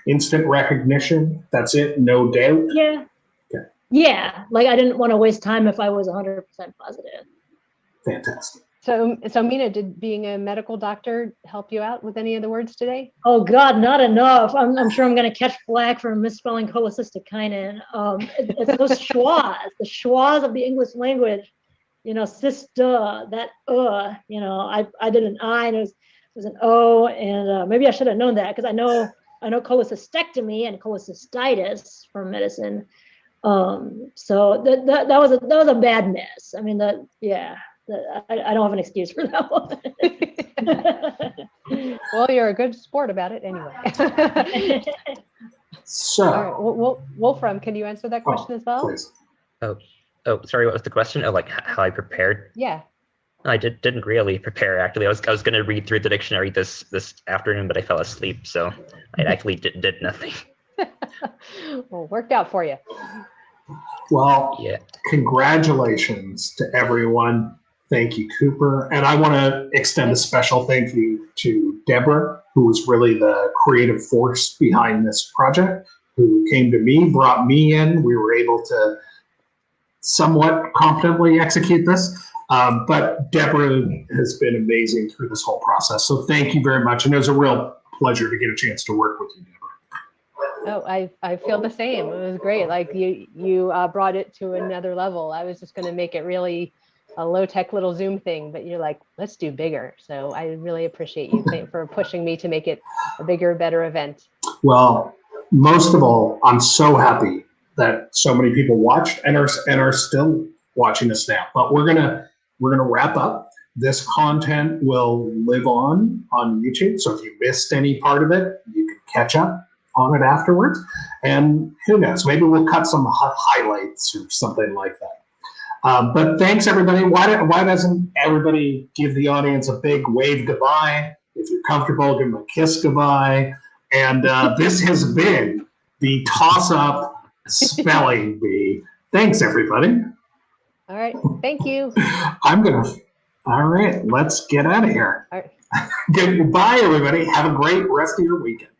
instant recognition? That's it, no doubt? Yeah. Okay. Yeah, like I didn't want to waste time if I was 100% positive. Fantastic. So Mina, did being a medical doctor help you out with any of the words today? Oh God, not enough. I'm sure I'm going to catch flack for misspelling cholecystokinin. It's those schwas, the schwas of the English language. Sister, that I did an I and it was an O, and maybe I should have known that because I know cholecystectomy and cholecystitis from medicine. So that was a bad miss. I mean I don't have an excuse for that one. Well, you're a good sport about it anyway. So, all right, Wolfram, can you answer that question as well? Please. Oh, sorry. What was the question? Oh, like how I prepared? Yeah. I didn't really prepare actually. I was going to read through the dictionary this afternoon, but I fell asleep, so I actually did nothing. Well, worked out for you. Well, yeah. Congratulations to everyone. Thank you, Cooper. And I want to extend a special thank you to Deborah, who was really the creative force behind this project, who came to me, brought me in. We were able to somewhat competently execute this. But Deborah has been amazing through this whole process. So thank you very much. And it was a real pleasure to get a chance to work with you, Deborah. Oh, I feel the same. It was great. Like you brought it to another level. I was just going to make it really a low-tech little Zoom thing, but you're like, let's do bigger. So I really appreciate you for pushing me to make it a bigger, better event. Well, most of all, I'm so happy that so many people watched and are still watching us now. But we're gonna wrap up. This content will live on YouTube. So if you missed any part of it, you can catch up on it afterwards. And who knows, maybe we'll cut some highlights or something like that. But thanks, everybody. Why doesn't everybody give the audience a big wave goodbye? If you're comfortable, give them a kiss goodbye. And this has been the TOSSUP Spelling Bee. Thanks, everybody. All right. Thank you. All right, let's get out of here. All right. Goodbye, everybody. Have a great rest of your weekend.